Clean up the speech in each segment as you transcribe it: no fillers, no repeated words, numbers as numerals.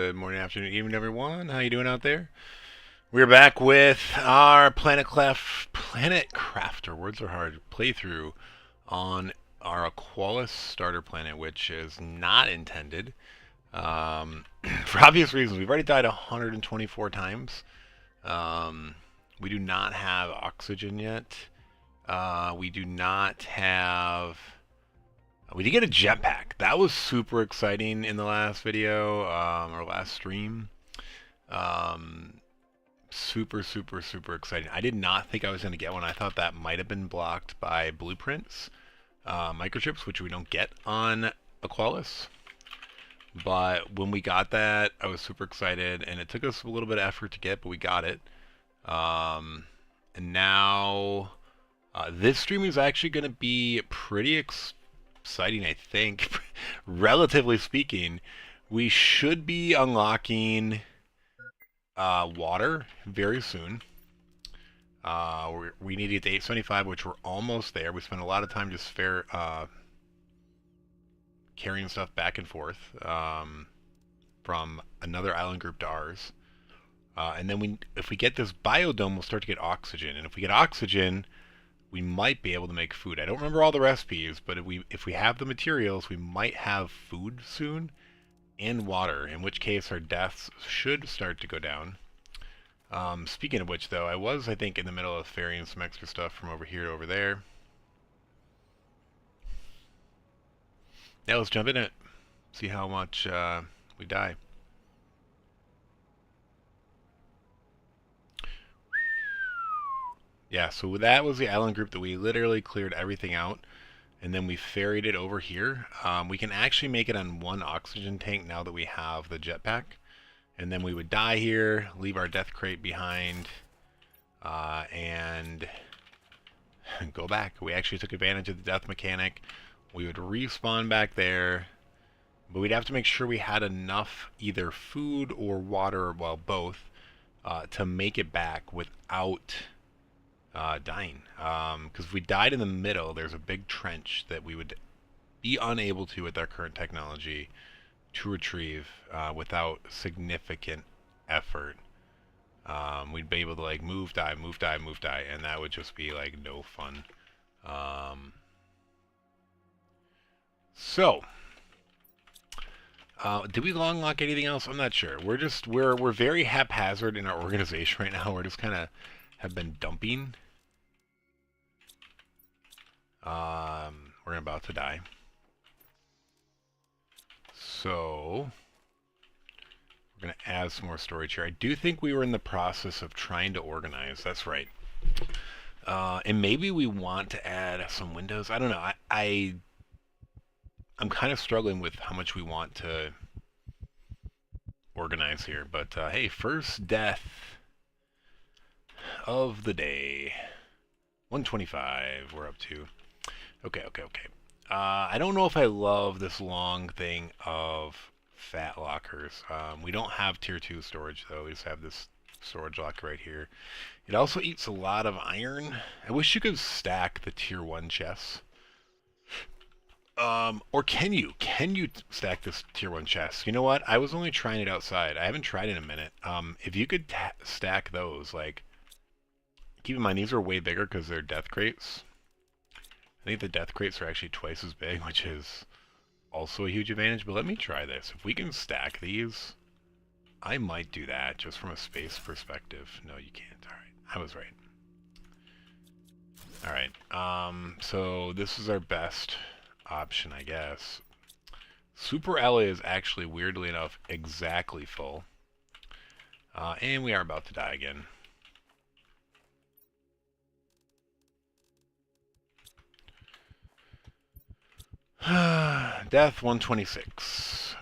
Good morning, afternoon, evening, everyone. How you doing out there? We're back with our Planet Crafter, words are hard, playthrough on our Aqualis starter planet, which is not intended, um, for obvious reasons. We've already died 124 times. Um, we do not have oxygen yet. We do not have... We did get a jetpack. That was super exciting in the last video, or last stream. Um, super exciting. I did not think I was going to get one. I thought that might have been blocked by blueprints, microchips, which we don't get on Aqualis. But when we got that, I was super excited, and it took us a little bit of effort to get, but we got it. And now this stream is actually going to be pretty exciting, I think. Relatively speaking, we should be unlocking water very soon. We need to get to 875, which we're almost there. We spent a lot of time just carrying stuff back and forth from another island group to ours. And then if we get this biodome, we'll start to get oxygen. And if we get oxygen, we might be able to make food. I don't remember all the recipes, but if we have the materials, we might have food soon and water, in which case our deaths should start to go down. Speaking of which, though, I think, in the middle of ferrying some extra stuff from over here to over there. Now let's jump in it. See how much we die. Yeah, so that was the island group that we literally cleared everything out, and then we ferried it over here. We can actually make it on one oxygen tank now that we have the jetpack. And then we would die here, leave our death crate behind, and go back. We actually took advantage of the death mechanic. We would respawn back there, but we'd have to make sure we had enough either food or water, well, both, to make it back without dying. Because if we died in the middle, there's a big trench that we would be unable to, with our current technology, to retrieve without significant effort. We'd be able to like move, die, and that would just be like no fun. Did we long lock anything else? I'm not sure. We're very haphazard in our organization right now. We're just kind of have been dumping. We're about to die. So we're going to add some more storage here. I do think we were in the process of trying to organize. That's right. And maybe we want to add some windows. I don't know. I'm kind of struggling with how much we want to organize here. But hey, first death of the day. 125 we're up to. Okay. I don't know if I love this long thing of fat lockers. We don't have tier 2 storage, though. We just have this storage locker right here. It also eats a lot of iron. I wish you could stack the tier 1 chests. Or can you? Can you stack this tier 1 chest? You know what? I was only trying it outside. I haven't tried it in a minute. If you could stack those, like... Keep in mind, these are way bigger because they're death crates. I think the death crates are actually twice as big, which is also a huge advantage. But let me try this. If we can stack these, I might do that just from a space perspective. No, you can't. All right. I was right. All right. So this is our best option, I guess. Super Ella is actually, weirdly enough, exactly full. And we are about to die again. Death 126.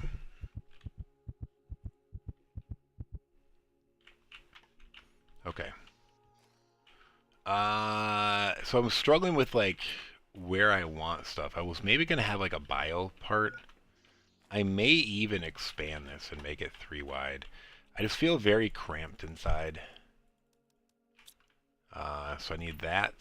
Okay. So I'm struggling with like where I want stuff. I was maybe gonna have like a bio part. I may even expand this and make it 3 wide. I just feel very cramped inside. So I need that.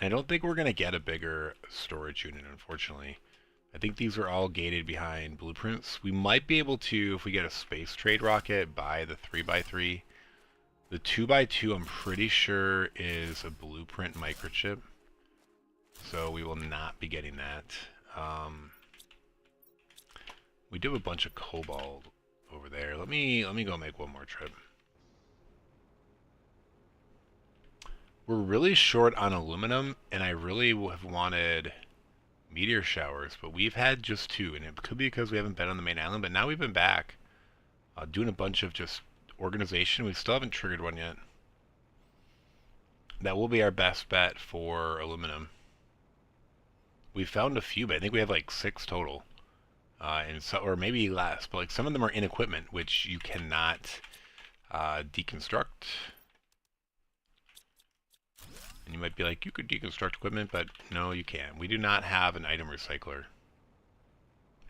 I don't think we're going to get a bigger storage unit, unfortunately. I think these are all gated behind blueprints. We might be able to, if we get a space trade rocket, buy the 3x3. The 2x2 I'm pretty sure is a blueprint microchip. So we will not be getting that. We do have a bunch of cobalt over there. Let me go make one more trip. We're really short on aluminum, and I really have wanted meteor showers, but we've had just 2, and it could be because we haven't been on the main island, but now we've been back doing a bunch of just organization. We still haven't triggered one yet. That will be our best bet for aluminum. We found a few, but I think we have like 6 total. And so, or maybe less, but like some of them are in equipment, which you cannot deconstruct. And you might be like, you could deconstruct equipment, but no, you can't. We do not have an item recycler.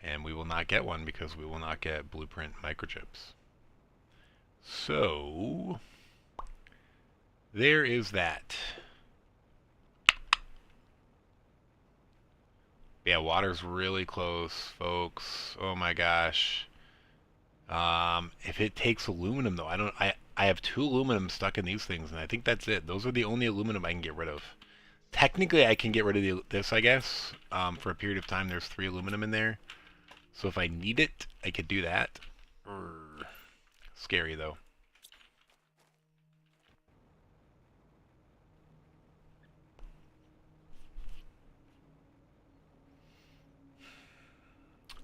And we will not get one because we will not get blueprint microchips. So, there is that. Yeah, water's really close, folks. Oh my gosh. If it takes aluminum though, I have 2 aluminum stuck in these things, and I think that's it. Those are the only aluminum I can get rid of. Technically, I can get rid of this, I guess. For a period of time, there's 3 aluminum in there. So if I need it, I could do that. Scary though.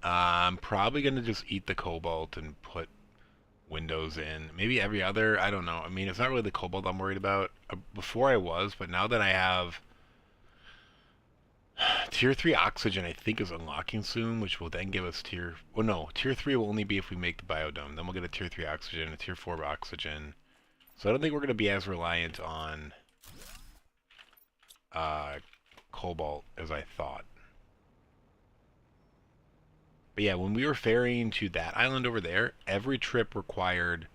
I'm probably going to just eat the cobalt and put windows in. Maybe every other, I don't know. I mean, it's not really the cobalt I'm worried about. Before I was, but now that I have tier 3 oxygen, I think is unlocking soon, which will then give us tier... Well, no, tier 3 will only be if we make the biodome. Then we'll get a tier 3 oxygen, a tier 4 oxygen. So I don't think we're going to be as reliant on cobalt as I thought. But yeah, when we were ferrying to that island over there, every trip required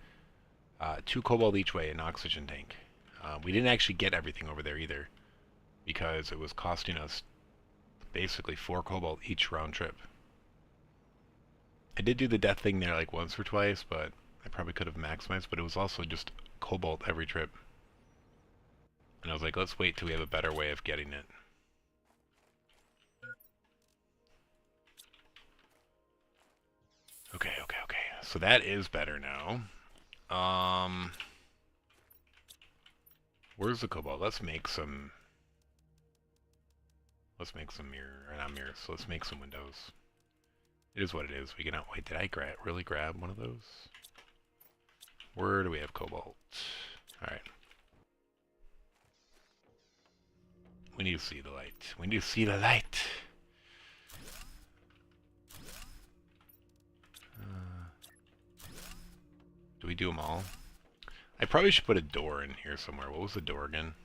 2 cobalt each way, an oxygen tank. We didn't actually get everything over there either, because it was costing us basically 4 cobalt each round trip. I did do the death thing there like once or twice, but I probably could have maximized, but it was also just cobalt every trip. And I was like, let's wait till we have a better way of getting it. Okay. So that is better now. Where's the cobalt? Let's make some mirror, or not mirrors, so let's make some windows. It is what it is. We cannot wait. Did I really grab one of those? Where do we have cobalt? Alright. We need to see the light. We need to see the light! Do we do them all? I probably should put a door in here somewhere. What was the door again?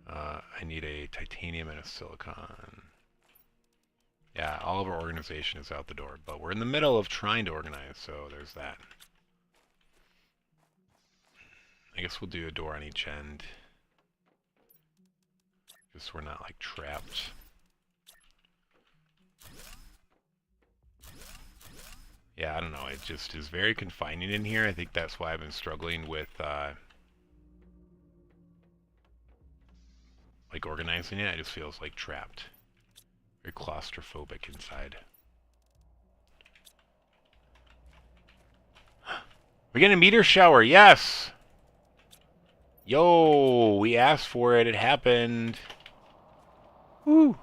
I need a titanium and a silicon. Yeah, all of our organization is out the door, but we're in the middle of trying to organize, so there's that. I guess we'll do a door on each end. Just so we're not, like, trapped. Yeah, I don't know. It just is very confining in here. I think that's why I've been struggling with, like, organizing it. It just feels, like, trapped. Very claustrophobic inside. We're getting a meteor shower. Yes! Yo, we asked for it. It happened. Woo!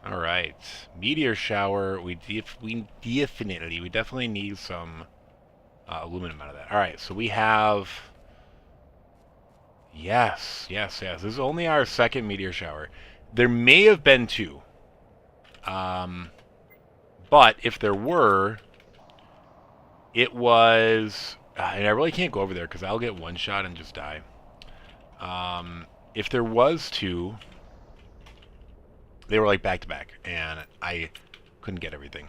All right, meteor shower. We definitely need some aluminum out of that. All right, so we have. Yes. This is only our 2nd meteor shower. There may have been 2. But if there were, it was. And I really can't go over there because I'll get one shot and just die. If there was 2. They were like back to back, and I couldn't get everything.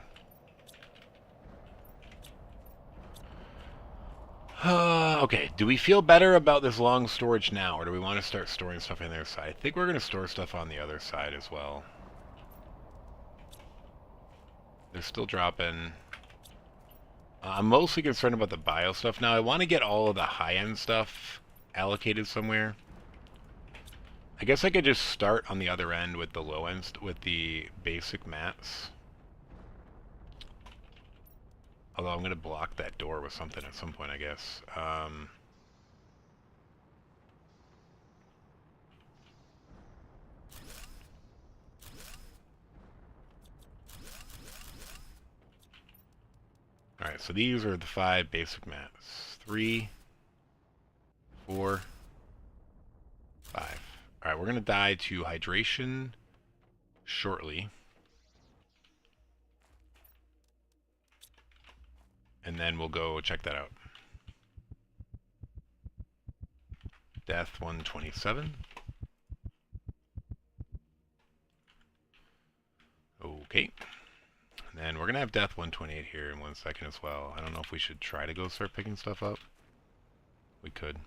Okay, do we feel better about this long storage now, or do we want to start storing stuff on the other side? I think we're going to store stuff on the other side as well. They're still dropping. I'm mostly concerned about the bio stuff now. I want to get all of the high-end stuff allocated somewhere. I guess I could just start on the other end with the low end, with the basic mats. Although I'm going to block that door with something at some point, I guess. Alright, so these are the 5 basic mats. 3, 4, 5. Alright, we're going to die to hydration shortly. And then we'll go check that out. Death 127. Okay. And then we're going to have Death 128 here in 1 second as well. I don't know if we should try to go start picking stuff up. We could.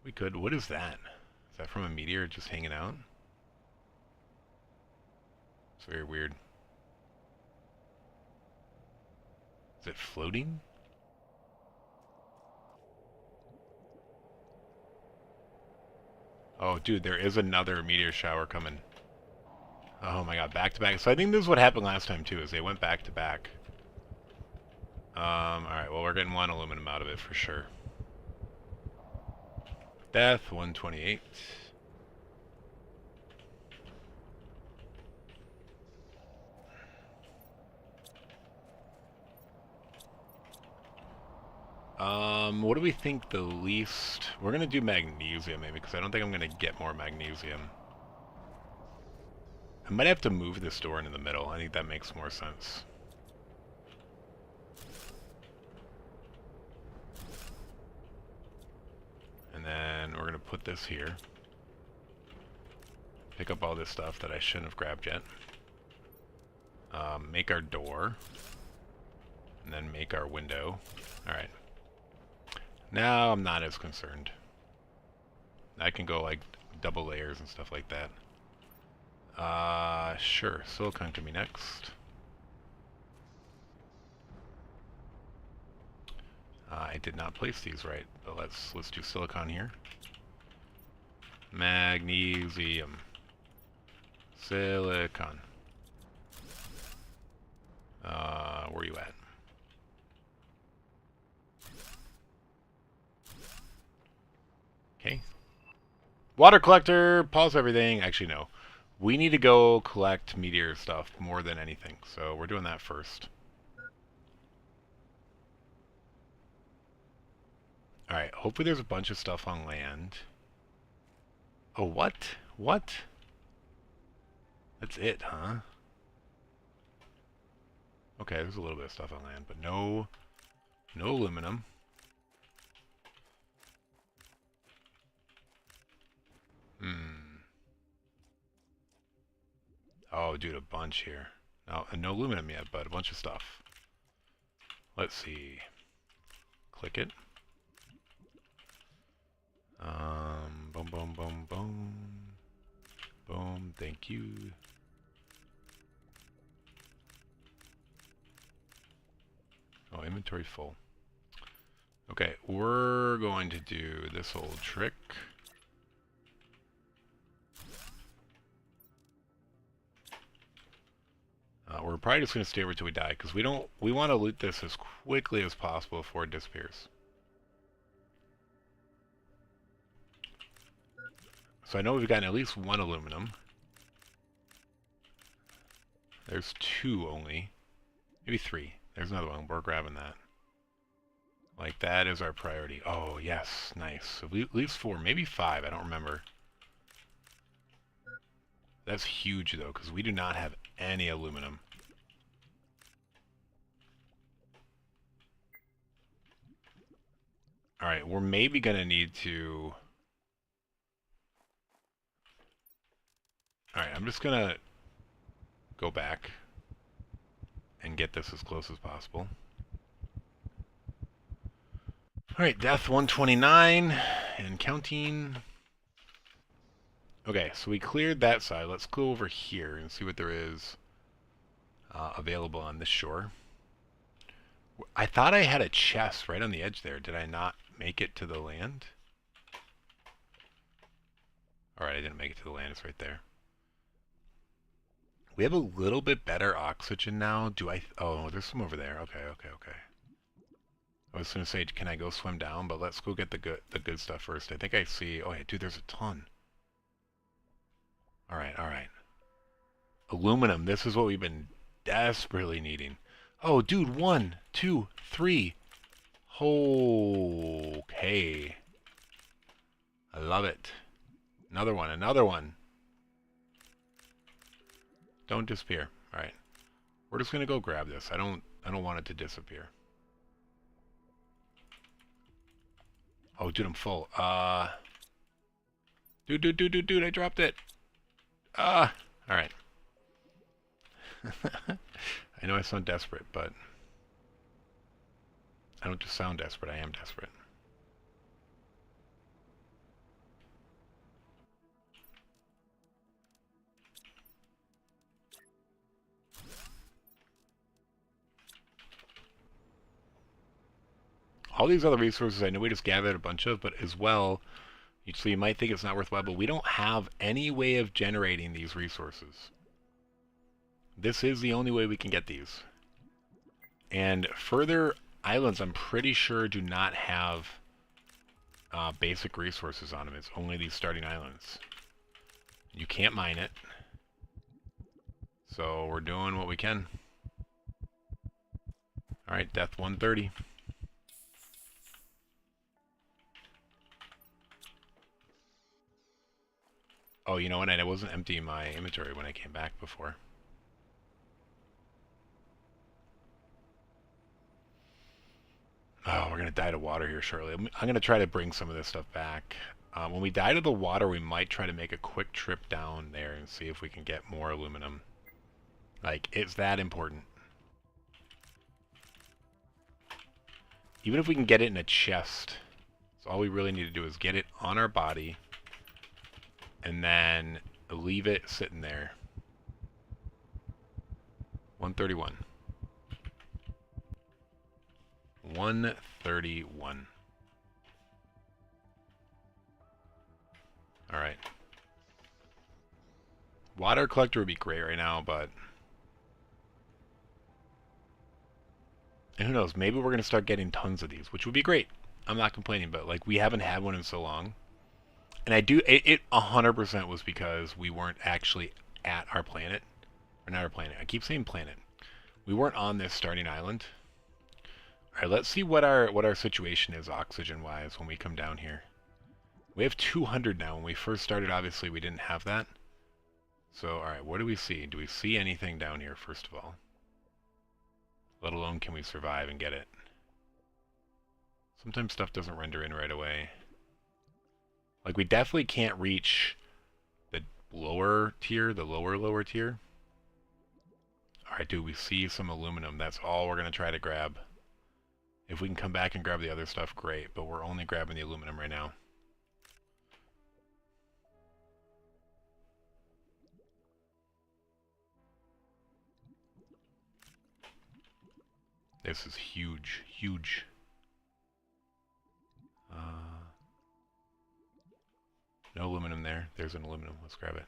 We could. What is that? Is that from a meteor just hanging out? It's very weird. Is it floating? Oh, dude, there is another meteor shower coming. Oh my god, back to back. So I think this is what happened last time too, is they went back to back. Alright, well we're getting 1 aluminum out of it for sure. Death, 128. What do we think the least... We're gonna do magnesium maybe, because I don't think I'm gonna get more magnesium. I might have to move this door into the middle. I think that makes more sense. And then we're gonna put this here. Pick up all this stuff that I shouldn't have grabbed yet. Make our door. And then make our window. Alright. Now I'm not as concerned. I can go like double layers and stuff like that. Sure. Silicon can be next. I did not place these right, but let's do silicon here. Magnesium. Silicon. Where are you at? Okay. Water collector, pause everything. Actually, no. We need to go collect meteor stuff more than anything, so we're doing that first. Alright, hopefully there's a bunch of stuff on land. Oh, what? What? That's it, huh? Okay, there's a little bit of stuff on land, but no aluminum. Oh, dude, a bunch here. No aluminum yet, but a bunch of stuff. Let's see. Click it. Boom, boom, boom, boom. Boom, thank you. Oh, inventory full. Okay, we're going to do this old trick. We're probably just going to stay over till we die, because we want to loot this as quickly as possible before it disappears. So I know we've gotten at least 1 aluminum. There's 2 only. Maybe 3. There's another one. We're grabbing that. Like, that is our priority. Oh, yes. Nice. So at least 4. Maybe 5. I don't remember. That's huge, though, because we do not have any aluminum. Alright, we're maybe going to need to... Alright, I'm just going to go back and get this as close as possible. Alright, death 129 and counting. Okay, so we cleared that side. Let's go over here and see what there is available on this shore. I thought I had a chest right on the edge there. Did I not make it to the land? Alright, I didn't make it to the land. It's right there. We have a little bit better oxygen now. Do I... Oh, there's some over there. Okay, okay, okay. I was going to say, can I go swim down? But let's go get the good stuff first. I think I see... Oh, yeah, dude, there's a ton. Alright, alright. Aluminum. This is what we've been desperately needing. Oh, dude, 1, 2, 3. Okay. I love it. Another one, another one. Don't disappear. Alright. We're just gonna go grab this. I don't want it to disappear. Oh, dude, I'm full. Dude, I dropped it. Alright. I know I sound desperate, but I don't just sound desperate, I am desperate. All these other resources I know we just gathered a bunch of, but as well, so you might think it's not worthwhile, but we don't have any way of generating these resources. This is the only way we can get these. And further islands, I'm pretty sure, do not have basic resources on them. It's only these starting islands. You can't mine it. So we're doing what we can. Alright, death 130. Oh, you know what? I wasn't emptying my inventory when I came back before. Oh, we're going to die to water here shortly. I'm going to try to bring some of this stuff back. When we die to the water, we might try to make a quick trip down there and see if we can get more aluminum. Like, it's that important. Even if we can get it in a chest, so all we really need to do is get it on our body and then leave it sitting there. 131. 131. Alright. Water collector would be great right now, but... And who knows, maybe we're going to start getting tons of these, which would be great. I'm not complaining, but like we haven't had one in so long. And it 100% was because we weren't actually at our planet. Or not our planet, I keep saying planet. We weren't on this starting island. Alright, let's see what our situation is oxygen-wise when we come down here. We have 200 now. When we first started, obviously, we didn't have that. So, alright, what do we see? Do we see anything down here, first of all? Let alone can we survive and get it. Sometimes stuff doesn't render in right away. Like, we definitely can't reach the lower tier, the lower tier. Alright, dude, we see some aluminum. That's all we're going to try to grab. If we can come back and grab the other stuff, great. But we're only grabbing the aluminum right now. This is huge, huge. No aluminum there. There's an aluminum. Let's grab it.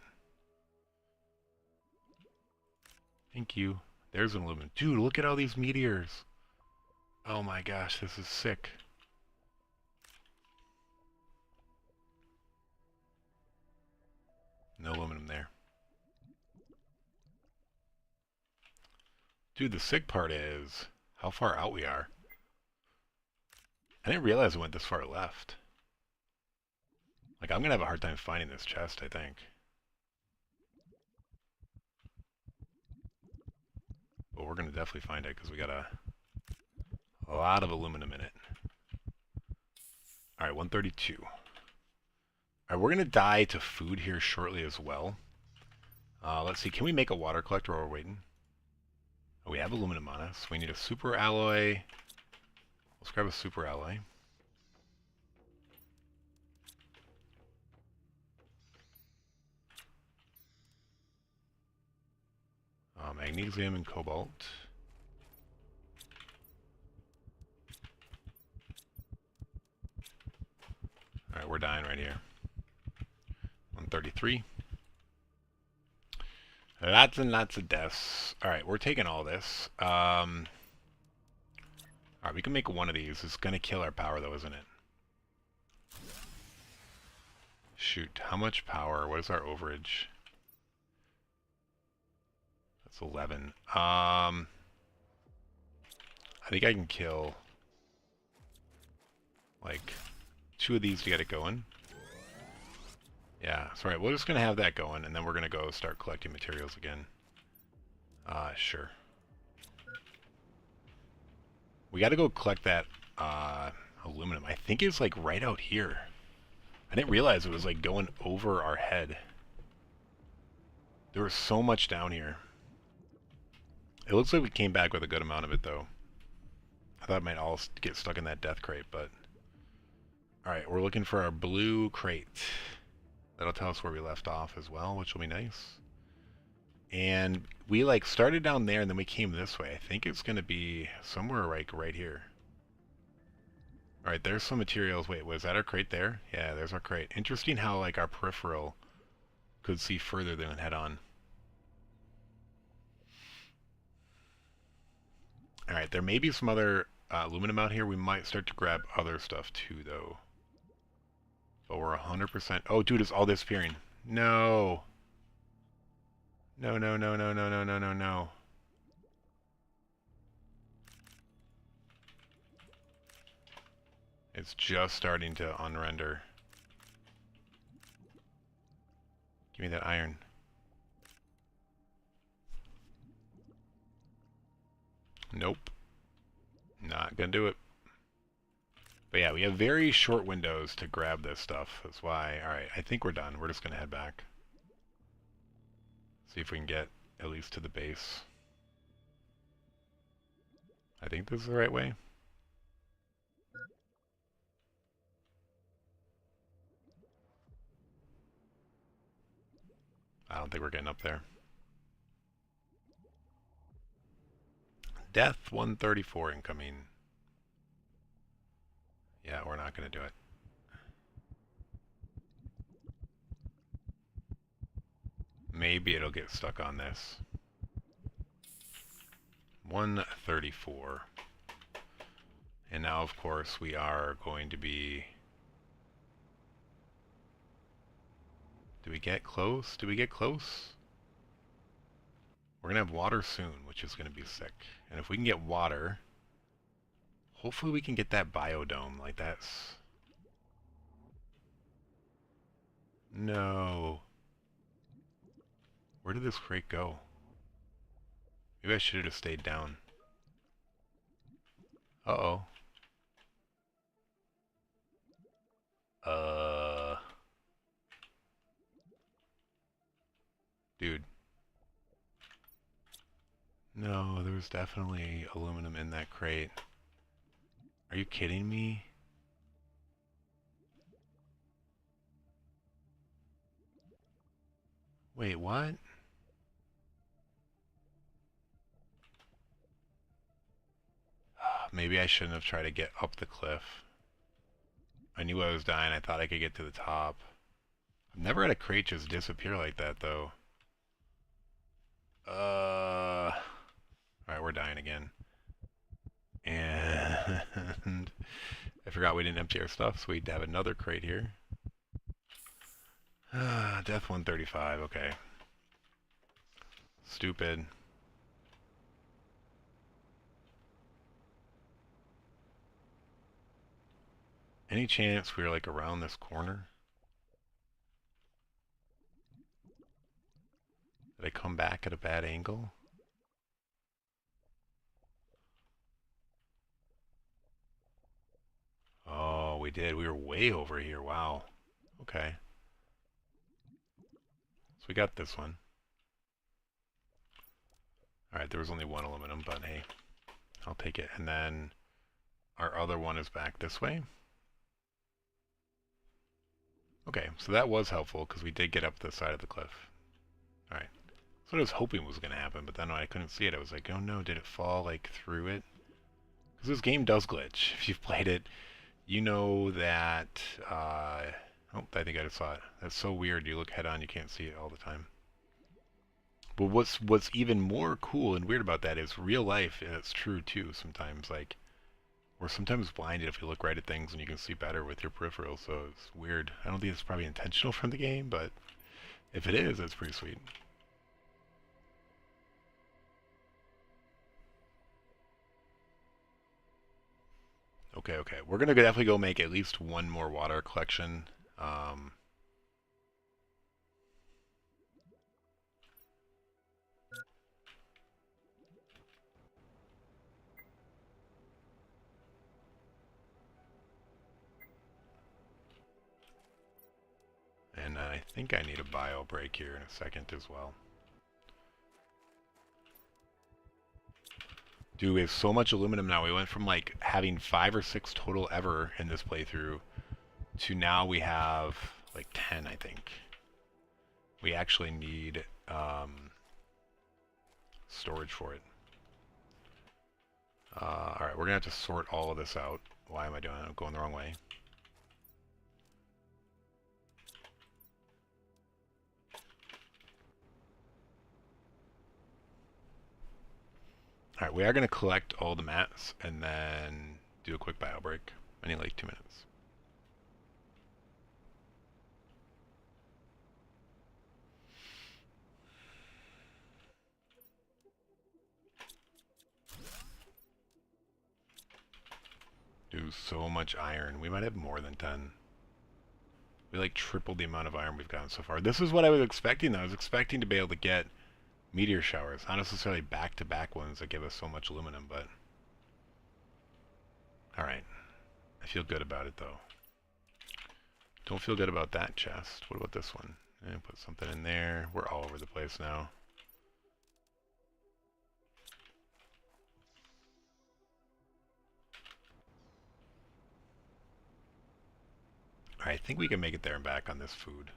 Thank you. There's an aluminum. Dude, look at all these meteors. Oh my gosh, this is sick. No aluminum there. Dude, the sick part is how far out we are. I didn't realize it went this far left. Like, I'm gonna have a hard time finding this chest, I think. But we're gonna definitely find it because we got a lot of aluminum in it. Alright, 132. Alright, we're gonna die to food here shortly as well. Let's see, can we make a water collector while we're waiting? We have aluminum on us. We need a super alloy. Let's grab a super alloy. Magnesium and cobalt. Alright, we're dying right here. 133. Lots and lots of deaths. Alright, we're taking all this. Alright, we can make one of these. It's gonna kill our power though, isn't it? Shoot, how much power? What is our overage? That's 11. I think I can kill like 2 of these to get it going. Yeah, so right, we're just gonna have that going, and then we're gonna go start collecting materials again. Sure. We gotta go collect that aluminum. I think it's like right out here. I didn't realize it was like going over our head. There was so much down here. It looks like we came back with a good amount of it though. I thought it might all get stuck in that death crate, but... Alright, we're looking for our blue crate. That'll tell us where we left off as well, which will be nice. And we like started down there and then we came this way. I think it's going to be somewhere like right here. Alright, there's some materials. Wait, was that our crate there? Yeah, there's our crate. Interesting how like our peripheral could see further than head on. Alright, there may be some other aluminum out here. We might start to grab other stuff too, though. But we're 100%... Oh, dude, it's all disappearing. No. No, no, no, no, no, no, no, no, no. It's just starting to unrender. Give me that iron. Nope. Not gonna do it. But yeah, we have very short windows to grab this stuff. That's why... Alright, I think we're done. We're just gonna head back. See if we can get at least to the base. I think this is the right way. I don't think we're getting up there. Death 134 incoming. Yeah, we're not going to do it. Maybe it'll get stuck on this. 134. And now, of course, we are going to be... Do we get close? Do we get close? We're going to have water soon, which is going to be sick. And if we can get water, hopefully we can get that biodome. Like, that's... No. Where did this crate go? Maybe I should have just stayed down. Uh-oh. Dude. No, there was definitely aluminum in that crate. Are you kidding me? Wait, what? Maybe I shouldn't have tried to get up the cliff. I knew I was dying. I thought I could get to the top. I've never had a crate just disappear like that, though. Alright, we're dying again. And I forgot we didn't empty our stuff, so we'd have another crate here. Death 135, okay. Stupid. Any chance we were like around this corner? Did I come back at a bad angle? Oh, we did. We were way over here. Wow. Okay. So we got this one. Alright, there was only one aluminum, but hey, I'll take it. And then our other one is back this way. Okay, so that was helpful because we did get up the side of the cliff. Alright, That's what I was hoping was going to happen, but then when I couldn't see it, I was like, oh no, did it fall like through it? Because this game does glitch. If you've played it, you know that, oh, I think I just saw it. That's so weird. You look head on, you can't see it all the time. But what's even more cool and weird about that is real life, and it's true too sometimes, like, we're sometimes blinded if we look right at things and you can see better with your peripherals, so it's weird. I don't think it's probably intentional from the game, but if it is, it's pretty sweet. Okay, okay. We're gonna definitely go make at least one more water collection. Um, and I think I need a bio break here in a second as well. Dude, we have so much aluminum now. We went from like having 5 or 6 total ever in this playthrough to now we have like 10, I think. We actually need storage for it. Alright, we're going to have to sort all of this out. Why am I doing it? I'm going the wrong way. Alright, we are going to collect all the mats and then do a quick bio break. I need like 2 minutes. Do so much iron. We might have more than 10. We like tripled the amount of iron we've gotten so far. This is what I was expecting though. I was expecting to be able to get meteor showers. Not necessarily back-to-back ones that give us so much aluminum, but... Alright. I feel good about it though. Don't feel good about that chest. What about this one? And put something in there. We're all over the place now. Alright, I think we can make it there and back on this food.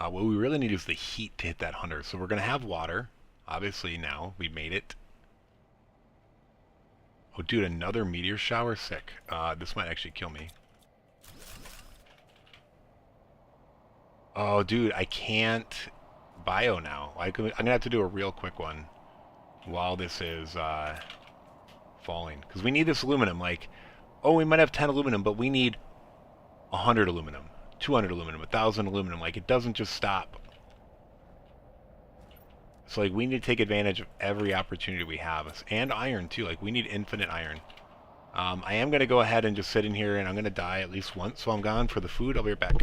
What we really need is the heat to hit that 100. So we're going to have water. Obviously now. We made it. Oh, dude, another meteor shower? Sick. This might actually kill me. Oh, dude, I can't bio now. I'm going to have to do a real quick one while this is falling. Because we need this aluminum. Like, oh, we might have 10 aluminum, but we need 100 aluminum, 200 aluminum, 1,000 aluminum. Like, it doesn't just stop. So, like, we need to take advantage of every opportunity we have. And iron, too. Like, we need infinite iron. I am going to go ahead and just sit in here, and I'm going to die at least once while I'm gone for the food. I'll be right back.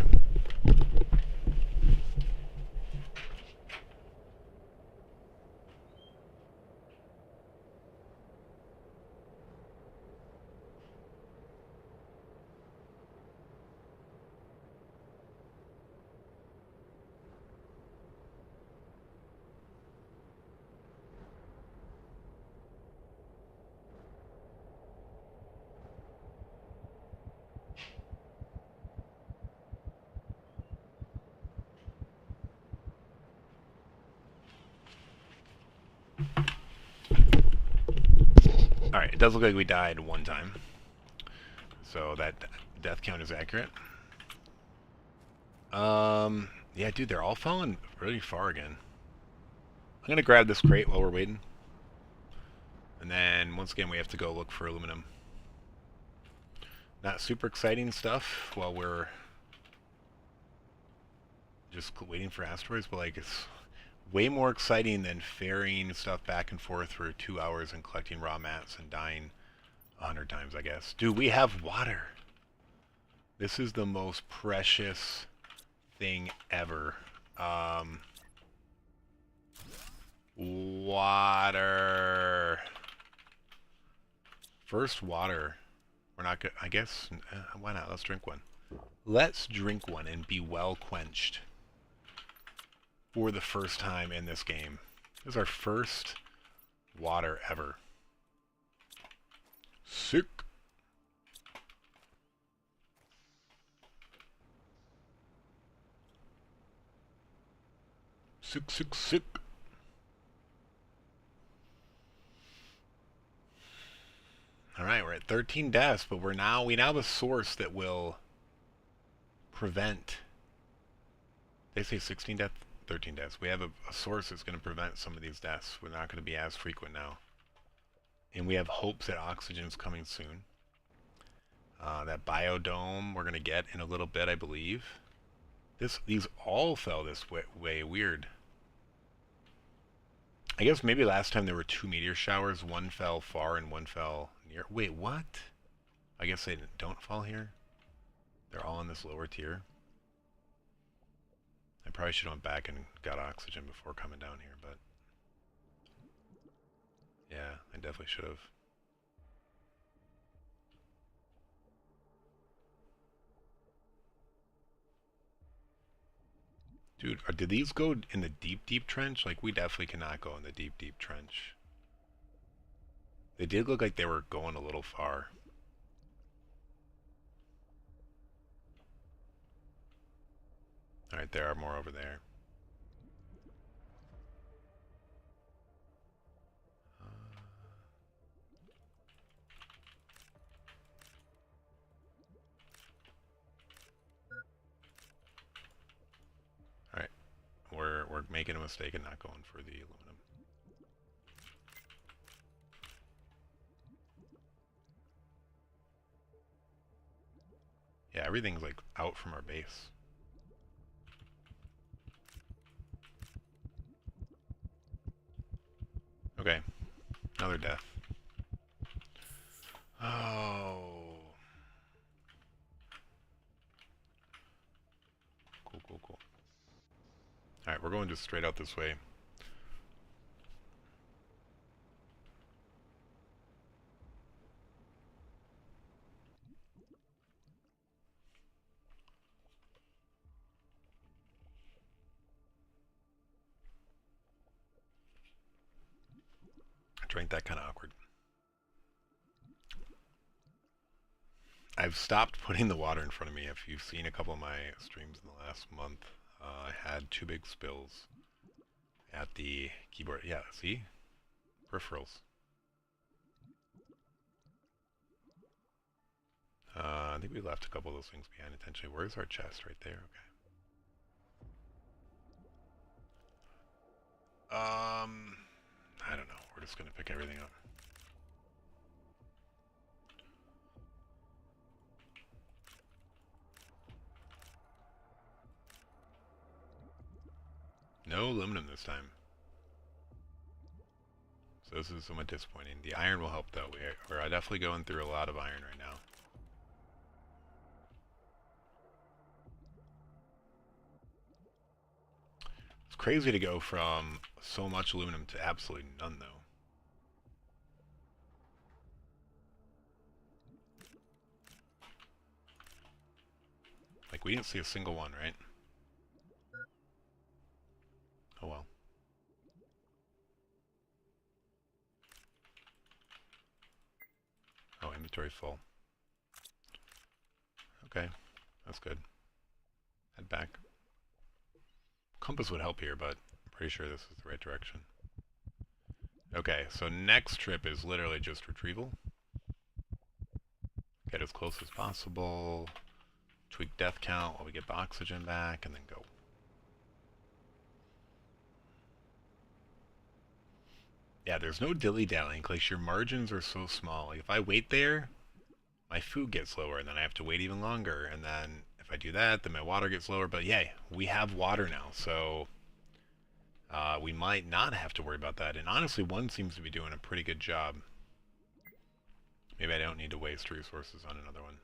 Alright, it does look like we died one time. So that death count is accurate. Yeah, dude, they're all falling really far again. I'm gonna grab this crate while we're waiting. And then, once again, we have to go look for aluminum. Not super exciting stuff while we're just waiting for asteroids, but like, it's way more exciting than ferrying stuff back and forth for 2 hours and collecting raw mats and dying 100 times, I guess. Dude, we have water. This is the most precious thing ever. Water. First water. We're not good. I guess, why not? Let's drink one. Let's drink one and be well quenched. For the first time in this game. This is our first water ever. Sick. Sick, sick, sick. Alright, we're at 13 deaths, but we now have a source that will prevent. They say 16 deaths, 13 deaths. We have a source that's going to prevent some of these deaths. We're not going to be as frequent now. And we have hopes that oxygen's coming soon. That biodome we're going to get in a little bit, I believe. These all fell this way. Weird. I guess maybe last time there were 2 meteor showers. One fell far and one fell near. Wait, what? I guess they don't fall here. They're all in this lower tier. I probably should have went back and got oxygen before coming down here, but yeah, I definitely should have. Dude, did these go in the deep, deep trench? Like, we definitely cannot go in the deep, deep trench. They did look like they were going a little far. Alright, there are more over there. Alright, we're making a mistake and not going for the aluminum. Yeah, everything's like out from our base. Okay, another death. Oh. Cool, cool, cool. Alright, we're going just straight out this way. I drank that kind of awkward. I've stopped putting the water in front of me. If you've seen a couple of my streams in the last month, I had 2 big spills at the keyboard. Yeah, see? Peripherals. I think we left a couple of those things behind intentionally. Where's our chest? Right there? Okay. I don't know. We're just gonna pick everything up. No aluminum this time. So this is somewhat disappointing. The iron will help though. We're definitely going through a lot of iron right now. It's crazy to go from so much aluminum to absolutely none though. Like, we didn't see a single one, right? Oh well. Oh, inventory full. Okay, that's good. Head back. Compass would help here, but I'm pretty sure this is the right direction. Okay, so next trip is literally just retrieval. Get as close as possible. Tweak death count while we get the oxygen back, and then go. Yeah, there's no dilly-dallying. Like, your margins are so small. Like, if I wait there, my food gets lower, and then I have to wait even longer. And then if I do that, then my water gets lower. But yay, we have water now, so we might not have to worry about that. And honestly, one seems to be doing a pretty good job. Maybe I don't need to waste resources on another one.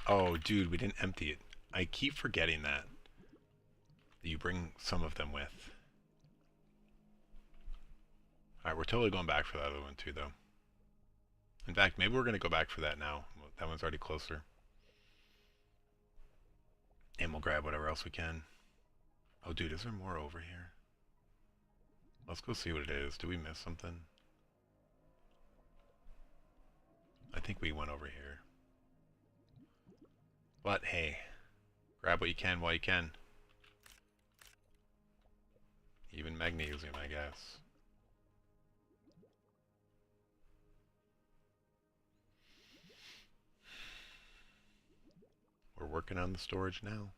Oh, dude, we didn't empty it. I keep forgetting that you bring some of them with. Alright, we're totally going back for that other one too, though. In fact, maybe we're going to go back for that now. That one's already closer. And we'll grab whatever else we can. Oh, dude, is there more over here? Let's go see what it is. Did we miss something? I think we went over here. But hey, Grab what you can while you can. Even magnesium, I guess. We're working on the storage now.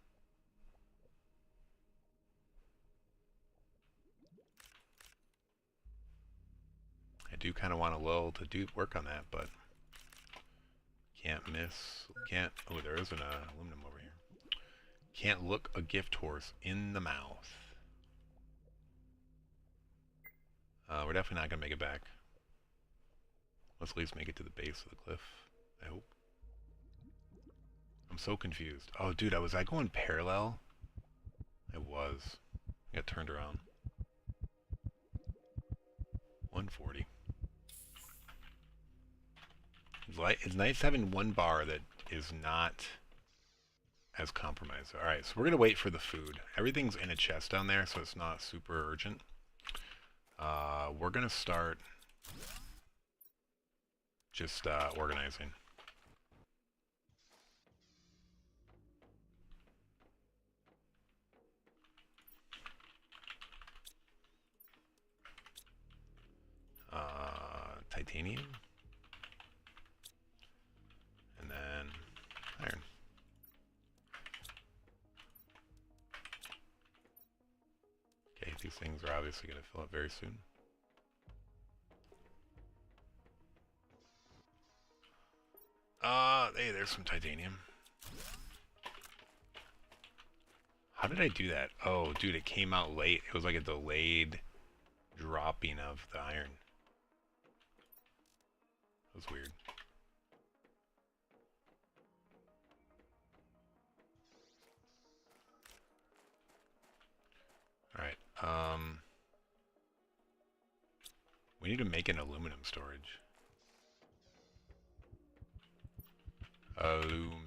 I do kind of want a lull to do work on that, but can't miss. Can't. Oh, there is an aluminum over here. Can't look a gift horse in the mouth. We're definitely not gonna make it back. Let's at least make it to the base of the cliff. I hope. I'm so confused. Oh, dude, was I going parallel? I was. I got turned around. 140. It's nice having one bar that is not as compromised. Alright, so we're going to wait for the food. Everything's in a chest down there, so it's not super urgent. We're going to start just organizing. Titanium. And then iron. Okay, these things are obviously going to fill up very soon. Hey, there's some titanium. How did I do that? Oh, dude, it came out late. It was like a delayed dropping of the iron. That was weird. Alright, we need to make an aluminum storage. Aluminum.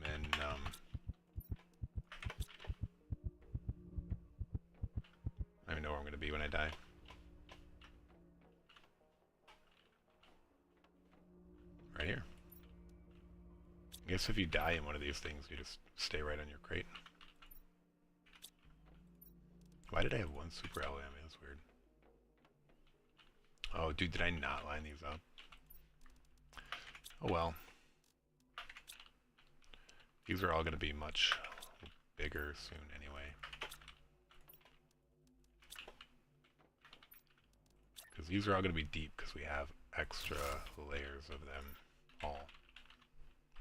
I don't even know where I'm going to be when I die. Right here. I guess if you die in one of these things, you just stay right on your crate. Why did I have one super LM? That's weird. Oh, dude, did I not line these up? Oh well. These are all going to be much bigger soon anyway. Because these are all going to be deep because we have extra layers of them all.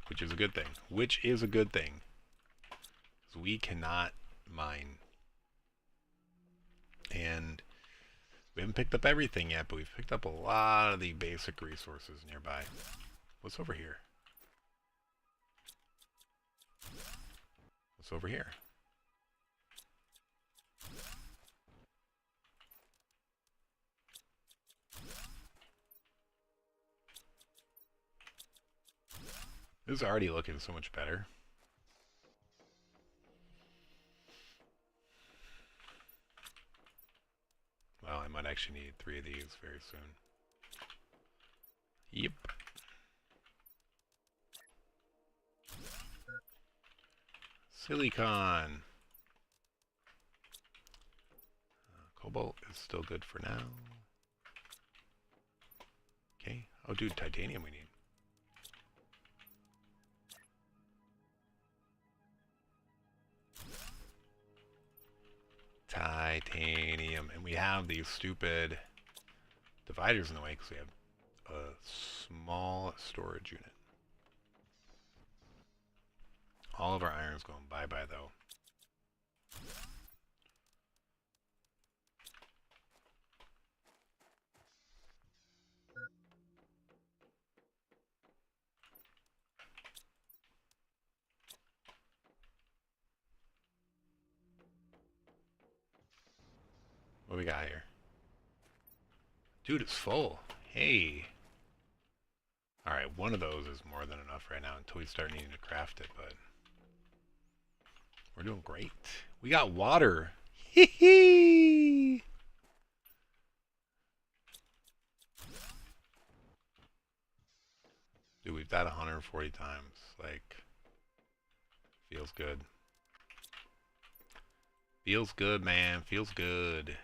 Which is a good thing. Which is a good thing. Because we cannot mine. And we haven't picked up everything yet, but we've picked up a lot of the basic resources nearby. What's over here? What's over here? This is already looking so much better. Well, I might actually need 3 of these very soon. Yep. Silicon. Cobalt is still good for now. Okay. Oh, dude, titanium we need. Titanium. And we have these stupid dividers in the way because we have a small storage unit. All of our iron's going bye-bye, though. What we got here? Dude, it's full. Hey. Alright, one of those is more than enough right now until we start needing to craft it, but we're doing great. We got water. Hee hee! Dude, we've died 140 times. Like, feels good. Feels good, man. Feels good.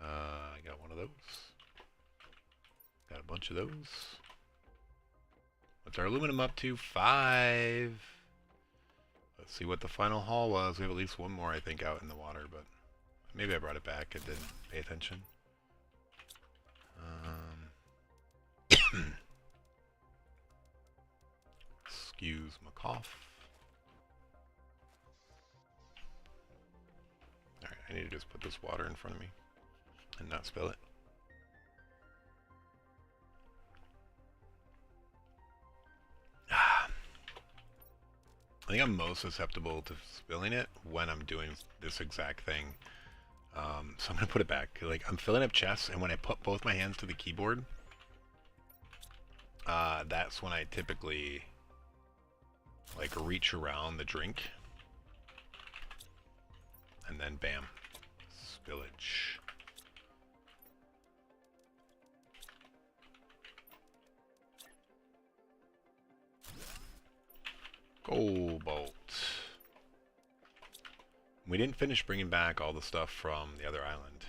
I got one of those. Got a bunch of those. What's our aluminum up to? 5. Let's see what the final haul was. We have at least one more, I think, out in the water, but maybe I brought it back and didn't pay attention. Excuse my cough. Alright, I need to just put this water in front of me and not spill it. I think I'm most susceptible to spilling it when I'm doing this exact thing. So I'm going to put it back. Like, I'm filling up chests, and when I put both my hands to the keyboard, that's when I typically, like, reach around the drink. And then, bam, spillage. Cobalt. We didn't finish bringing back all the stuff from the other island.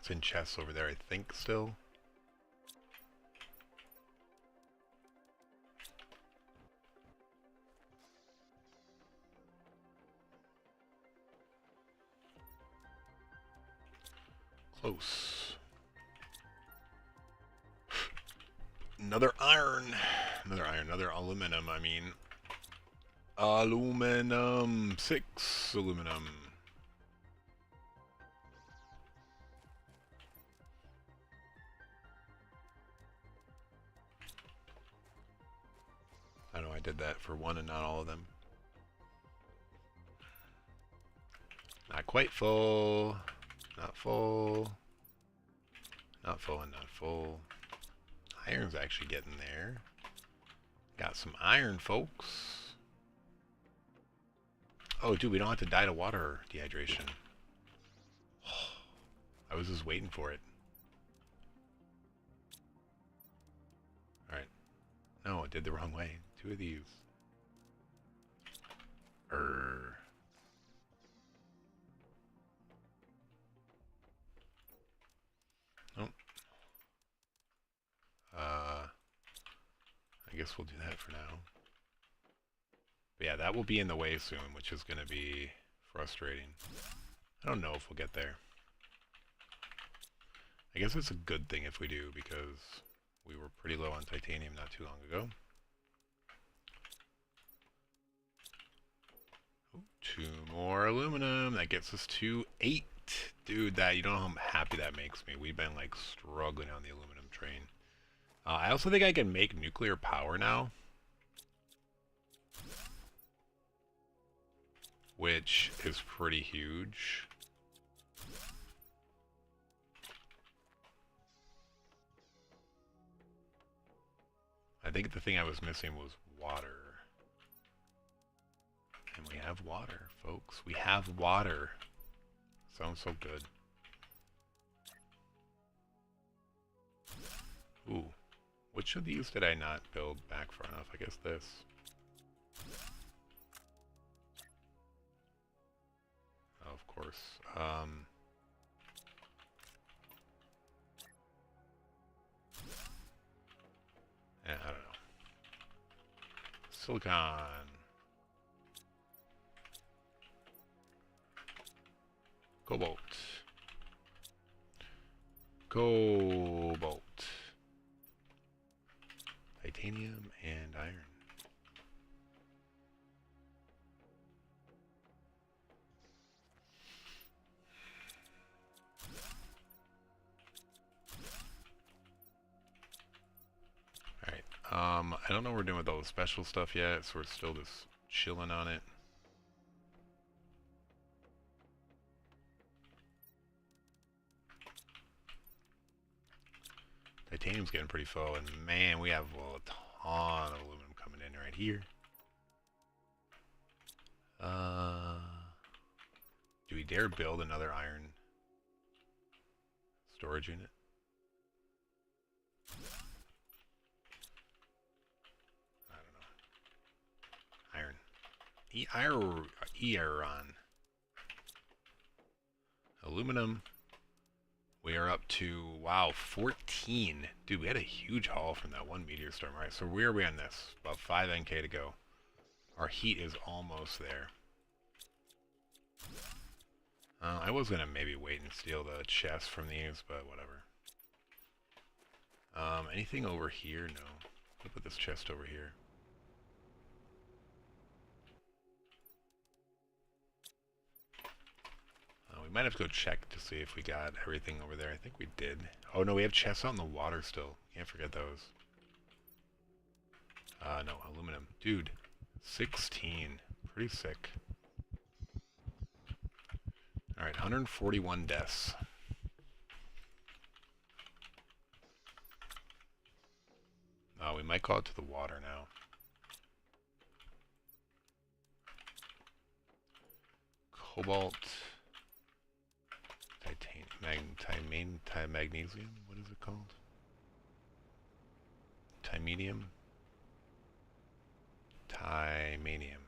It's in chests over there, I think, still. Close. Another iron. Another aluminum, I mean. Aluminum. 6 aluminum. I know I did that for one and not all of them. Not quite full. Not full. Not full and not full. Iron's actually getting there. Got some iron, folks. Oh, dude, we don't have to die to water dehydration. I was just waiting for it. Alright. No, I did the wrong way. 2 of these. Nope. I guess we'll do that for now. But yeah, that will be in the way soon, which is going to be frustrating. I don't know if we'll get there. I guess it's a good thing if we do, because we were pretty low on titanium not too long ago. Ooh, 2 more aluminum. That gets us to 8. Dude, that, you don't know how happy that makes me. We've been like struggling on the aluminum train. I also think I can make nuclear power now, which is pretty huge. I think the thing I was missing was water. And we have water, folks. We have water. Sounds so good. Ooh. Which of these did I not build back far enough? I guess this. Oh, of course. Yeah, I don't know. Silicon. Cobalt. Cobalt. Titanium and iron. Alright, I don't know what we're doing with all the special stuff yet, so we're still just chilling on it. Titanium's getting pretty full, and man, we have a ton of aluminum coming in right here. Do we dare build another iron storage unit? I don't know. Iron. Iron. Aluminum. We are up to, wow, 14. Dude, we had a huge haul from that one meteor storm. All right, so where are we on this? About 5 NK to go. Our heat is almost there. I was going to maybe wait and steal the chest from these, but whatever. Anything over here? No. I'll put this chest over here. We might have to go check to see if we got everything over there. I think we did. Oh no, we have chests out in the water still. Can't forget those. No, aluminum. Dude, 16. Pretty sick. Alright, 141 deaths. We might call it to the water now. Cobalt. Magnesium? What is it called? Timenium? Timanium.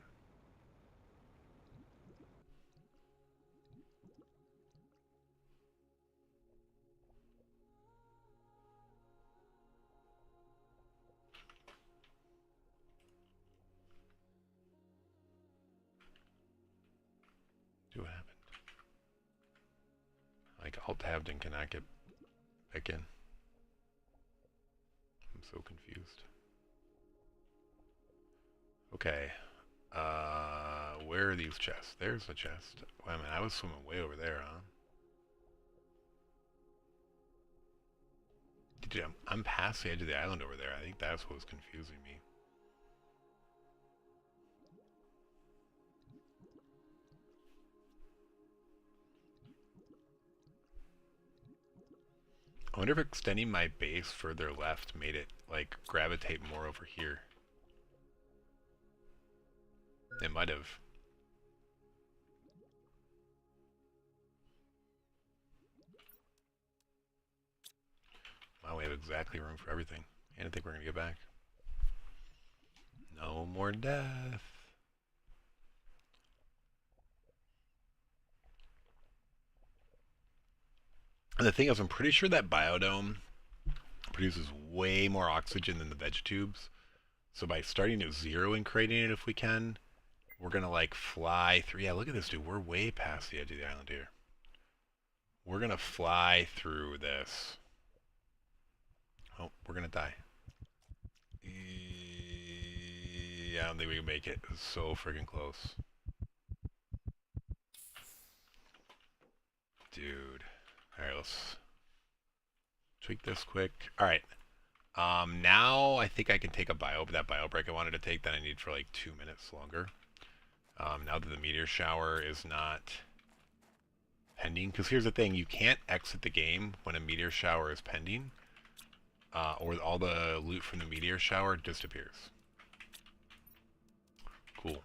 What happened? Like alt-tabbed and cannot get back in. I'm so confused. Okay. Where are these chests? There's a chest. Wait a minute, I was swimming way over there, huh? Dude, I'm past the edge of the island over there. I think that's what was confusing me. I wonder if extending my base further left made it, like, gravitate more over here. It might have. Wow, we have exactly room for everything. And I think we're going to get back. No more death. And the thing is, I'm pretty sure that biodome produces way more oxygen than the veg tubes. So by starting at 0 and creating it if we can, we're going to like fly through. Yeah, look at this, dude. We're way past the edge of the island here. We're going to fly through this. Oh, we're going to die. Yeah, I don't think we can make it. It's so freaking close. Dude. Alright, let's tweak this quick. Alright. Now I think I can take that bio break I wanted to take that I need for like 2 minutes longer. Now that the meteor shower is not pending. Because here's the thing, you can't exit the game when a meteor shower is pending. Or all the loot from the meteor shower disappears. Cool.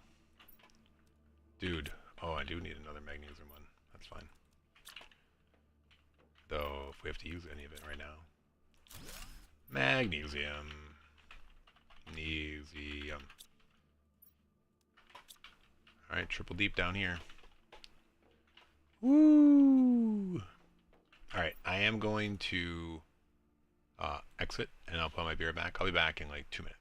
Dude. Oh, I do need another magnesium one. That's fine. Though, if we have to use any of it right now. Magnesium. Magnesium. Alright, triple deep down here. Woo! Alright, I am going to exit, and I'll put my beer back. I'll be back in like 2 minutes.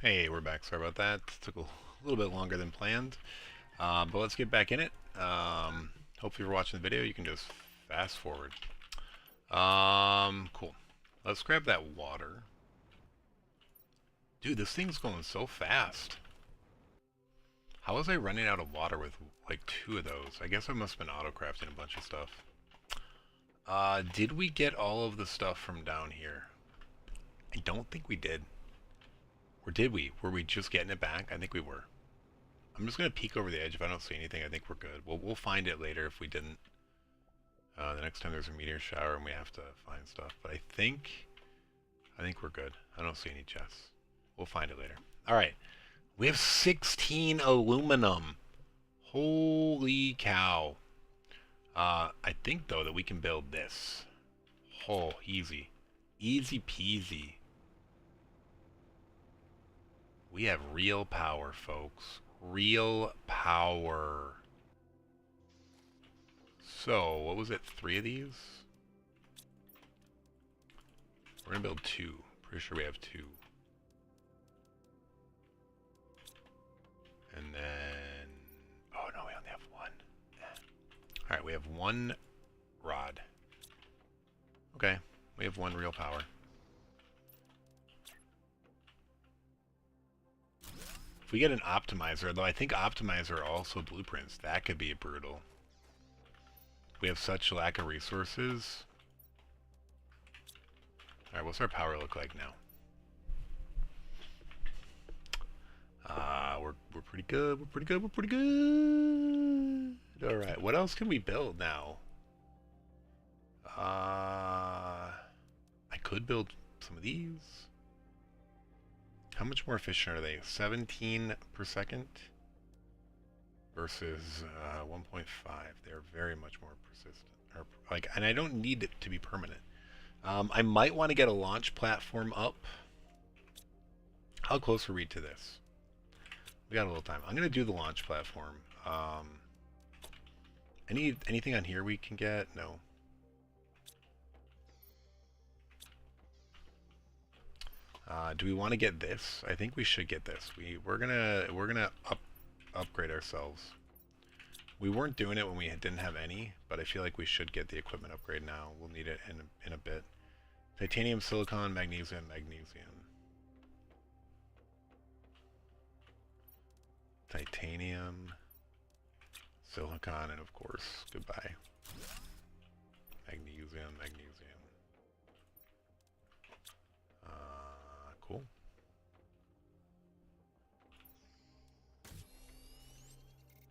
Hey, we're back. Sorry about that. Took a little bit longer than planned. But let's get back in it. Hopefully if you're watching the video, you can just fast forward. Cool. Let's grab that water. Dude, this thing's going so fast. How was I running out of water with like 2 of those? I guess I must have been auto-crafting a bunch of stuff. Did we get all of the stuff from down here? I don't think we did. Or did we? Were we just getting it back? I think we were. I'm just going to peek over the edge. If I don't see anything, I think we're good. We'll find it later if we didn't. The next time there's a meteor shower and we have to find stuff. But I think we're good. I don't see any chests. We'll find it later. Alright. We have 16 aluminum. Holy cow. I think, though, that we can build this. Oh, easy. Easy peasy. We have real power, folks. Real power. So, what was it? 3 of these? We're gonna build 2. Pretty sure we have 2. And then... oh, no, we only have 1. Alright, we have 1 rod. Okay, we have 1 real power. If we get an optimizer, though I think optimizer also blueprints, that could be brutal. We have such lack of resources. Alright, what's our power look like now? We're pretty good, we're pretty good, we're pretty good. Alright, what else can we build now? I could build some of these. How much more efficient are they? 17 per second versus 1.5. They're very much more persistent. Or, like, and I don't need it to be permanent. I might want to get a launch platform up. How close are we to this? We got a little time. I'm gonna do the launch platform. Anything on here we can get? No. Do we want to get this? I think we should get this. We're gonna upgrade ourselves. We weren't doing it when we didn't have any, but I feel like we should get the equipment upgrade now. We'll need it in a bit. Titanium, silicon, magnesium, magnesium. Titanium, silicon, and of course, goodbye. Magnesium, magnesium. Cool.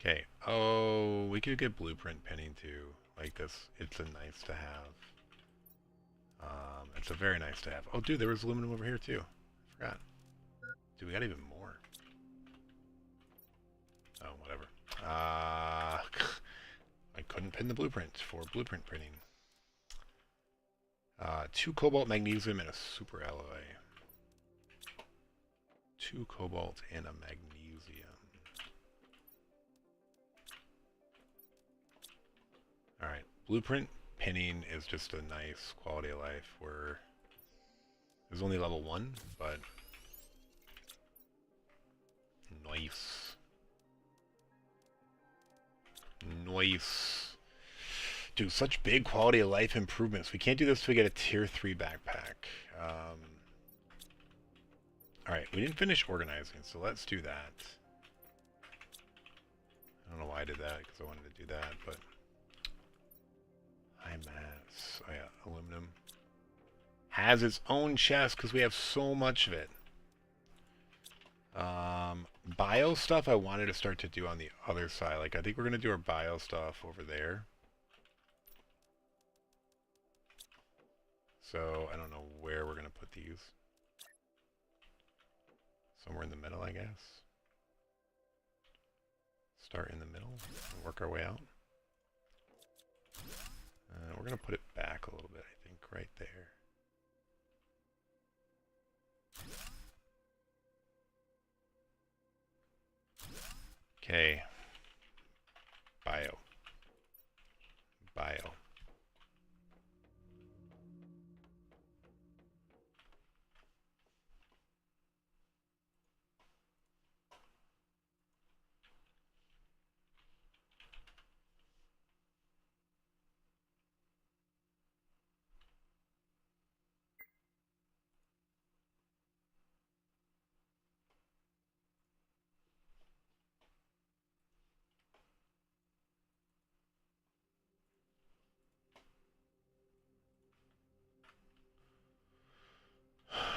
Okay. Oh, we could get blueprint pinning too. Like this. It's a nice to have. It's a very nice to have. Oh, dude, there was aluminum over here too. I forgot. Dude, we got even more. Oh, whatever. I couldn't pin the blueprint for blueprint printing. 2 cobalt, magnesium, and a super alloy. 2 cobalt and a magnesium. Alright, blueprint pinning is just a nice quality of life where there's only level 1, but nice. Nice. Dude, such big quality of life improvements. We can't do this till we get a tier 3 backpack. Alright, we didn't finish organizing, so let's do that. I don't know why I did that, because I wanted to do that, but... high mass. Oh yeah, aluminum. Has its own chest, because we have so much of it. Bio stuff I wanted to start to do on the other side. Like, I think we're going to do our bio stuff over there. So, I don't know where we're going to put these. Somewhere in the middle, I guess. Start in the middle and work our way out. We're going to put it back a little bit, I think, right there. Okay. Bio. Bio.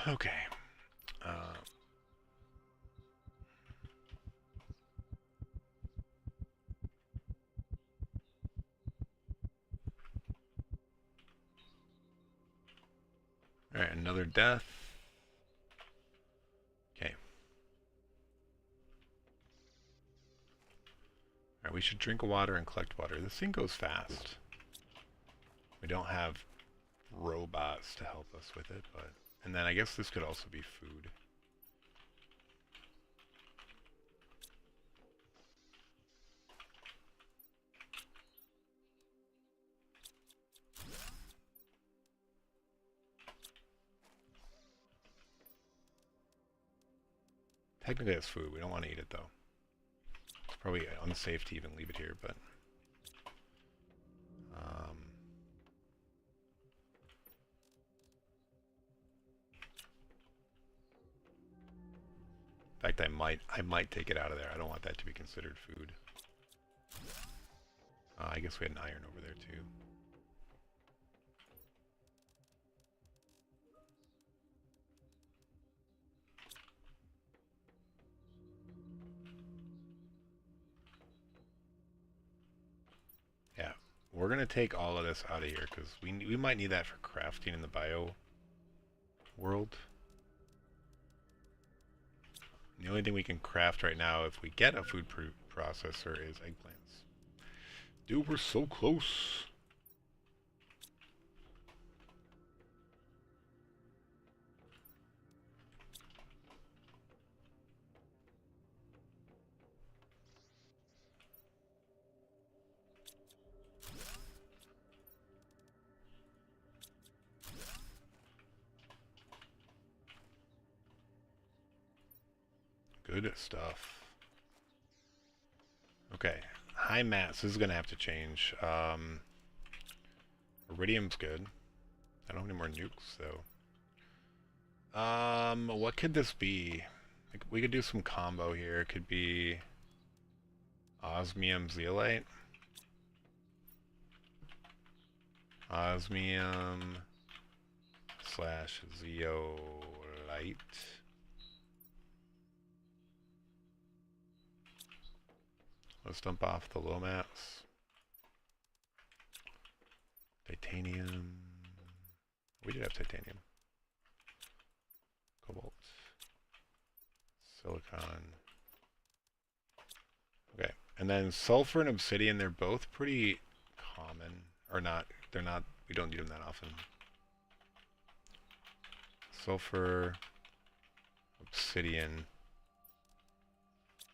Okay. Alright, another death. Okay. Alright, we should drink water and collect water. This thing goes fast. We don't have robots to help us with it, but... And then I guess this could also be food. Technically it's food. We don't want to eat it though. It's probably unsafe to even leave it here, but... in fact, I might take it out of there. I don't want that to be considered food. I guess we had an iron over there too. Yeah, we're gonna take all of this out of here because we might need that for crafting in the bio world. The only thing we can craft right now, if we get a food processor, is eggplants. Dude, we're so close. Good stuff. Okay, high mass. This is gonna have to change. Iridium's good. I don't have any more nukes though. What could this be? Like, we could do some combo here. It could be osmium zeolite, osmium slash zeolite. Let's dump off the low mats. Titanium. We did have titanium. Cobalt. Silicon. Okay. And then sulfur and obsidian, they're both pretty common. Or not. They're not. We don't need them that often. Sulfur. Obsidian.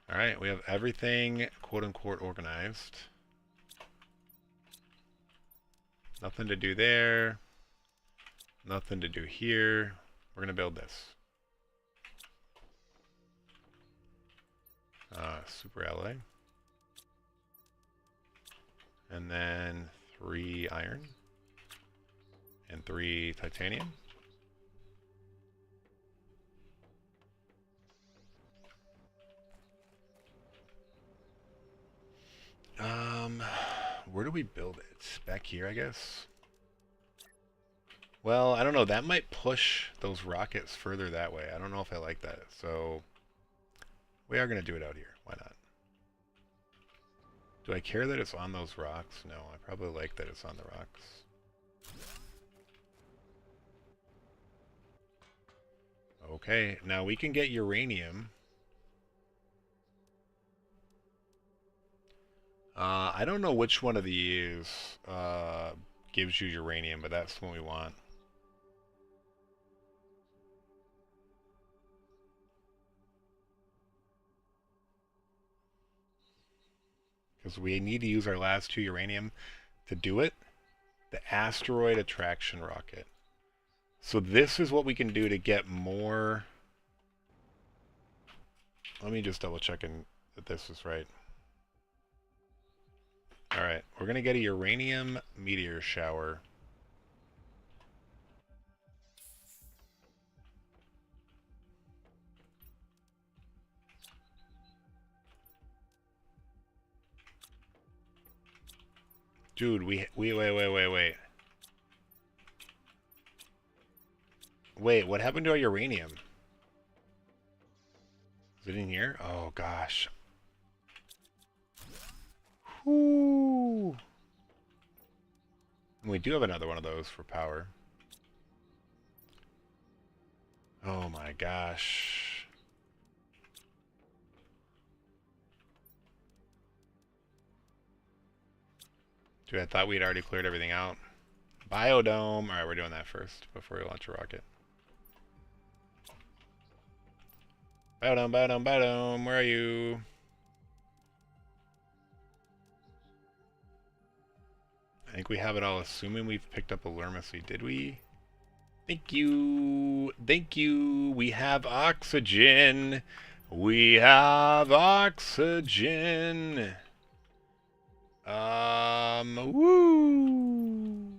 Alright, we have everything quote-unquote organized. Nothing to do there. Nothing to do here. We're going to build this. Super alloy. And then 3 iron. And 3 titanium. Where do we build it? Back here, I guess? Well, I don't know. That might push those rockets further that way. I don't know if I like that. So, we are going to do it out here. Why not? Do I care that it's on those rocks? No, I probably like that it's on the rocks. Okay, now we can get uranium. I don't know which one of these gives you uranium, but that's the one we want. Because we need to use our last 2 uranium to do it. The asteroid attraction rocket. So this is what we can do to get more. Let me just double check that this is right. Alright, we're going to get a uranium meteor shower. Dude, wait. Wait, what happened to our uranium? Is it in here? Oh, gosh. Whoo! We do have another one of those for power. Oh, my gosh. Dude, I thought we'd already cleared everything out. Biodome. Alright, we're doing that first before we launch a rocket. Biodome, biodome, biodome. Where are you? I think we have it all, assuming we've picked up a Lurmacy. Did we? Thank you. Thank you. We have oxygen. We have oxygen. Woo.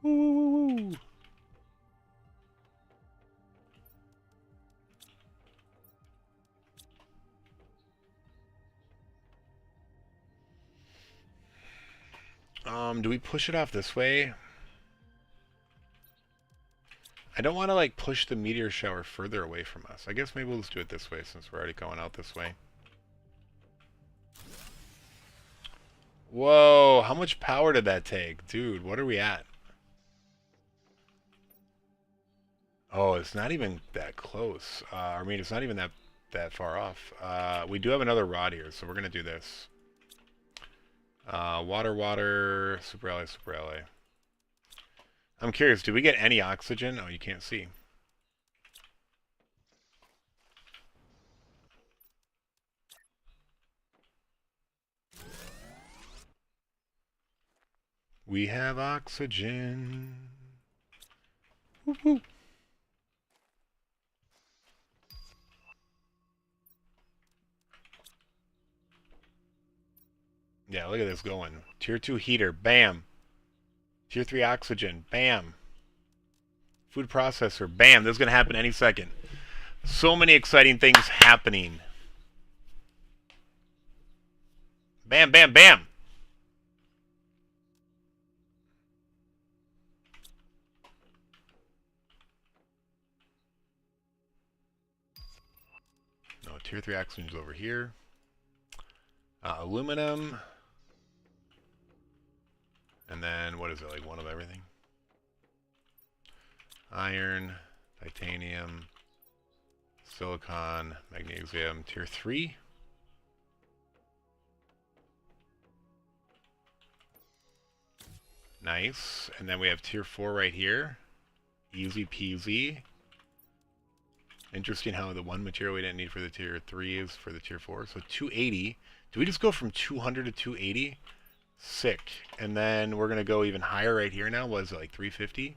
Woo. Do we push it off this way? I don't want to like push the meteor shower further away from us. I guess maybe we'll just do it this way since we're already going out this way. Whoa, how much power did that take? Dude, what are we at? Oh, it's not even that close. I mean, it's not even that far off. We do have another rod here, so we're going to do this. Water, water, super ally, super ally. I'm curious, do we get any oxygen? Oh, you can't see. We have oxygen. Woo-hoo. Yeah, look at this going. Tier 2 heater, bam. Tier 3 oxygen, bam. Food processor, bam. This is going to happen any second. So many exciting things happening. Bam, bam, bam. No, tier 3 oxygen's over here. Aluminum. And then, what is it, like one of everything? Iron, titanium, silicon, magnesium, tier 3. Nice. And then we have tier 4 right here. Easy peasy. Interesting how the one material we didn't need for the tier 3 is for the tier 4. So 280. Do we just go from 200 to 280? Sick. And then we're going to go even higher right here now. What is it, like 350?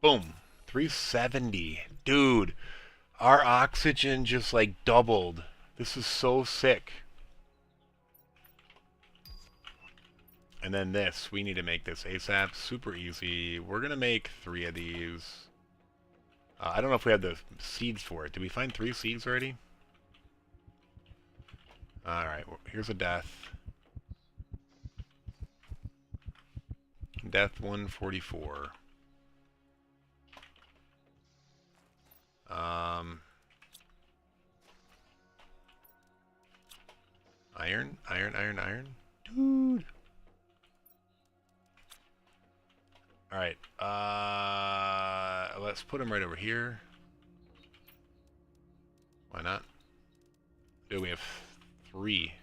Boom. 370. Dude, our oxygen just like doubled. This is so sick. And then this, we need to make this ASAP. Super easy. We're going to make 3 of these. I don't know if we have the seeds for it. Did we find 3 seeds already? Alright, well, here's a death. Death 144. Iron, iron, iron, iron. Dude. Alright, let's put them right over here. Why not? Dude, we have 3.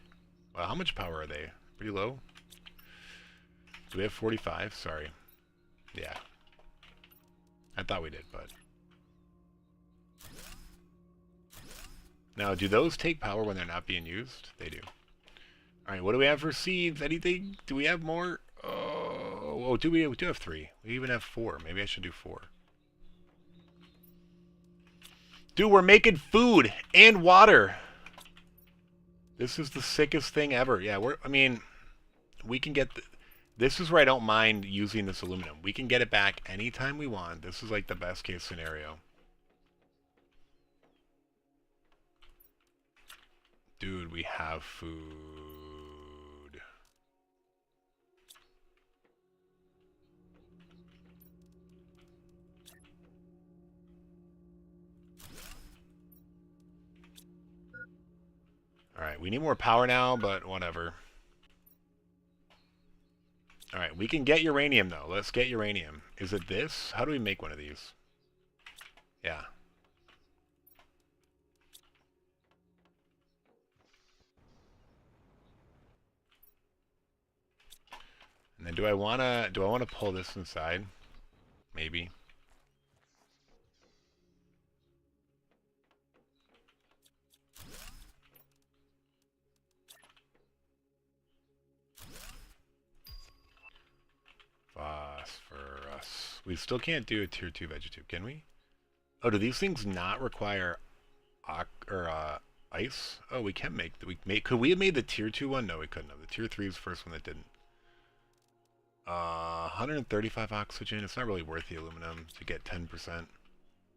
Wow, how much power are they? Pretty low? Do we have 45? Sorry. Yeah. I thought we did, but... Now, do those take power when they're not being used? They do. Alright, what do we have for seeds? Anything? Do we have more? Oh, we do have 3. We even have 4. Maybe I should do 4. Dude, we're making food and water. This is the sickest thing ever. Yeah, I mean, we can get... This is where I don't mind using this aluminum. We can get it back anytime we want. This is like the best case scenario. Dude, we have food. Alright, we need more power now, but whatever. Alright, we can get uranium, though. Let's get uranium. Is it this? How do we make one of these? Yeah. And then do I wanna pull this inside? Maybe. Phosphorus. We still can't do a tier 2 vegetube, can we? Oh, do these things not require ice? Oh, we can make. Could we have made the tier 2 one? No, we couldn't have. The tier 3 is the first one that didn't. 135 oxygen. It's not really worth the aluminum to get 10%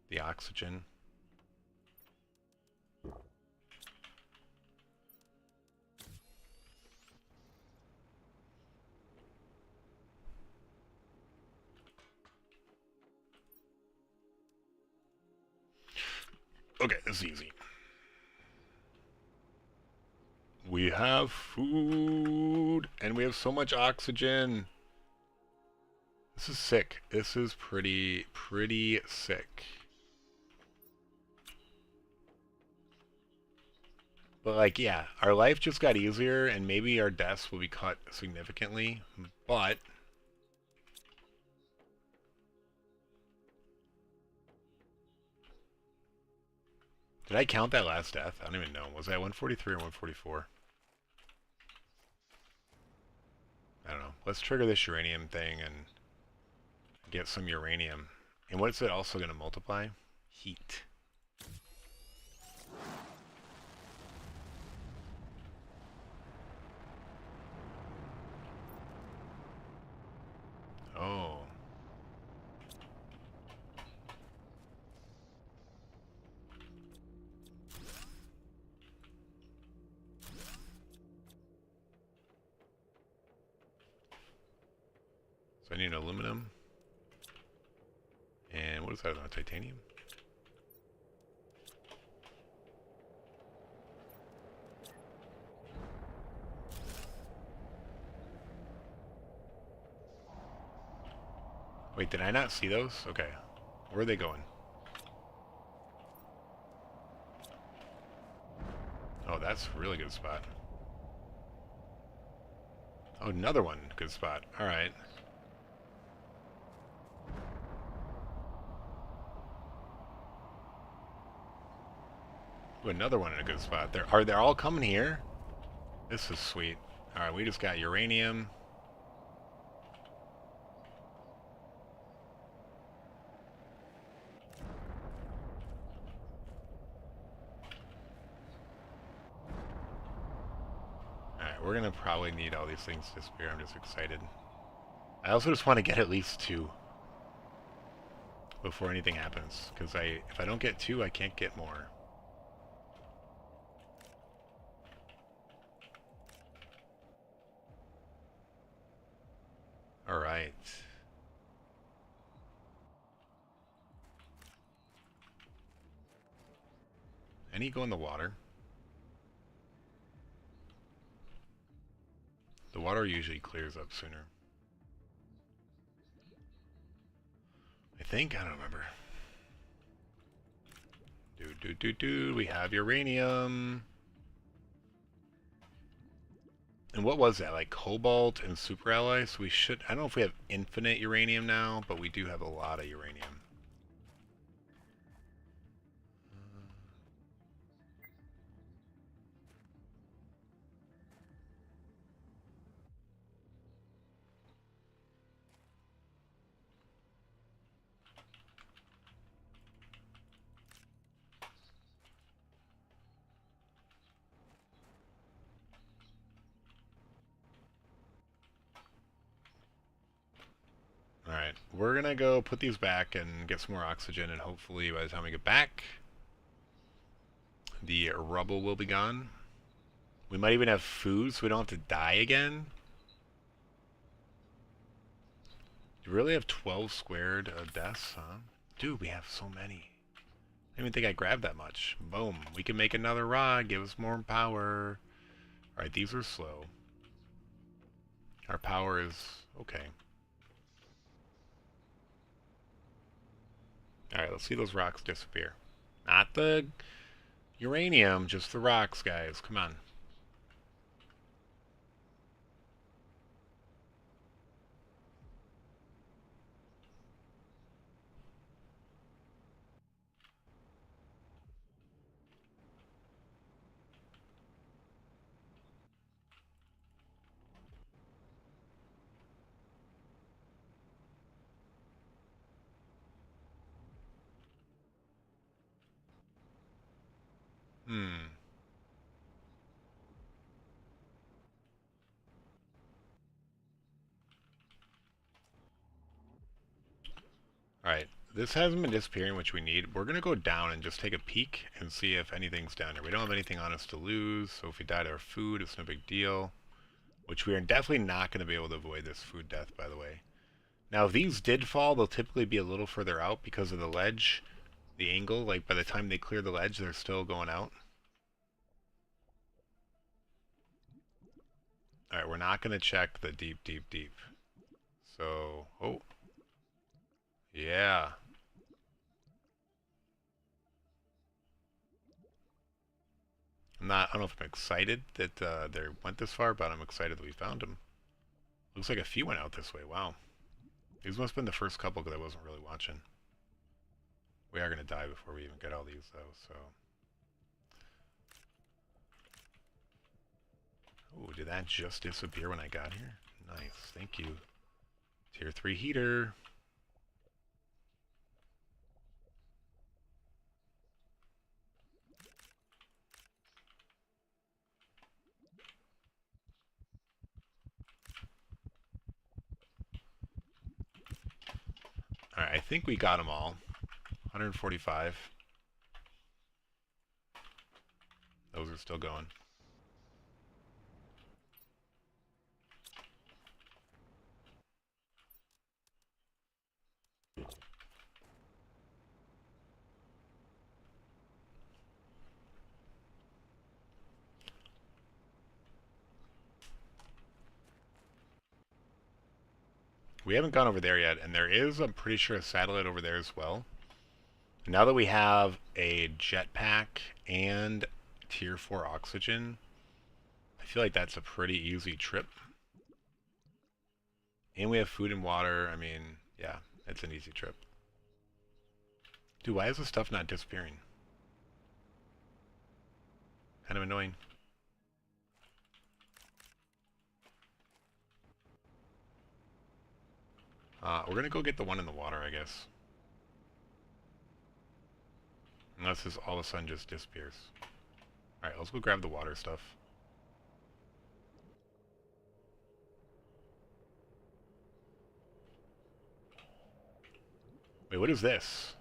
the oxygen. Okay, this is easy. We have food, and we have so much oxygen. This is sick. This is pretty sick. But, like, yeah, our life just got easier, and maybe our deaths will be cut significantly, but... Did I count that last death? I don't even know. Was I 143 or 144? I don't know. Let's trigger this uranium thing and get some uranium. And what is it also going to multiply? Heat. Oh. So I need aluminum. And what is that? Titanium? Wait, did I not see those? Okay. Where are they going? Oh, that's a really good spot. Oh, another one. Good spot. Alright. Ooh, another one in a good spot. Are they all coming here? This is sweet. Alright, we just got uranium. Alright, we're gonna probably need all these things to disappear. I'm just excited. I also just want to get at least 2 before anything happens. Because if I don't get 2, I can't get more. Alright. Any go in the water? The water usually clears up sooner. I think? I don't remember. We have uranium. And what was that? Like cobalt and super alloys? We should... I don't know if we have infinite uranium now, but we do have a lot of uranium. Alright, we're gonna go put these back and get some more oxygen, and hopefully by the time we get back, the rubble will be gone. We might even have food so we don't have to die again. You really have 12 squared deaths, huh? Dude, we have so many. I didn't even think I grabbed that much. Boom. We can make another rod. Give us more power. Alright, these are slow. Our power is okay. Alright, let's see those rocks disappear. Not the uranium, just the rocks, guys. Come on. Hmm. Alright, this hasn't been disappearing, which we need. We're going to go down and just take a peek and see if anything's down here. We don't have anything on us to lose, so if we die to our food, it's no big deal. Which we are definitely not going to be able to avoid this food death, by the way. Now, if these did fall, they'll typically be a little further out because of the ledge, the angle. Like, by the time they clear the ledge, they're still going out. Alright, we're not going to check the deep, deep, deep. So, oh, yeah. I don't know if I'm excited that they went this far, but I'm excited that we found them. Looks like a few went out this way. Wow. These must have been the first couple because I wasn't really watching. We are going to die before we even get all these, though, so. Oh, did that just disappear when I got here? Nice, thank you. Tier 3 heater. Alright, I think we got them all. 145. Those are still going. We haven't gone over there yet, and there is, I'm pretty sure, a satellite over there as well. Now that we have a jetpack and tier 4 oxygen, I feel like that's a pretty easy trip. And we have food and water. I mean, yeah, it's an easy trip. Dude, why is this stuff not disappearing? Kind of annoying. We're gonna go get the one in the water, I guess. Unless this all of a sudden just disappears. Alright, let's go grab the water stuff. Wait, what is this?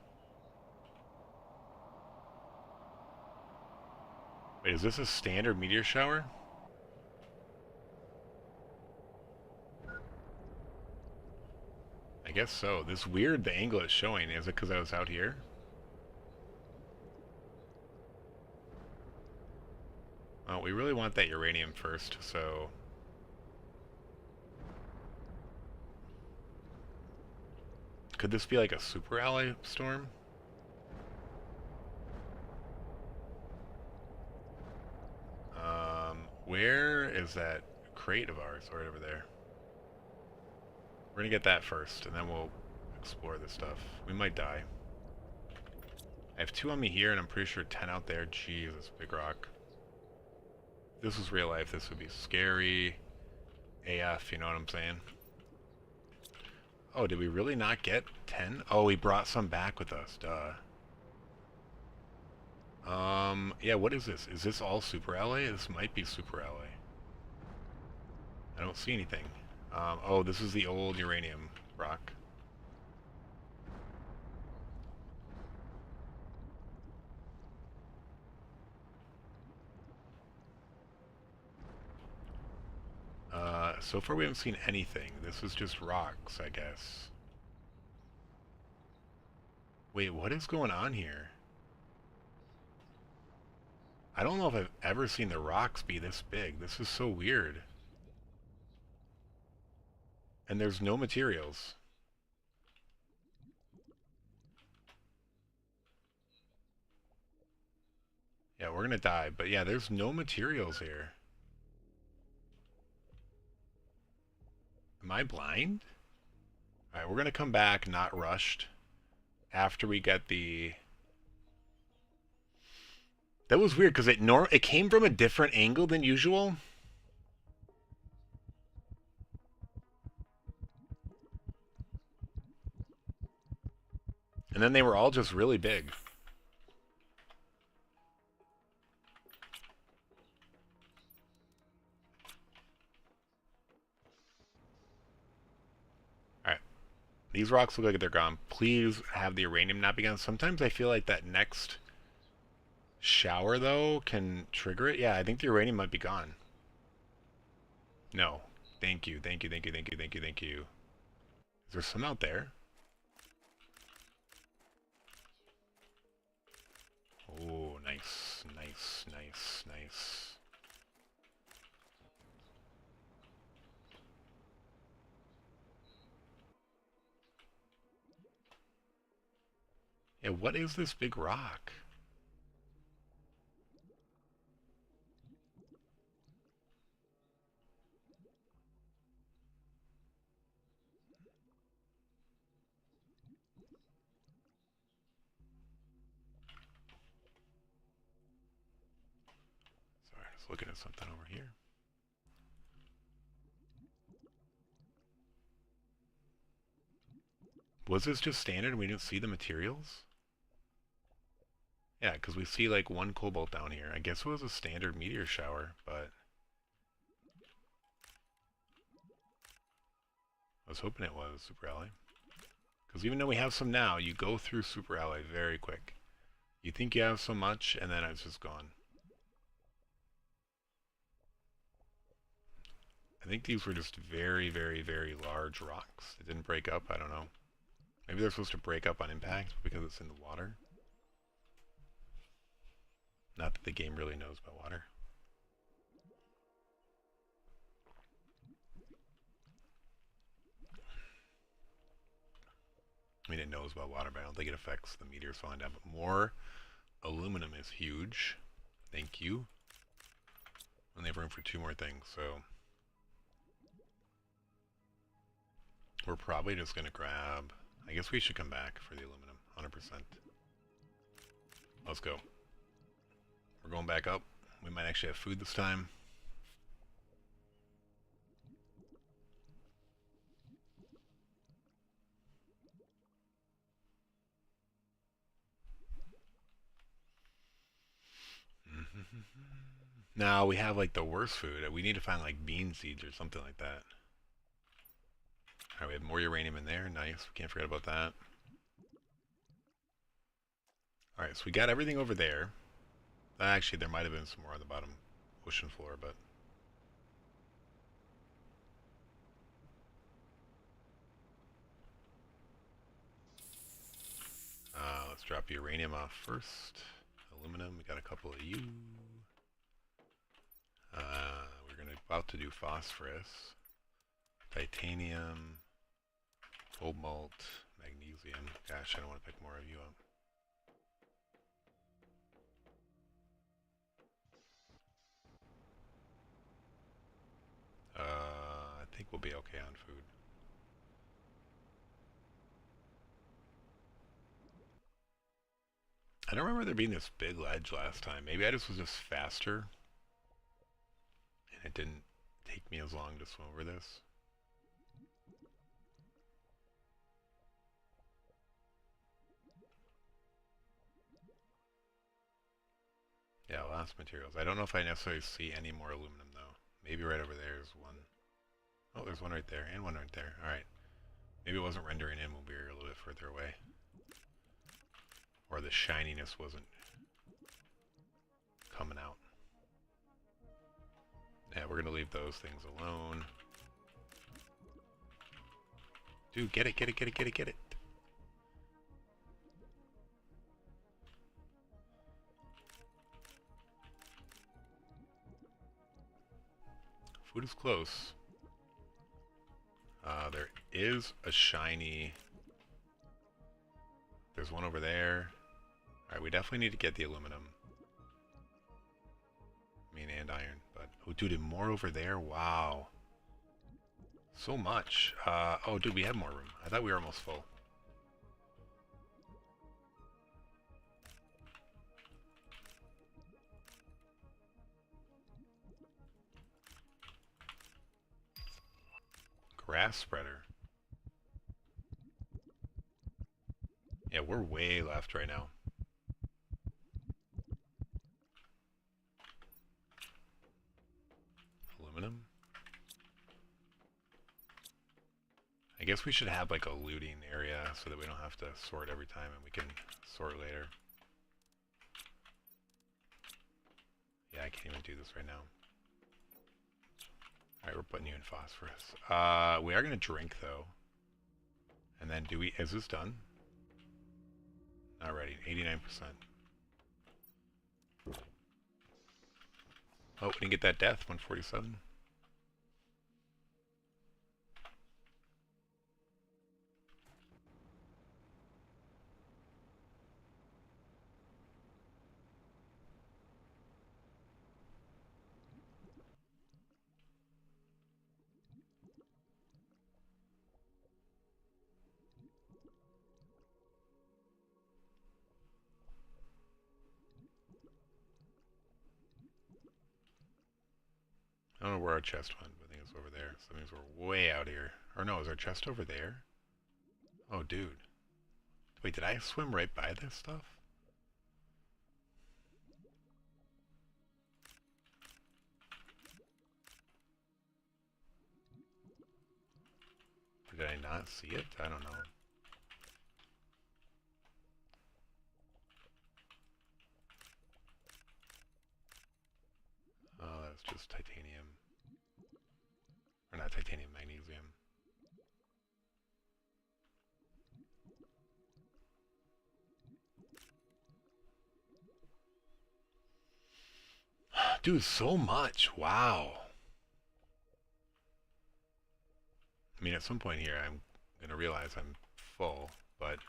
Wait, is this a standard meteor shower? I guess so. This weird, the angle it's showing. Is it because I was out here? Well, we really want that uranium first, so... Could this be like a super ally storm? Where is that crate of ours? Right over there. We're gonna get that first, and then we'll explore this stuff. We might die. I have 2 on me here, and I'm pretty sure 10 out there. Jesus, big rock. If this was real life, this would be scary AF, you know what I'm saying? Oh, did we really not get 10? Oh, we brought some back with us, duh. Yeah, what is this? Is this all Super LA? This might be Super LA. I don't see anything. Oh, this is the old uranium rock. So far we haven't seen anything. This is just rocks, I guess. Wait, what is going on here? I don't know if I've ever seen the rocks be this big. This is so weird. And there's no materials. Yeah, we're gonna die, but yeah, there's no materials here. Am I blind? Alright, we're gonna come back, not rushed, after we get the... That was weird, because it came from a different angle than usual. And then they were all just really big. Alright. These rocks look like they're gone. Please have the uranium not be gone. Sometimes I feel like that next shower, though, can trigger it. Yeah, I think the uranium might be gone. No. Thank you, thank you, thank you, thank you, thank you, thank you. Is there some out there? Oh, nice, nice, nice, nice. Yeah, what is this big rock? Sorry, I was looking at something over here. Was this just standard and we didn't see the materials? Yeah, because we see like one cobalt down here. I guess it was a standard meteor shower, but... I was hoping it was Super Ally. Because even though we have some now, you go through Super Ally very quick. You think you have so much, and then it's just gone. I think these were just very, very, very large rocks. It didn't break up, I don't know. Maybe they're supposed to break up on impact because it's in the water. Not that the game really knows about water. I mean, it knows about water, but I don't think it affects the meteors falling down. But more aluminum is huge. Thank you. And they have room for 2 more things, so... We're probably just going to grab... I guess we should come back for the aluminum, 100%. Let's go. We're going back up. We might actually have food this time. Now we have like the worst food. We need to find like bean seeds or something like that. Alright, we have more uranium in there. Nice. We can't forget about that. Alright, so we got everything over there. Actually, there might have been some more on the bottom ocean floor, but... let's drop uranium off first. Aluminum, we got a couple of you. We're about to do phosphorus. Titanium. Cobalt. Magnesium. Gosh, I don't want to pick more of you up. I think we'll be okay on food. I don't remember there being this big ledge last time. Maybe I just was just faster. And it didn't take me as long to swim over this. Yeah, last materials. I don't know if I necessarily see any more aluminum though. Maybe right over there is one. Oh, there's one right there and one right there. Alright. Maybe it wasn't rendering in when we were a little bit further away. Or the shininess wasn't coming out. Yeah, we're gonna leave those things alone. Dude, get it, get it, get it, get it, get it. Food is close. There is a shiny... There's one over there. Alright, we definitely need to get the aluminum. I mean, and iron. But oh, dude, and more over there? Wow. So much. Oh, dude, we have more room. I thought we were almost full. Grass spreader. Yeah, we're way left right now. Aluminum. I guess we should have like a looting area so that we don't have to sort every time and we can sort later. Yeah, I can't even do this right now. Alright, we're putting you in phosphorus. We are going to drink though. And then do we, is this done? Not ready, 89%. Oh, we didn't get that death, 147. I don't know where our chest went, but I think it's over there. So that means we're way out here. Or no, is our chest over there? Oh, dude. Wait, did I swim right by this stuff? Or did I not see it? I don't know. Oh, that's just titanium. Or not titanium, magnesium. Dude, so much. Wow. I mean, at some point here, I'm going to realize I'm full, but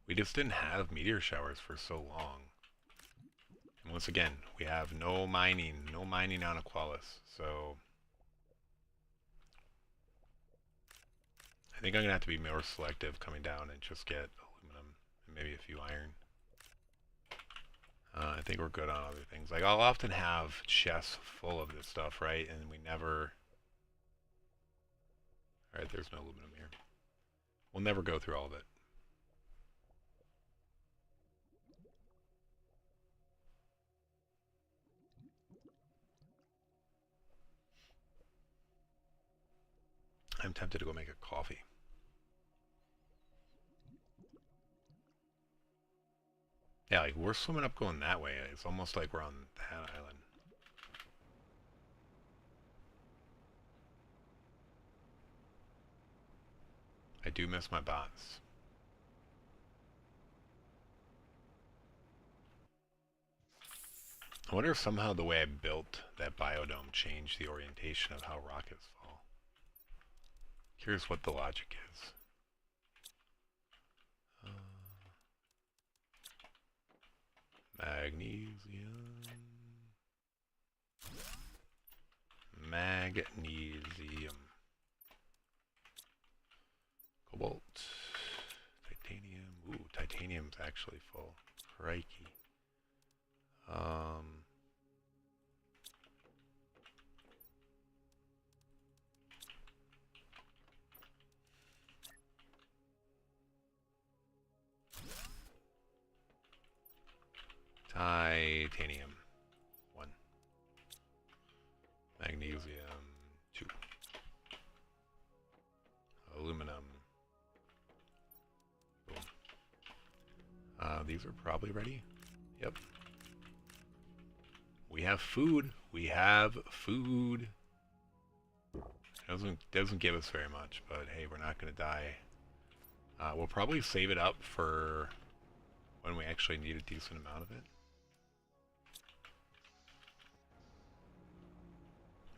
we just didn't have meteor showers for so long. And once again, we have no mining on Aqualis, so I think I'm going to have to be more selective coming down and just get aluminum and maybe a few iron. I think we're good on other things. Like, I'll often have chests full of this stuff, right? And we never... Alright, there's no aluminum here. We'll never go through all of it. I'm tempted to go make a coffee. Yeah, like, we're swimming up going that way. It's almost like we're on that island. I do miss my bots. I wonder if somehow the way I built that biodome changed the orientation of how rockets fall. Curious what the logic is. Magnesium. Magnesium. Cobalt. Titanium. Ooh, titanium's actually full. Crikey. Titanium. 1. Magnesium. 2. Aluminum. Boom. These are probably ready. Yep. We have food. We have food. Doesn't give us very much, but hey, we're not gonna die. We'll probably save it up for when we actually need a decent amount of it.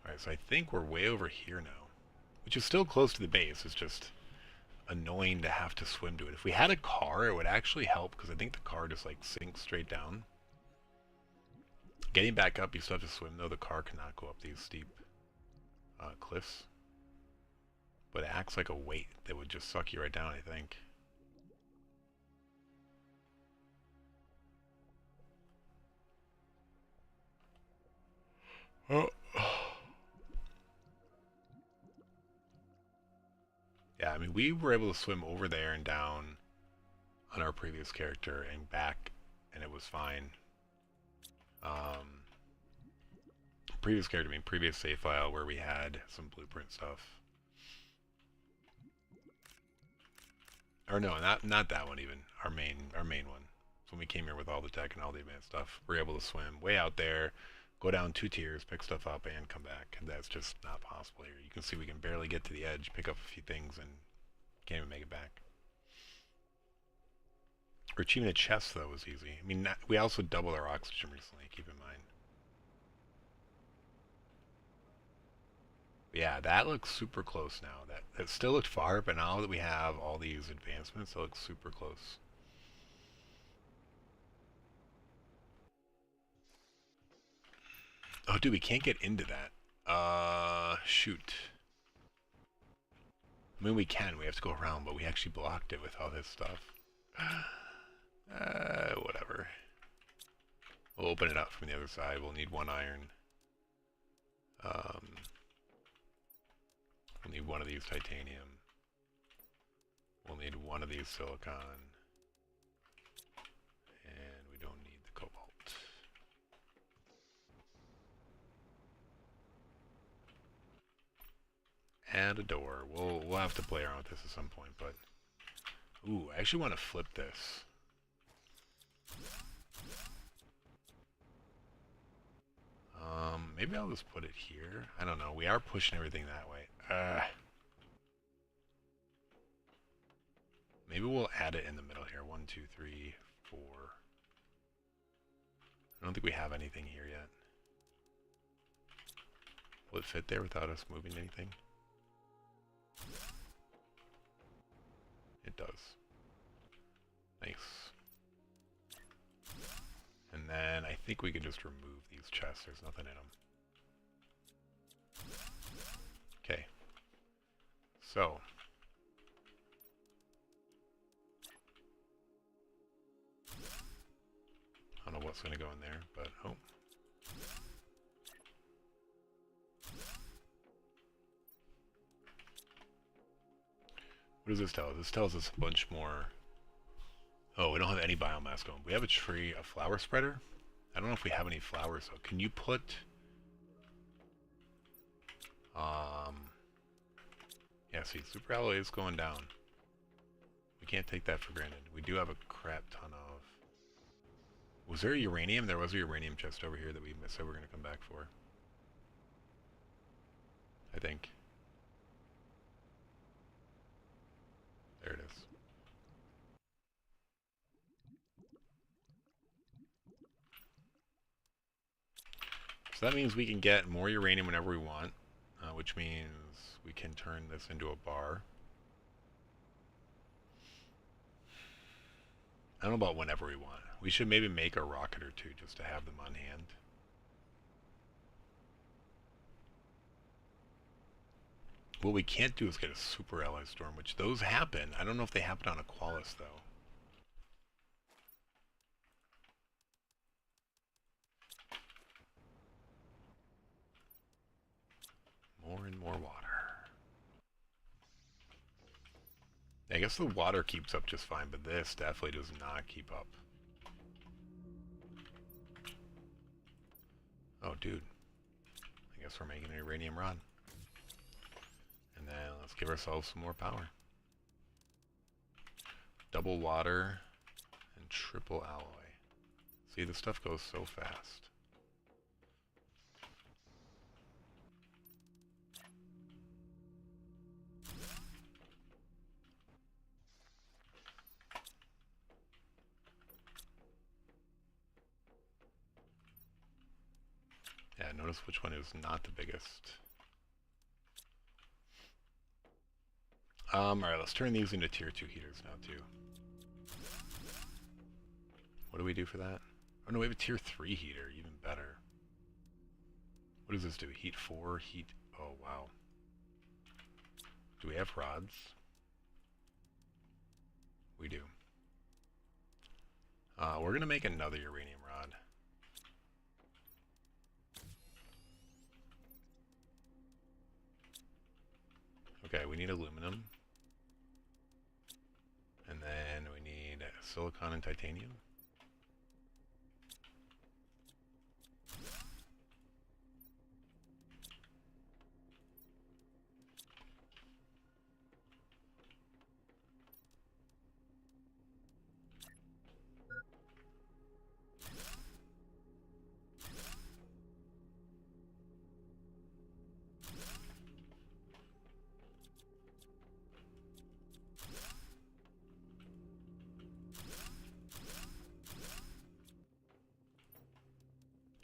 Alright, so I think we're way over here now. Which is still close to the base. It's just annoying to have to swim to it. If we had a car, it would actually help, because I think the car just, like, sinks straight down. Getting back up, you still have to swim, though. The car cannot go up these steep cliffs. But it acts like a weight that would just suck you right down, I think. Oh. Yeah, I mean, we were able to swim over there and down on our previous character and back, and it was fine. Previous character, I mean previous save file where we had some blueprint stuff. Or no, not that one even. Our main one. So when we came here with all the tech and all the advanced stuff, we're able to swim way out there, go down 2 tiers, pick stuff up, and come back. And that's just not possible here. You can see we can barely get to the edge, pick up a few things, and can't even make it back. Achieving a chest, though, was easy. I mean, we also doubled our oxygen recently, keep in mind. Yeah, that looks super close now. That still looked far, but now that we have all these advancements, it looks super close. Oh, dude, we can't get into that. Shoot. I mean, we can. We have to go around, but we actually blocked it with all this stuff. Whatever. We'll open it up from the other side. We'll need 1 iron. We'll need 1 of these titanium. We'll need 1 of these silicon. And we don't need the cobalt. Add a door. We'll have to play around with this at some point, but... Ooh, I actually want to flip this. Maybe I'll just put it here. I don't know. We are pushing everything that way. Maybe we'll add it in the middle here. 1, 2, 3, 4. I don't think we have anything here yet. Will it fit there without us moving anything? It does. Nice. And then I think we can just remove these chests. There's nothing in them. Okay. So. I don't know what's going to go in there, but oh. What does this tell us? This tells us a bunch more. Oh, we don't have any biomass going. We have a tree, a flower spreader. I don't know if we have any flowers though. Can you put yeah, see, super alloy is going down. We can't take that for granted. We do have a crap ton of... Was there a uranium? There was a uranium chest over here that we said we're going to come back for. I think. There it is. So that means we can get more uranium whenever we want, which means we can turn this into a bar. I don't know about whenever we want. We should maybe make a rocket or 2 just to have them on hand. What we can't do is get a super alloy storm, which those happen. I don't know if they happen on Aqualis, though. More and more water. I guess the water keeps up just fine, but this definitely does not keep up. Oh, dude. I guess we're making a uranium rod. And then let's give ourselves some more power. Double water and triple alloy. See, this stuff goes so fast. Yeah, Yeah, notice which one is not the biggest. Alright, let's turn these into tier 2 heaters now too. What do we do for that? Oh no, we have a tier 3 heater, even better. What does this do? Heat 4, heat... Oh, wow. Do we have rods? We do. We're going to make another uranium rod. Okay, we need aluminum. And then we need silicon and titanium.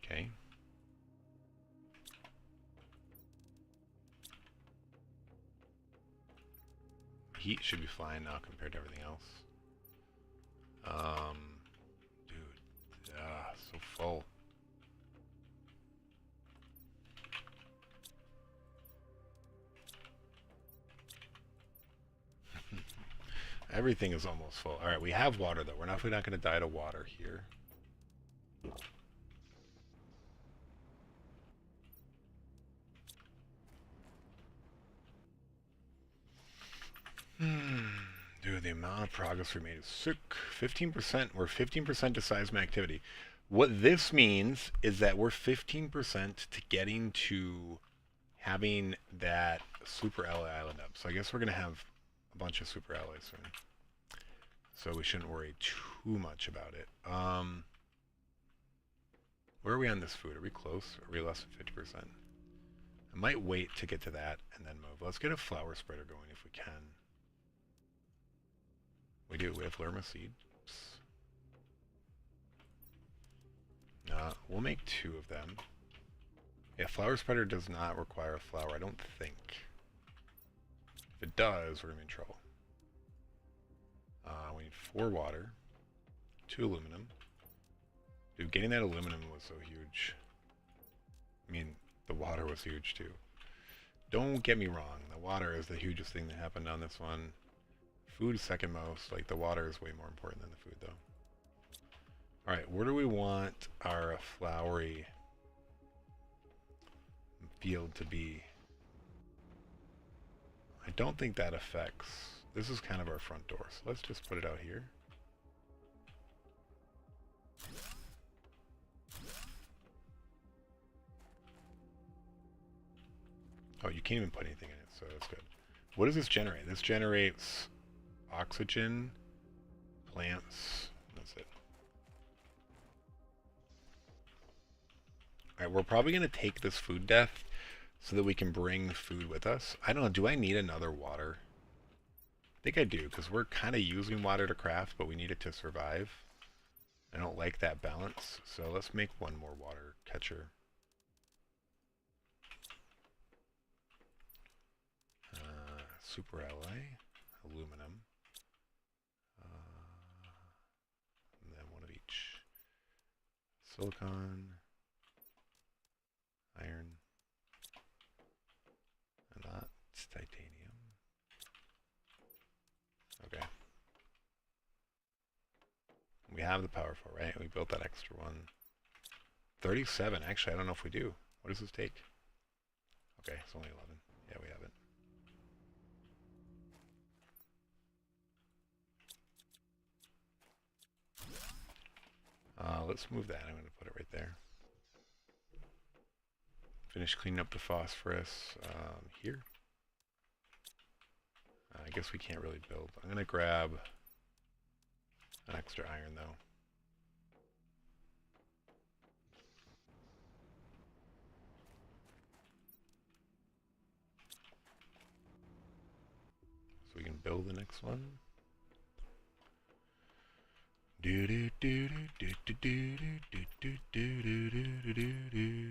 Okay. Heat should be fine now compared to everything else. Dude, so full. Everything is almost full. Alright, we have water though. We're not going to die to water here. Dude, the amount of progress we made is sick. 15%. We're 15% to seismic activity. What this means is that we're 15% to getting to having that super alloy island up. So I guess we're going to have a bunch of super alloys soon. So we shouldn't worry too much about it. Where are we on this food? Are we close? Are we less than 50%? I might wait to get to that and then move. Let's get a flower spreader going if we can. We do. We have lerma seeds. We'll make 2 of them. Yeah, flower spreader does not require a flower, I don't think. If it does, we're going to be in trouble. We need 4 water, 2 aluminum. Dude, getting that aluminum was so huge. I mean, the water was huge too. Don't get me wrong, the water is the hugest thing that happened on this one. Food is second most. Like, the water is way more important than the food, though. Alright, where do we want our flowery field to be? I don't think that affects... This is kind of our front door, so let's just put it out here. Oh, you can't even put anything in it, so that's good. What does this generate? This generates oxygen, plants, that's it. Alright, we're probably going to take this food death so that we can bring food with us. I don't know, do I need another water? I think I do, because we're kind of using water to craft, but we need it to survive. I don't like that balance, so let's make 1 more water catcher. Super alloy, aluminum, and then 1 of each. Silicon, iron, and that's titanium. Okay. We have the powerful, right? We built that extra one. 37, actually, I don't know if we do. What does this take? Okay, it's only 11. Yeah, we have it. Let's move that. I'm going to put it right there. Finish cleaning up the phosphorus here. I guess we can't really build. I'm going to grab an extra iron, though. So we can build the next one. Do do do do do do do do do do do do do.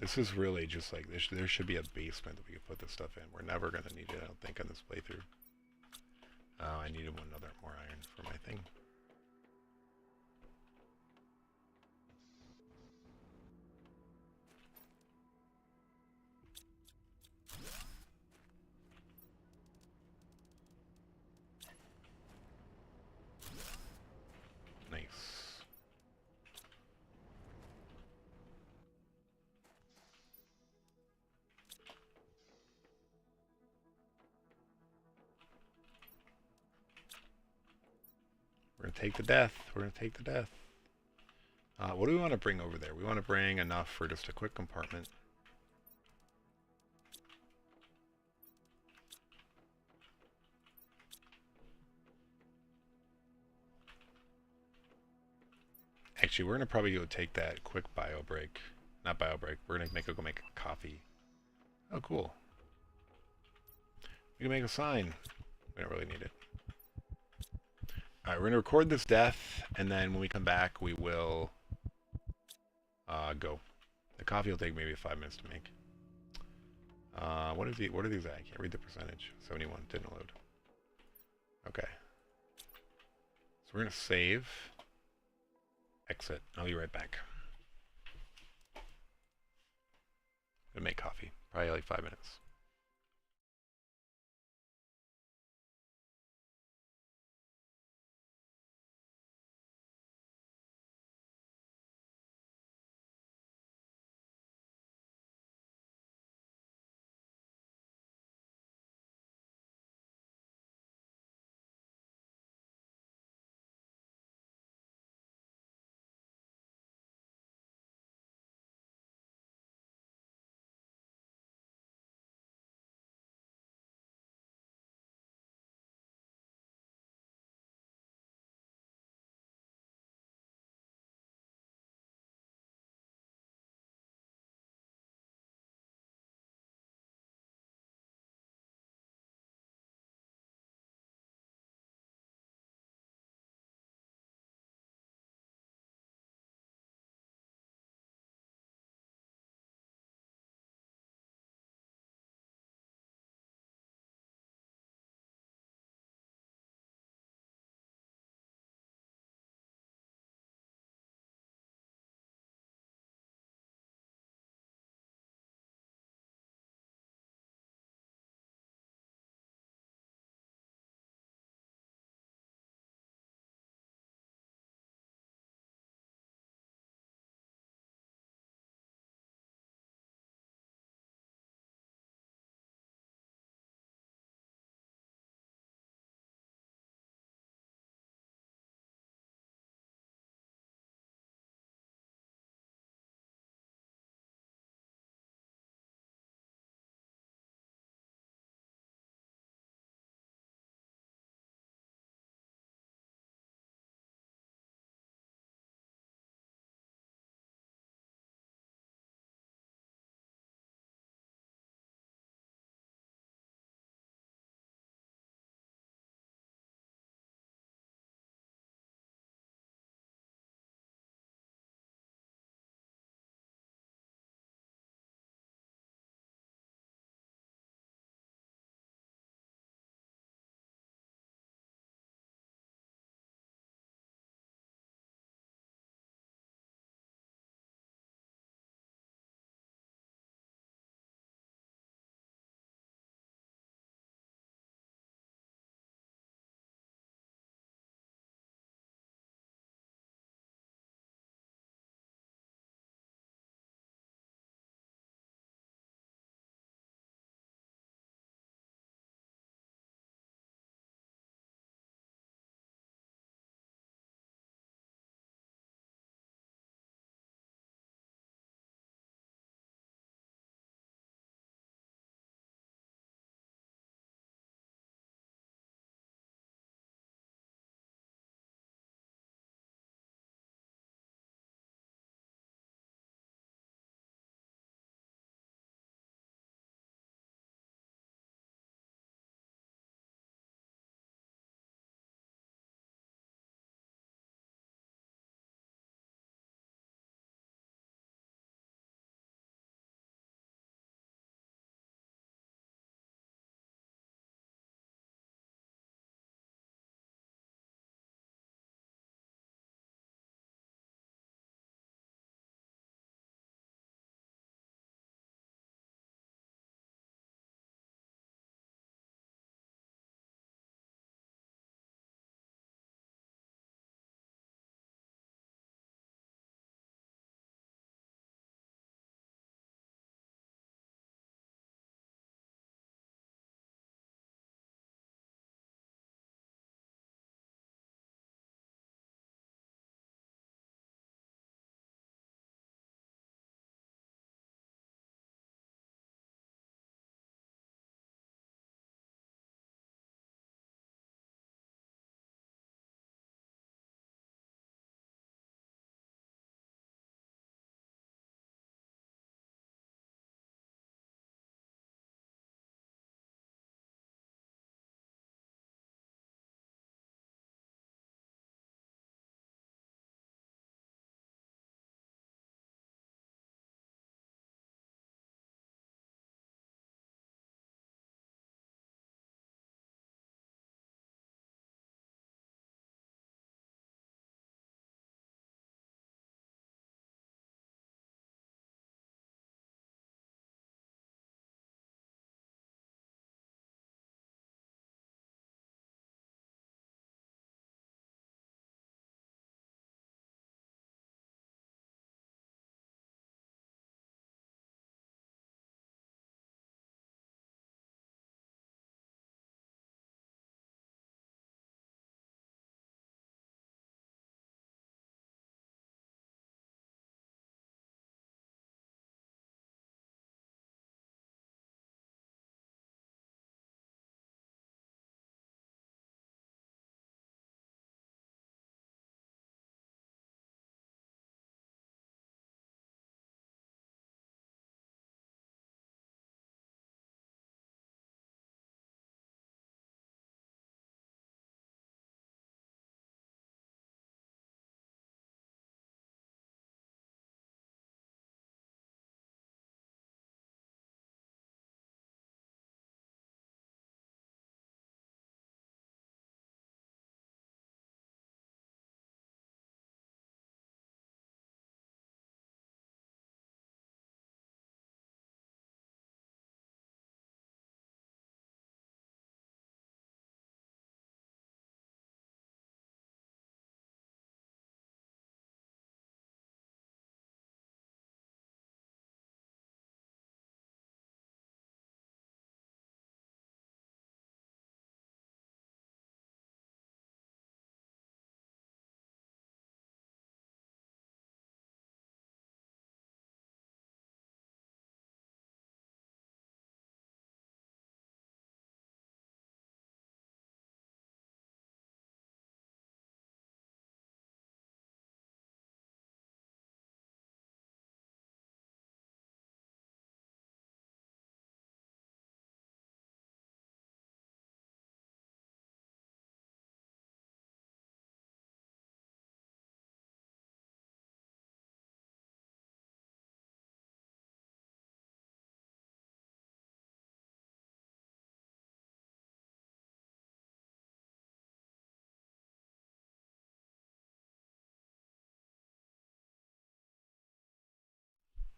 This is really just like there should be a basement that we could put this stuff in. We're never gonna need it, I don't think, on this playthrough. Oh, I needed another more iron for my thing. Nice. We're gonna take the death. We're gonna take the death. What do we want to bring over there? We want to bring enough for just a quick compartment. Actually, we're gonna probably go take that quick bio break. Not bio break. We're gonna go make coffee. Oh, cool. We can make a sign. We don't really need it. Alright, we're gonna record this death, and then when we come back, we will go. The coffee will take maybe 5 minutes to make. What are these at? I can't read the percentage. 71 didn't load. Okay. So we're gonna save. Exit. I'll be right back. Gonna make coffee. Probably like 5 minutes.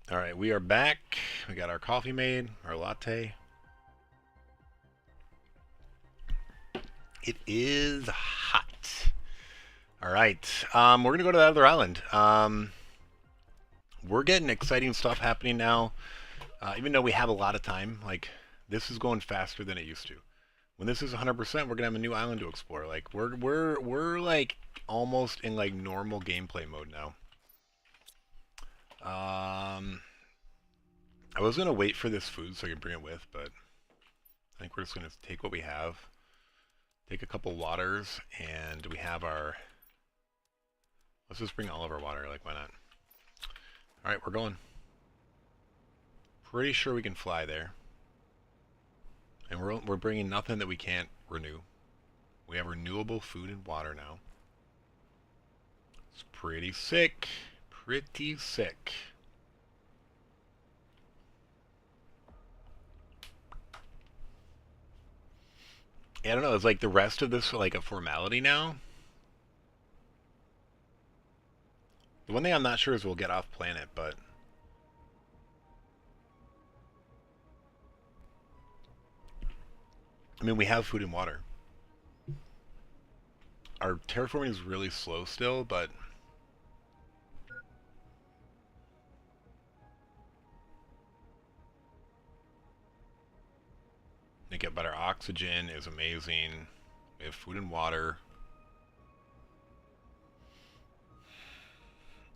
All right, we are back. We got our coffee made, our latte. It is hot. All right, we're gonna go to the other island. We're getting exciting stuff happening now. Even though we have a lot of time, like this is going faster than it used to. When this is 100%, we're gonna have a new island to explore. Like we're like almost in like normal gameplay mode now. I was gonna wait for this food so I can bring it with, but I think we're just gonna take what we have, take a couple waters, and we have our. Let's just bring all of our water. Like why not? All right, we're going. Pretty sure we can fly there, and we're bringing nothing that we can't renew. We have renewable food and water now. It's pretty sick. Pretty sick. Yeah, I don't know. It's like the rest of this like a formality now. The one thing I'm not sure is we'll get off planet, but I mean we have food and water. Our terraforming is really slow still, but they get better oxygen is amazing. We have food and water.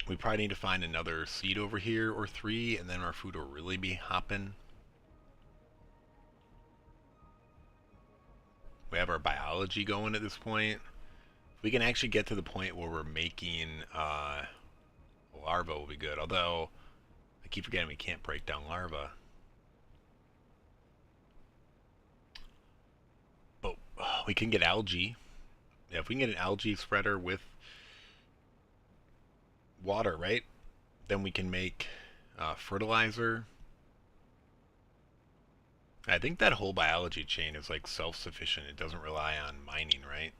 We probably need to find another seed over here or 3, and then our food will really be hopping. We have our biology going at this point. We can actually get to the point where we're making larvae will be good. Although, I keep forgetting we can't break down larvae. But we can get algae. Yeah, if we can get an algae spreader with water, right? Then we can make fertilizer. I think that whole biology chain is like self-sufficient. It doesn't rely on mining, right?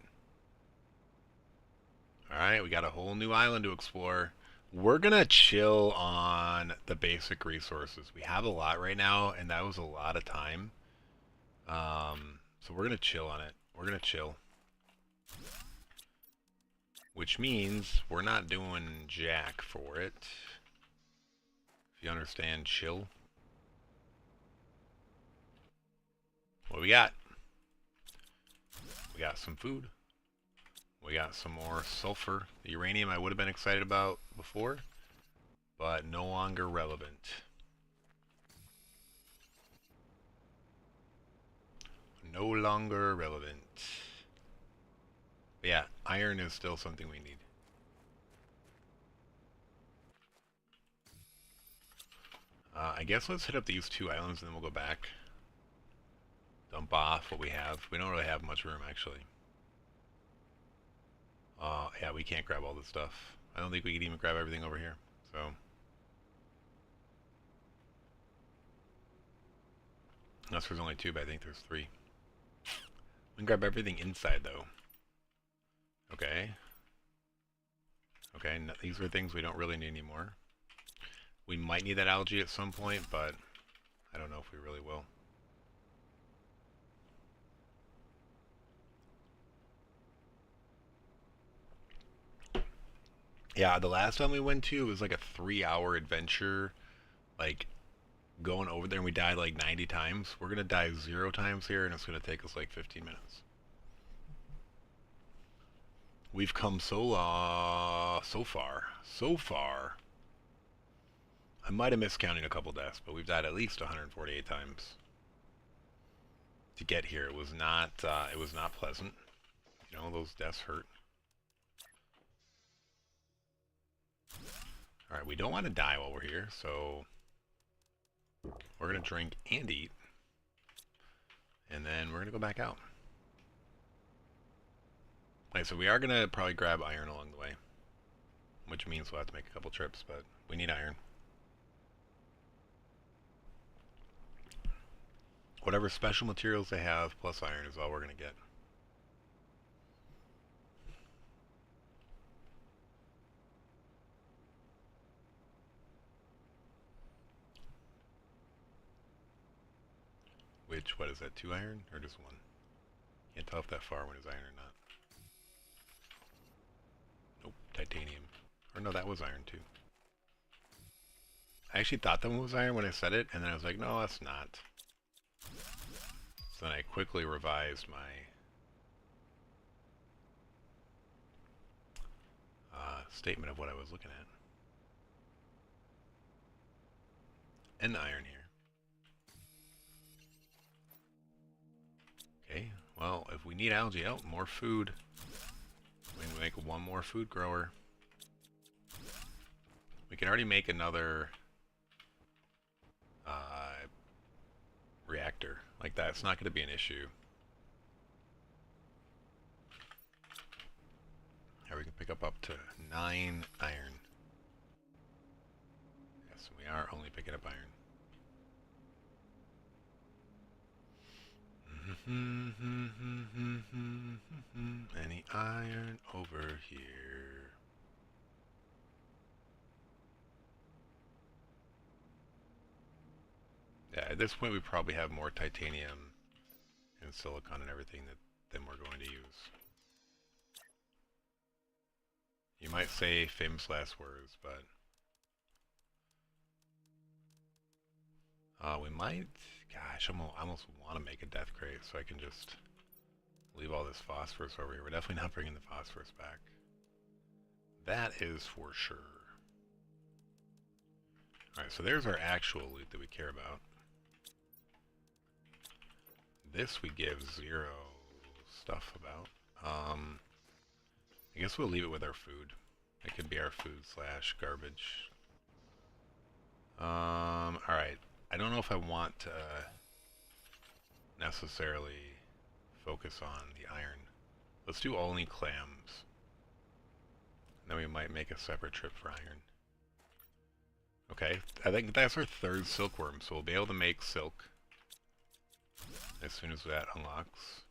Alright, we got a whole new island to explore. We're gonna chill on the basic resources. We have a lot right now, and that was a lot of time. So we're gonna chill on it. We're gonna chill. Which means we're not doing jack for it. If you understand chill. What we got? We got some food. We got some more sulfur. The uranium I would have been excited about before, but no longer relevant. No longer relevant. But yeah, iron is still something we need. I guess let's hit up these 2 islands and then we'll go back. Dump off what we have. We don't really have much room, actually. Yeah, we can't grab all this stuff. I don't think we can even grab everything over here. So, unless there's only 2, but I think there's 3. We can grab everything inside, though. Okay. Okay, no, these are things we don't really need anymore. We might need that algae at some point, but I don't know if we really will. Yeah, the last time we went to, it was like a 3-hour adventure, like going over there, and we died like 90 times. We're gonna die 0 times here, and it's gonna take us like 15 minutes. We've come so far. So far. I might have miscounted a couple deaths, but we've died at least 148 times. To get here, it was not pleasant. You know, those deaths hurt. Alright, we don't want to die while we're here, so we're going to drink and eat. And then we're going to go back out. Okay, so we are going to probably grab iron along the way. Which means we'll have to make a couple trips, but we need iron. Whatever special materials they have, plus iron is all we're going to get. Which, what is that, 2 iron or just 1? Can't tell if that far one is iron or not. Nope, titanium. Or no, that was iron too. I actually thought that one was iron when I said it, and then I was like, no, that's not. So then I quickly revised my statement of what I was looking at. And iron here. Okay, well, if we need algae out, more food. We can make one more food grower. We can already make another reactor like that. It's not going to be an issue. Here we can pick up to 9 iron. Yes, we are only picking up iron. Any iron over here? Yeah, at this point we probably have more titanium and silicon and everything than we're going to use. You might say famous last words, but we might. Gosh, I almost want to make a death crate so I can just leave all this phosphorus over here. We're definitely not bringing the phosphorus back. That is for sure. Alright, so there's our actual loot that we care about. This we give 0 stuff about. I guess we'll leave it with our food. It could be our food / garbage. Alright. I don't know if I want to necessarily focus on the iron. Let's do only clams. Then we might make a separate trip for iron. Okay, I think that's our 3rd silkworm, so we'll be able to make silk as soon as that unlocks.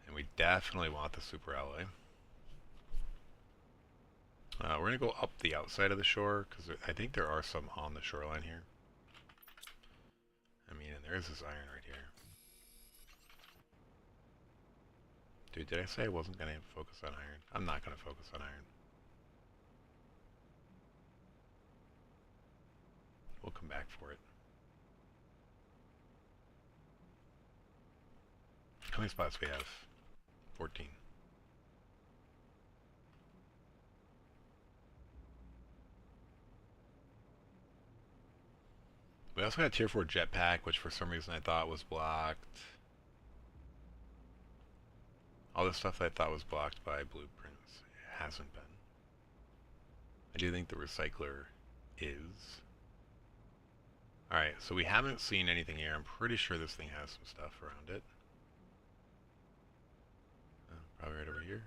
And we definitely want the super alloy. We're going to go up the outside of the shore, because I think there are some on the shoreline here. I mean, and there's this iron right here. Dude, did I say I wasn't going to focus on iron? I'm not going to focus on iron. We'll come back for it. How many spots we have? 14. We also got a tier 4 jetpack, which for some reason I thought was blocked. All this stuff I thought was blocked by blueprints. It hasn't been. I do think the recycler is. Alright, so we haven't seen anything here. I'm pretty sure this thing has some stuff around it. Probably right over here.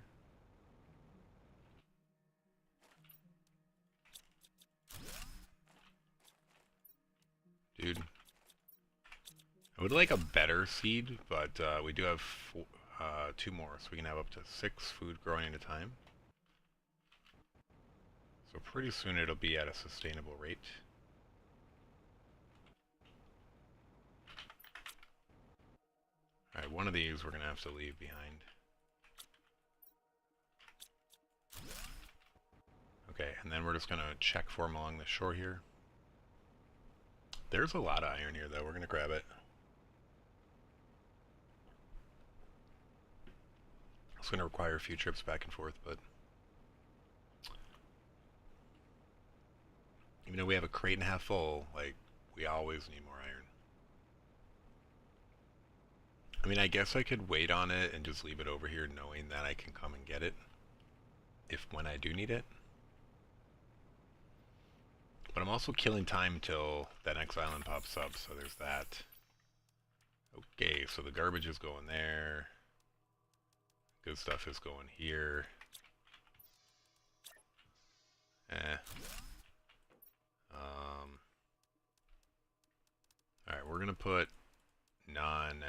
Dude. I would like a better seed, but we do have 2 more, so we can have up to 6 food growing at a time. So pretty soon it'll be at a sustainable rate. Alright, one of these we're going to have to leave behind. Okay, and then we're just going to check for them along the shore here. There's a lot of iron here, though. We're going to grab it. It's going to require a few trips back and forth, but even though we have a crate and a half full, like, we always need more iron. I mean, I guess I could wait on it and just leave it over here knowing that I can come and get it when I do need it. But I'm also killing time until that next island pops up, so there's that. Okay, so the garbage is going there. Good stuff is going here. Alright, we're gonna put non-super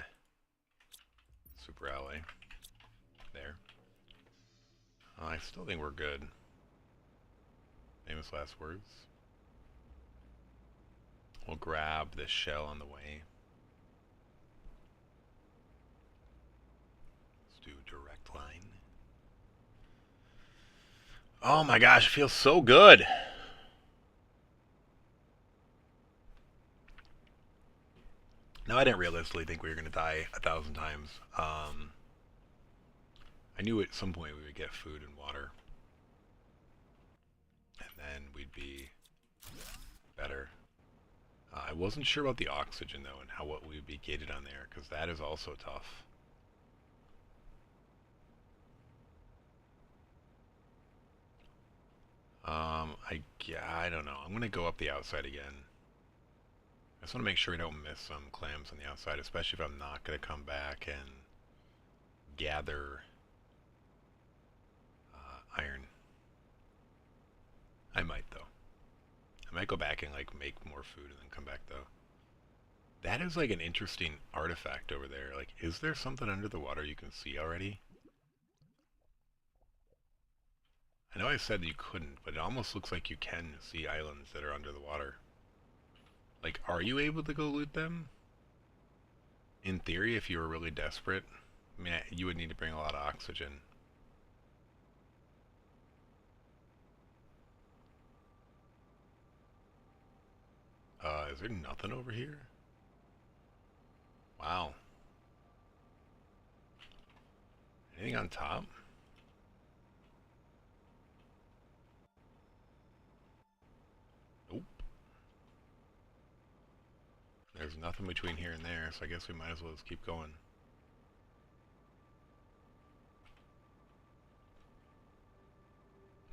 alloy there. I still think we're good. Famous last words. We'll grab this shell on the way. Let's do direct line. Oh my gosh, it feels so good. Now, I didn't realistically think we were going to die 1,000 times. I knew at some point we would get food and water. And then we'd be better. I wasn't sure about the oxygen, though, and how what we would be gated on there, because that is also tough. I don't know. I'm going to go up the outside again. I just want to make sure we don't miss some clams on the outside, especially if I'm not going to come back and gather iron. I might, though. I might go back and like make more food and then come back, though. That is like an interesting artifact over there. Like, is there something under the water you can see already? I know I said you couldn't, but it almost looks like you can see islands that are under the water. Like, are you able to go loot them? In theory, if you were really desperate. I mean, you would need to bring a lot of oxygen. Is there nothing over here? Wow. Anything on top? Nope. There's nothing between here and there, so I guess we might as well just keep going.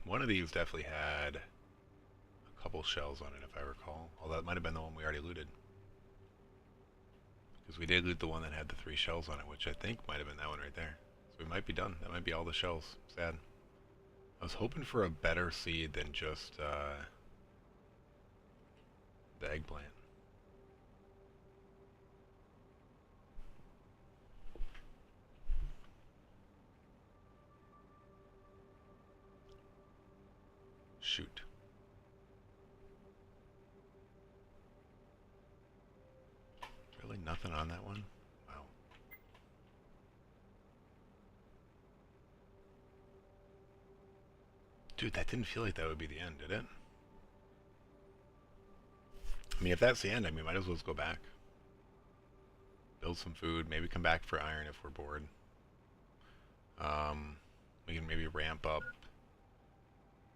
One of these definitely had a couple shells on it, if I recall. Although that might have been the one we already looted. Because we did loot the one that had the 3 shells on it, which I think might have been that one right there. So we might be done. That might be all the shells. Sad. I was hoping for a better seed than just the eggplant. Shoot. Really nothing on that one? Wow. Dude, that didn't feel like that would be the end, did it? I mean, if that's the end, I mean, might as well just go back. Build some food, maybe come back for iron if we're bored. We can maybe ramp up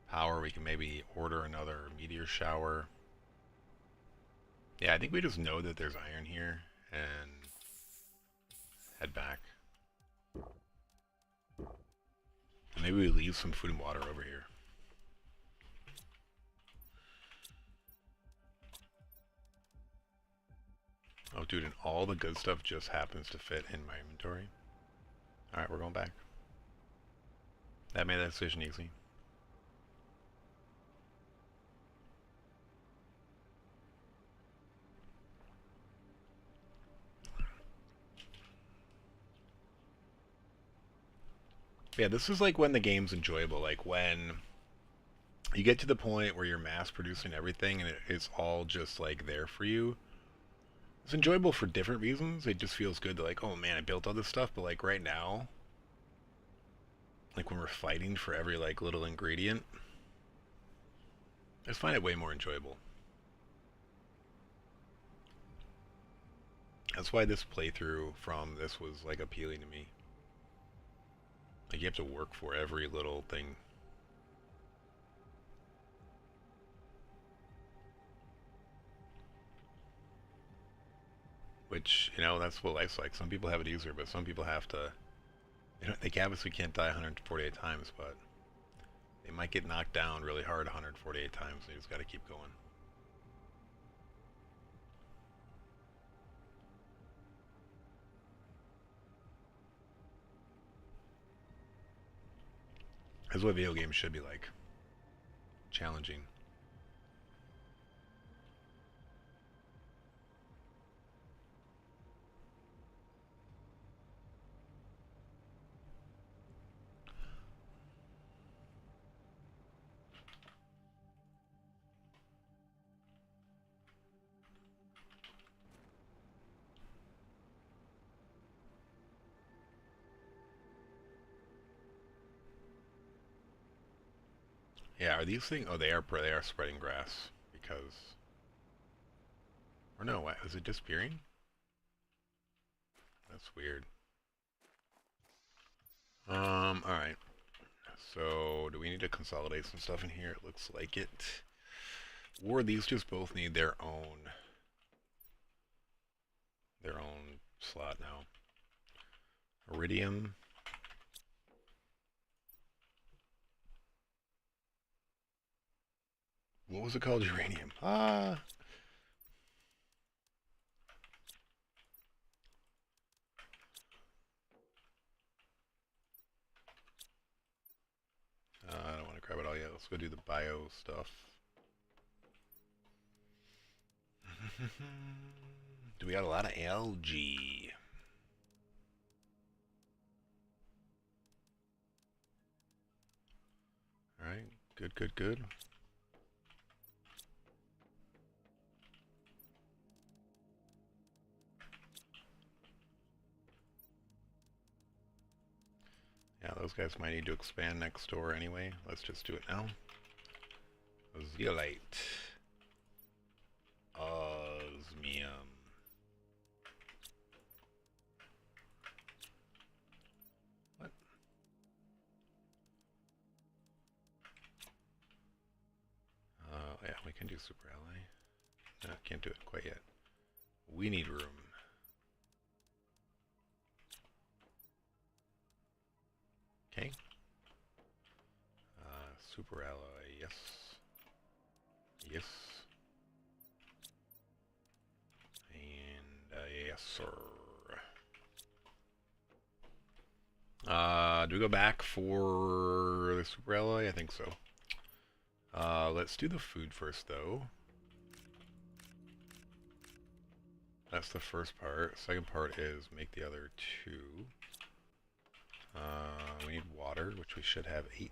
power. We can maybe order another meteor shower. Yeah, I think we just know that there's iron here and head back. Maybe we leave some food and water over here. Oh, dude, and all the good stuff just happens to fit in my inventory. Alright, we're going back. That made that decision easy. Yeah, this is like when the game's enjoyable. Like when you get to the point where you're mass producing everything and it's all just like there for you. It's enjoyable for different reasons. It just feels good to like, oh man, I built all this stuff, but like right now, like when we're fighting for every like little ingredient, I just find it way more enjoyable. That's why this playthrough from this was like appealing to me. Like you have to work for every little thing. Which, you know, that's what life's like. Some people have it easier, but some people have to, they obviously can't die 148 times, but they might get knocked down really hard 148 times. They just gotta keep going. That's what video games should be like. Challenging. Yeah, are these things? Oh, they are spreading grass because. Or no, what, is it disappearing? That's weird. All right. So, do we need to consolidate some stuff in here? It looks like it. Or these just both need their own slot now. Iridium. What was it called? Uranium. Ah. I don't want to grab it all yet. Let's go do the bio stuff. Do we got a lot of algae? Alright, good, good, good. Yeah, those guys might need to expand next door anyway. Let's just do it now. Zeolite. Osmium. What? Yeah, we can do super ally. No, can't do it quite yet. We need room. Okay. Super alloy, yes. Yes. And yes, sir. Do we go back for the super alloy? I think so. Let's do the food first, though. That's the first part. Second part is make the other two. We need water, which we should have 8.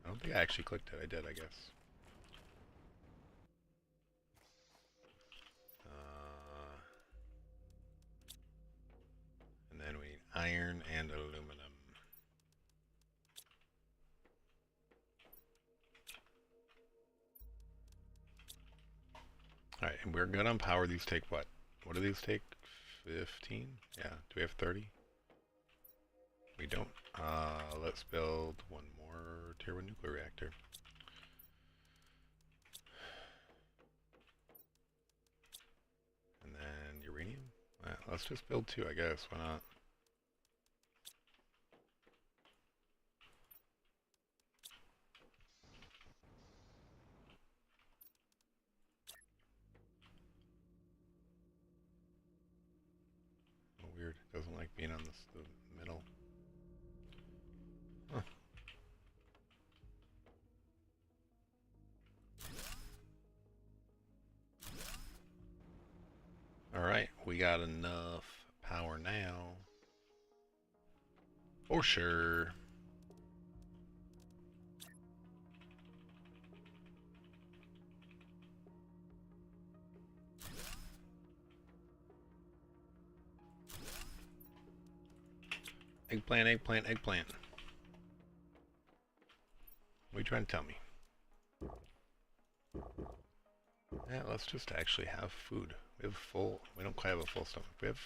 I don't think I actually clicked it. I did, I guess. And then we need iron and aluminum. Alright, and we're good on power. These take what? What do these take? 15? Yeah. Do we have 30? We don't. Let's build one more tier 1 nuclear reactor. And then uranium? Let's just build 2, I guess. Why not? Oh, weird. It doesn't like being on the middle. Huh. Alright, we got enough power now. For sure. Eggplant, eggplant, eggplant. What are you trying to tell me? Yeah, let's just actually have food. We don't quite have a full stomach. We have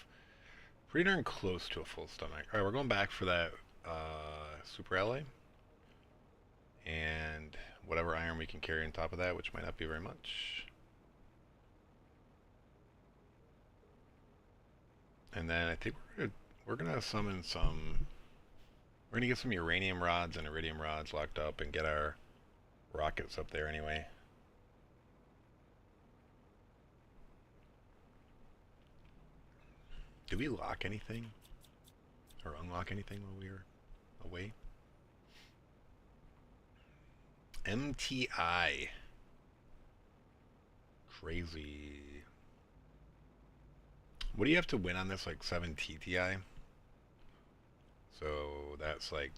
pretty darn close to a full stomach. Alright, we're going back for that super ally. And whatever iron we can carry on top of that, which might not be very much. And then I think we're gonna summon some. We're gonna get some uranium rods and iridium rods locked up and get our rockets up there anyway. Did we lock anything? Or unlock anything while we were away? MTI. Crazy. What do you have to win on this? Like 7 TTI? So that's like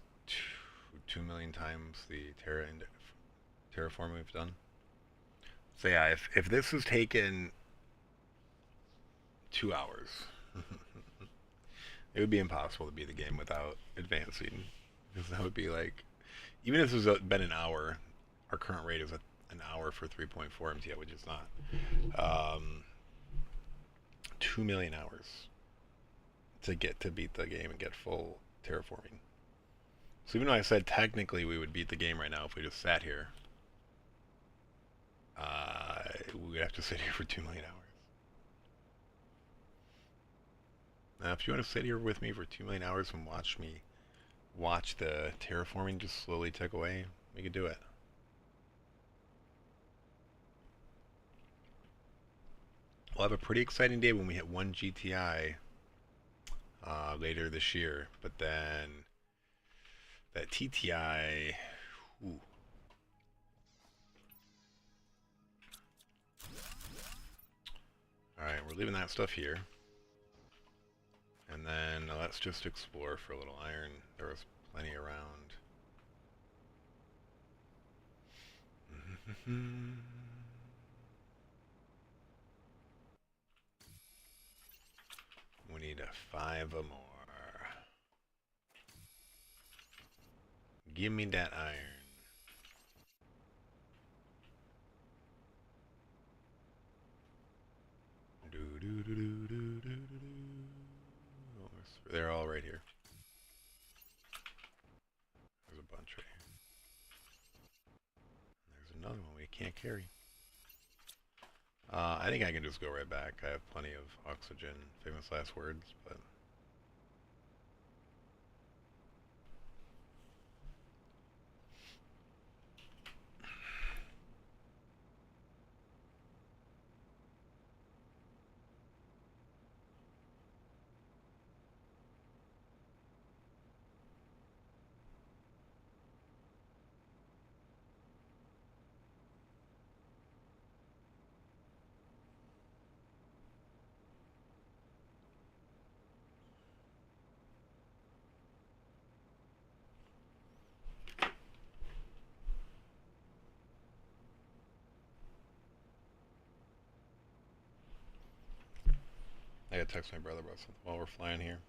2 million times the terraforming we've done. So yeah, if this has taken 2 hours, it would be impossible to beat the game without advancing. Because that would be like, Even if this has been an hour, our current rate is an hour for 3.4 MTF, which is not. 2 million hours to get to beat the game and get full terraforming. So even though I said technically we would beat the game right now if we just sat here, we would have to sit here for 2 million hours. Now, if you want to sit here with me for 2 million hours and watch the terraforming just slowly tick away, we could do it. We'll have a pretty exciting day when we hit 1 GTI later this year, but then that TTI, ooh. Alright, we're leaving that stuff here. And then let's just explore for a little iron. There was plenty around. We need 5 more. Give me that iron. Oh, they're all right here. There's a bunch right here. There's another one we can't carry. I think I can just go right back. I have plenty of oxygen. Famous last words, but... I gotta text my brother about something while we're flying here.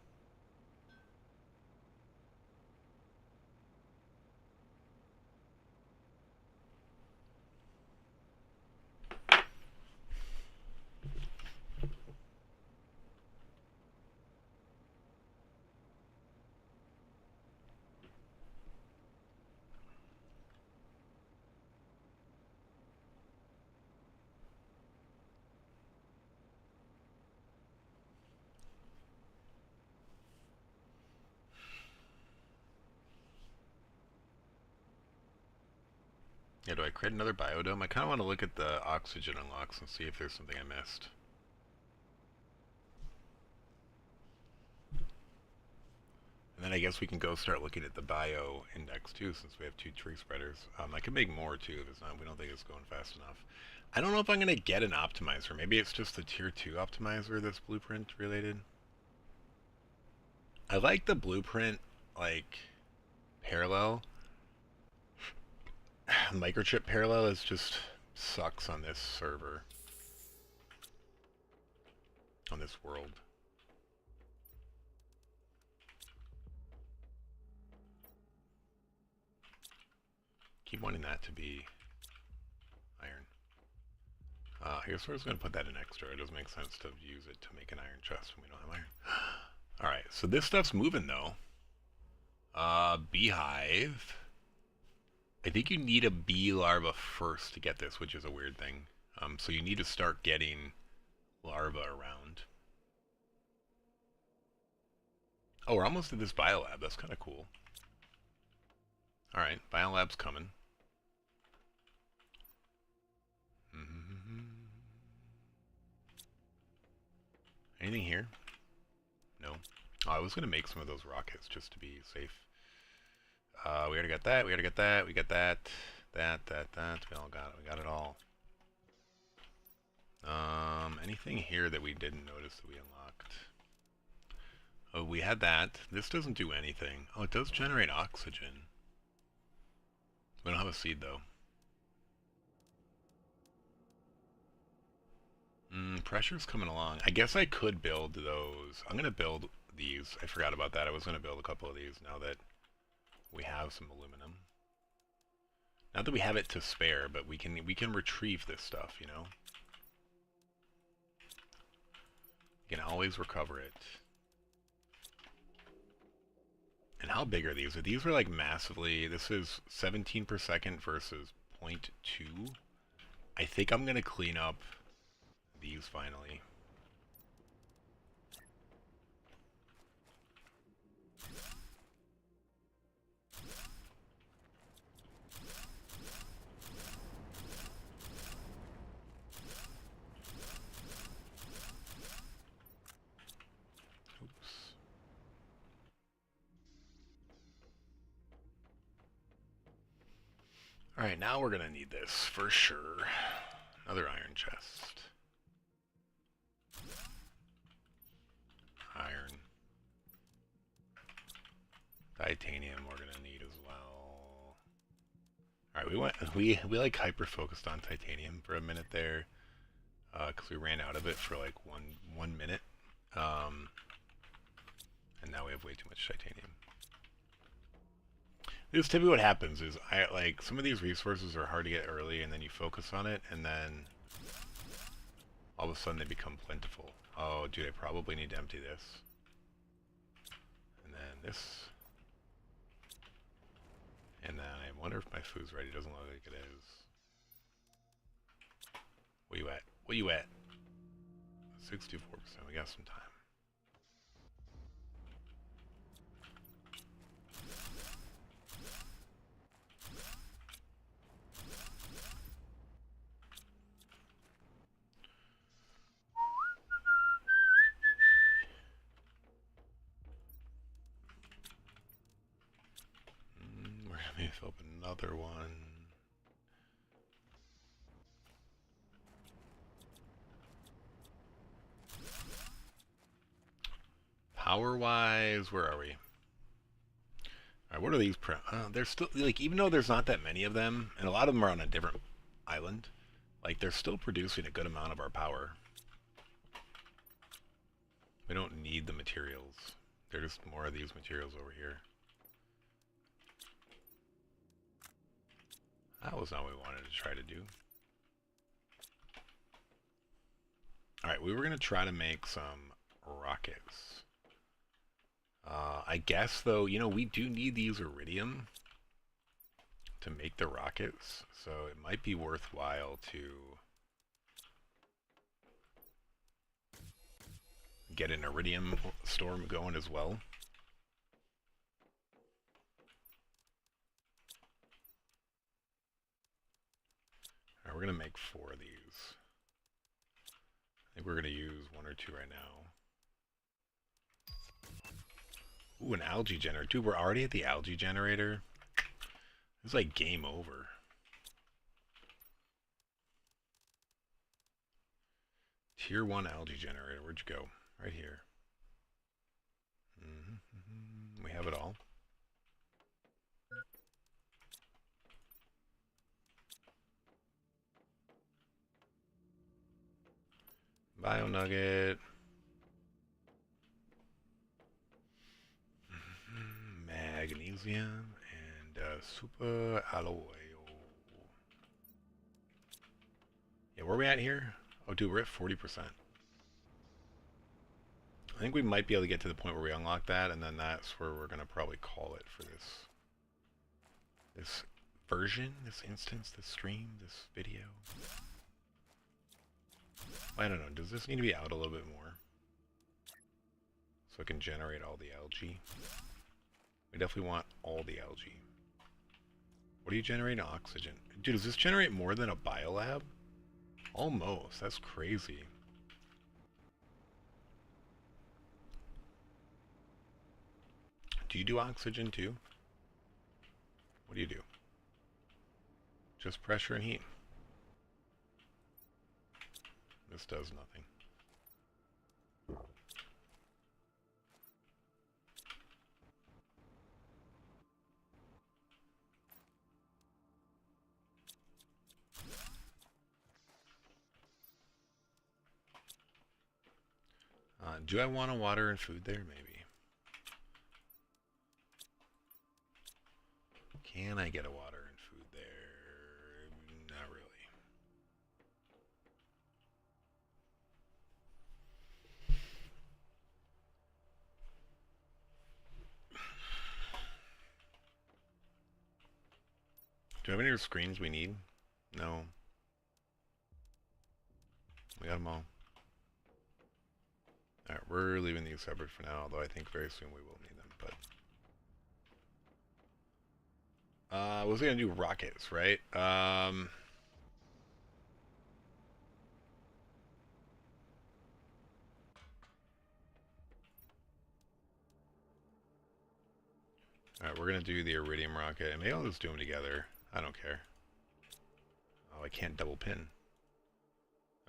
Yeah, do I create another biodome? I kind of want to look at the oxygen unlocks and see if there's something I missed. And then I guess we can go start looking at the bio index too, since we have 2 tree spreaders. I can make more too if it's not. We don't think it's going fast enough. I don't know if I'm gonna get an optimizer. Maybe it's just the tier 2 optimizer that's blueprint related. I like the blueprint like parallel. Microchip parallel is just sucks on this server, on this world. Keep wanting that to be iron. Here's where I was going to put that in extra. It doesn't make sense to use it to make an iron chest when we don't have iron. Alright, so this stuff's moving though. Beehive. I think you need a bee larva first to get this, which is a weird thing. So you need to start getting larvae around. Oh, we're almost at this biolab. That's kind of cool. Alright, biolab's coming. Anything here? No. Oh, I was going to make some of those rockets just to be safe. We already got that. We already got that. We got that. That. We all got it. We got it all. Anything here that we didn't notice that we unlocked? Oh, we had that. This doesn't do anything. Oh, it does generate oxygen. We don't have a seed, though. Pressure's coming along. I guess I could build those. I'm going to build these. I forgot about that. I was going to build a couple of these now that we have some aluminum. Not that we have it to spare, but we can retrieve this stuff, you know? We can always recover it. And how big are these? These are like massively... This is 17 per second versus 0.2. I think I'm going to clean up these finally. Oops. Alright, now we're going to need this for sure. Another iron chest. Iron. Titanium we're going to need as well. Alright, we like hyper focused on titanium for a minute there. Because we ran out of it for like one minute. And now we have way too much titanium. This is typically what happens is like some of these resources are hard to get early and then you focus on it and then all of a sudden they become plentiful. Oh dude, I probably need to empty this. And then this. And then I wonder if my food's ready. Doesn't look like it is. Where you at? Where you at? 64%. We got some time. We're gonna fill up another one. Power-wise, where are we? Alright, what are these? They're still, like, even though there's not that many of them, and a lot of them are on a different island, like, they're still producing a good amount of our power. We don't need the materials. They're just more of these materials over here. That was not what we wanted to try to do. Alright, we were going to try to make some rockets. I guess, though, you know, we do need to use iridium to make the rockets, so it might be worthwhile to get an iridium storm going as well. Alright, we're going to make 4 of these. I think we're going to use 1 or 2 right now. Ooh, an algae generator. Dude, we're already at the algae generator. It's like game over. Tier 1 algae generator. Where'd you go? Right here. We have it all. Bio nugget. Magnesium and super alloy. Yeah, where are we at here? Oh, dude, we're at 40%. I think we might be able to get to the point where we unlock that, and then that's where we're going to probably call it for this version, this instance, this stream, this video. I don't know, does this need to be out a little bit more? So it can generate all the algae. We definitely want all the algae. What do you generate? Oxygen. Dude, does this generate more than a biolab? Almost. That's crazy. Do you do oxygen too? What do you do? Just pressure and heat. This does nothing. Do I want a water and food there? Maybe. Can I get a water and food there? Do we have any other screens we need? No. We got them all. Alright, we're leaving these separate for now, although I think very soon we will need them, but... I was gonna do rockets, right? Alright, we're gonna do the Iridium rocket, and maybe I'll just do them together. I don't care. Oh, I can't double pin.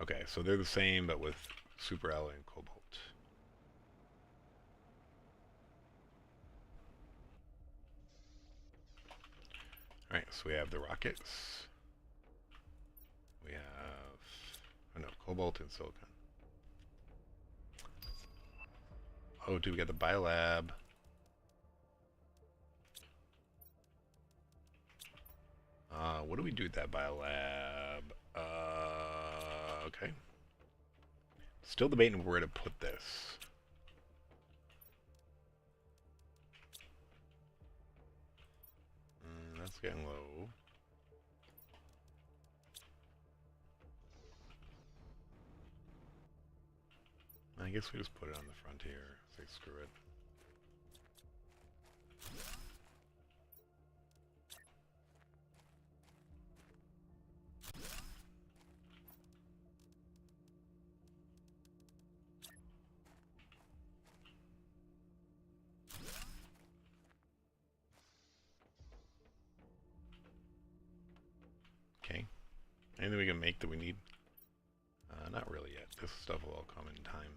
Okay, so they're the same, but with super alloy and cobalt. Alright, so we have the rockets. We have... oh no, cobalt and silicon. Oh, dude, we got the biolab. What do we do with that biolab? Okay. Still debating where to put this. That's getting low. I guess we just put it on the front here. Say screw it. Okay. Anything we can make that we need? Not really yet. This stuff will all come in time.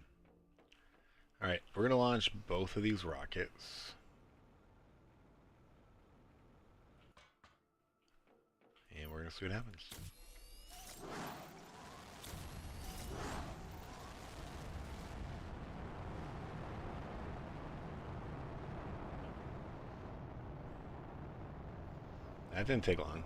Alright, we're going to launch both of these rockets. And we're going to see what happens. That didn't take long.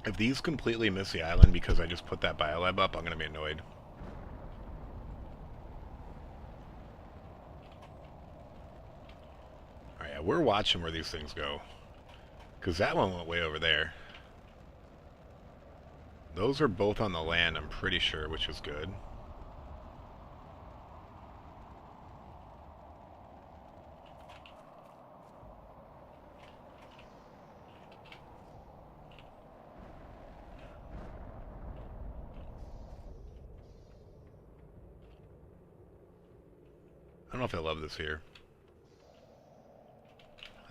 If these completely miss the island because I just put that biolab up, I'm going to be annoyed. Alright, yeah, we're watching where these things go. Because that one went way over there. Those are both on the land, I'm pretty sure, which is good. I don't know if I love this here.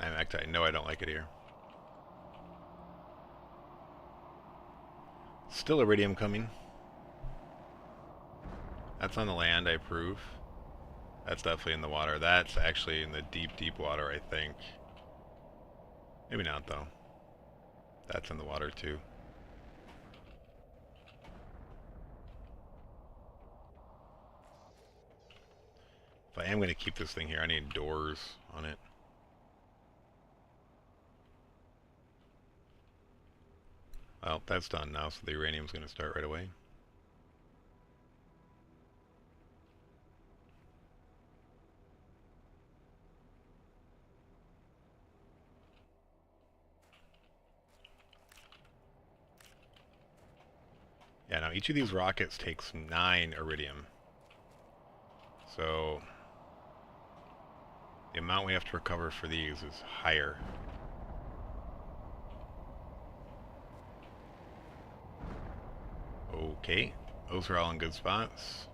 I know I don't like it here. Still iridium coming. That's on the land, I approve. That's definitely in the water. That's actually in the deep, deep water, I think. Maybe not, though. That's in the water, too. If I am going to keep this thing here, I need doors on it. Well, that's done now, so the uranium's going to start right away. Yeah, now each of these rockets takes 9 iridium. So the amount we have to recover for these is higher. Okay, those are all in good spots.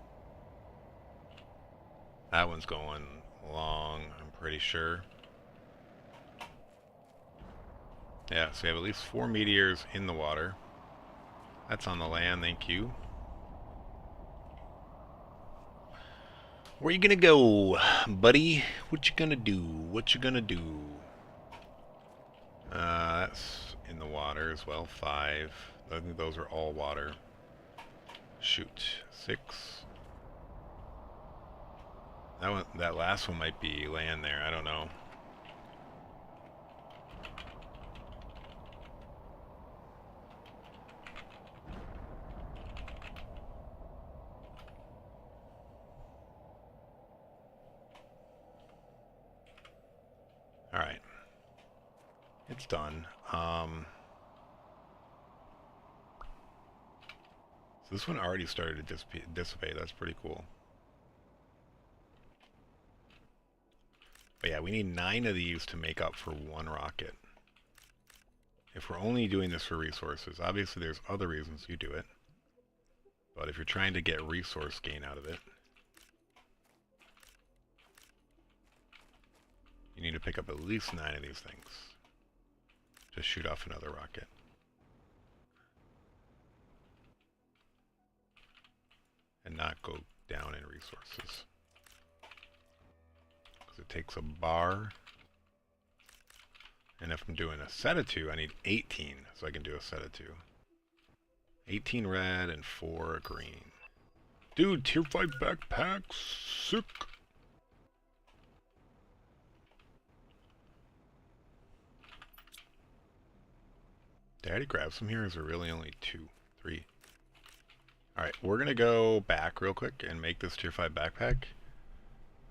That one's going long, I'm pretty sure. Yeah, so we have at least 4 meteors in the water. That's on the land, thank you. Where you gonna go, buddy? What you gonna do? What you gonna do? That's in the water as well, 5. I think those are all water. Shoot, 6. That last one might be land there, I don't know. It's done. So this one already started to dissipate. That's pretty cool. But yeah, we need 9 of these to make up for 1 rocket. If we're only doing this for resources, obviously there's other reasons you do it. But if you're trying to get resource gain out of it, you need to pick up at least 9 of these things to shoot off another rocket. And not go down in resources. Because it takes a bar. And if I'm doing a set of 2, I need 18 so I can do a set of 2. 18 red and 4 green. Dude, tier 5 backpacks, sick. Did I already grab some here? Or is there really only 2, 3? Alright, we're gonna go back real quick and make this tier 5 backpack.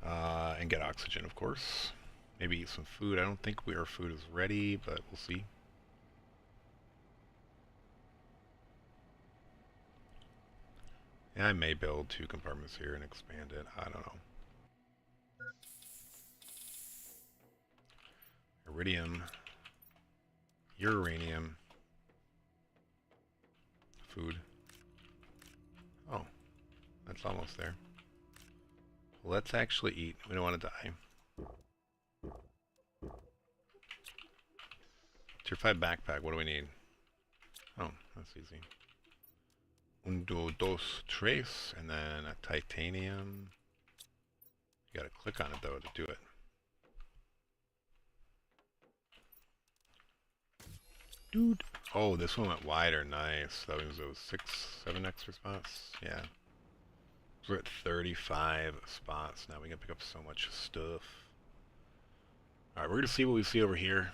And get oxygen, of course. Maybe eat some food. I don't think our food is ready, but we'll see. Yeah, I may build 2 compartments here and expand it. I don't know. Iridium. Uranium. Food. Oh, that's almost there. Let's actually eat. We don't want to die. Tier 5 backpack. What do we need? Oh, that's easy. Uno, dos, tres, and then a titanium. You gotta click on it though to do it. Dude. Oh, this one went wider. Nice. That means those 6, 7 extra spots. Yeah. We're at 35 spots. Now we can pick up so much stuff. Alright, we're gonna see what we see over here.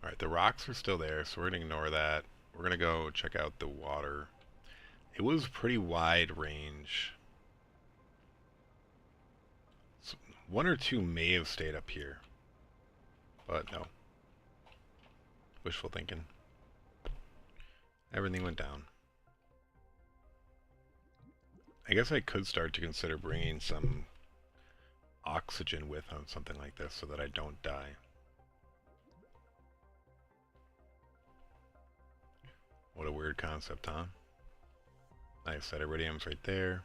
Alright, the rocks are still there, so we're gonna ignore that. We're gonna go check out the water. It was pretty wide range. So 1 or 2 may have stayed up here. But no. Wishful thinking. Everything went down. I guess I could start to consider bringing some oxygen with on something like this so that I don't die. What a weird concept, huh? Nice, that iridium's right there.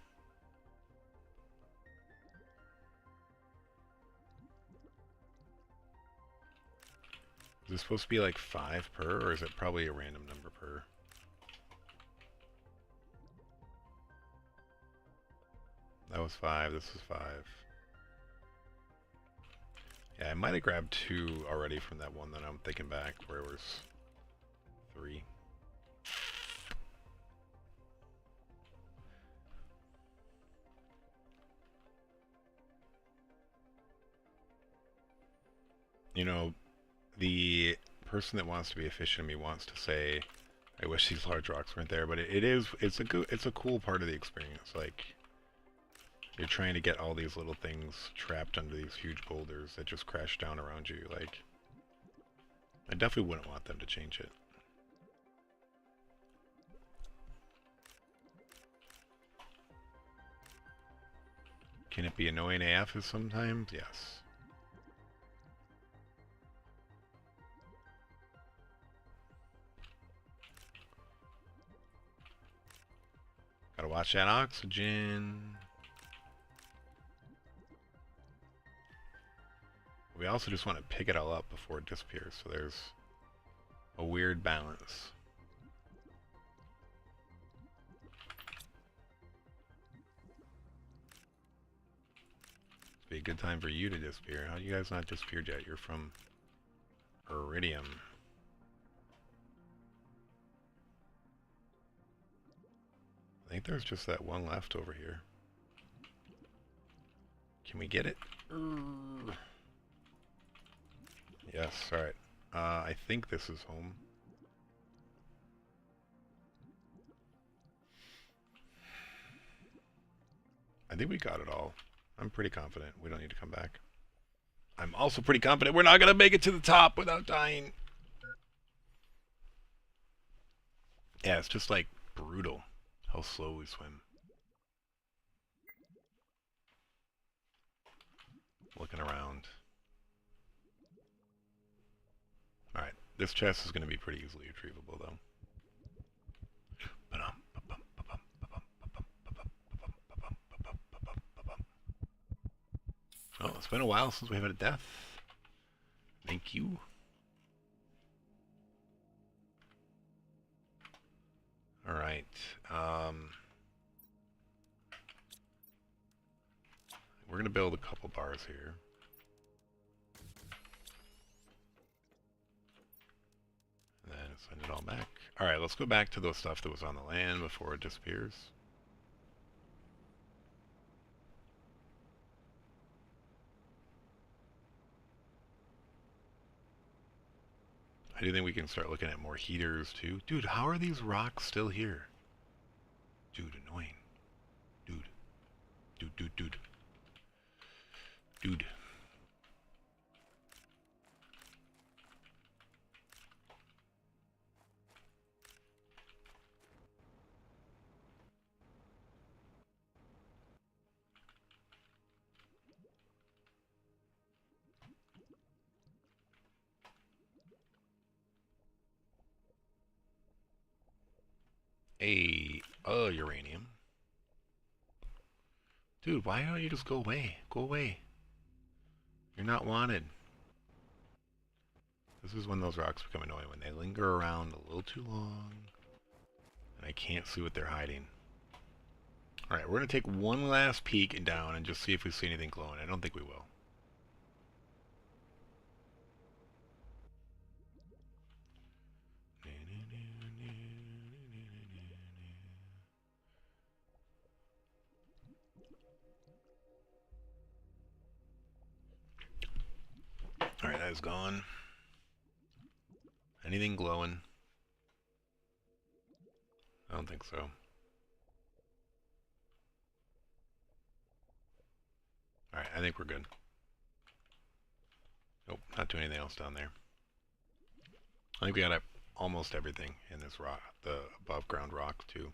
Is this supposed to be like 5 per, or is it probably a random number per? That was 5, this is 5. Yeah, I might have grabbed 2 already from that one that I'm thinking back where it was 3. You know, the person that wants to be efficient in me wants to say, I wish these large rocks weren't there, but it's a cool part of the experience. Like, you're trying to get all these little things trapped under these huge boulders that just crash down around you. Like, I definitely wouldn't want them to change it. Can it be annoying AF sometimes? Yes. Gotta watch that oxygen. We also just want to pick it all up before it disappears, so there's a weird balance. It'd be a good time for you to disappear. How you guys not disappeared yet? You're from Iridium. I think there's just that one left over here. Can we get it? Yes, alright. I think this is home. I think we got it all. I'm pretty confident we don't need to come back. I'm also pretty confident we're not going to make it to the top without dying. Yeah, it's just like brutal how slow we swim. Looking around. Alright, this chest is going to be pretty easily retrievable though. Oh, it's been a while since we had a death. Thank you. Alright. We're going to build a couple bars here. And then send it all back. Alright, let's go back to the stuff that was on the land before it disappears. I do think we can start looking at more heaters too. Dude, how are these rocks still here? Dude, annoying. Dude. Dude, dude, dude. Dude. Uranium. Dude, why don't you just go away? Go away. You're not wanted. This is when those rocks become annoying, when they linger around a little too long, and I can't see what they're hiding. Alright, we're going to take one last peek down and just see if we see anything glowing. I don't think we will. Alright, that is gone. Anything glowing? I don't think so. Alright, I think we're good. Nope, not doing anything else down there. I think we got almost everything in this rock, the above ground rock too.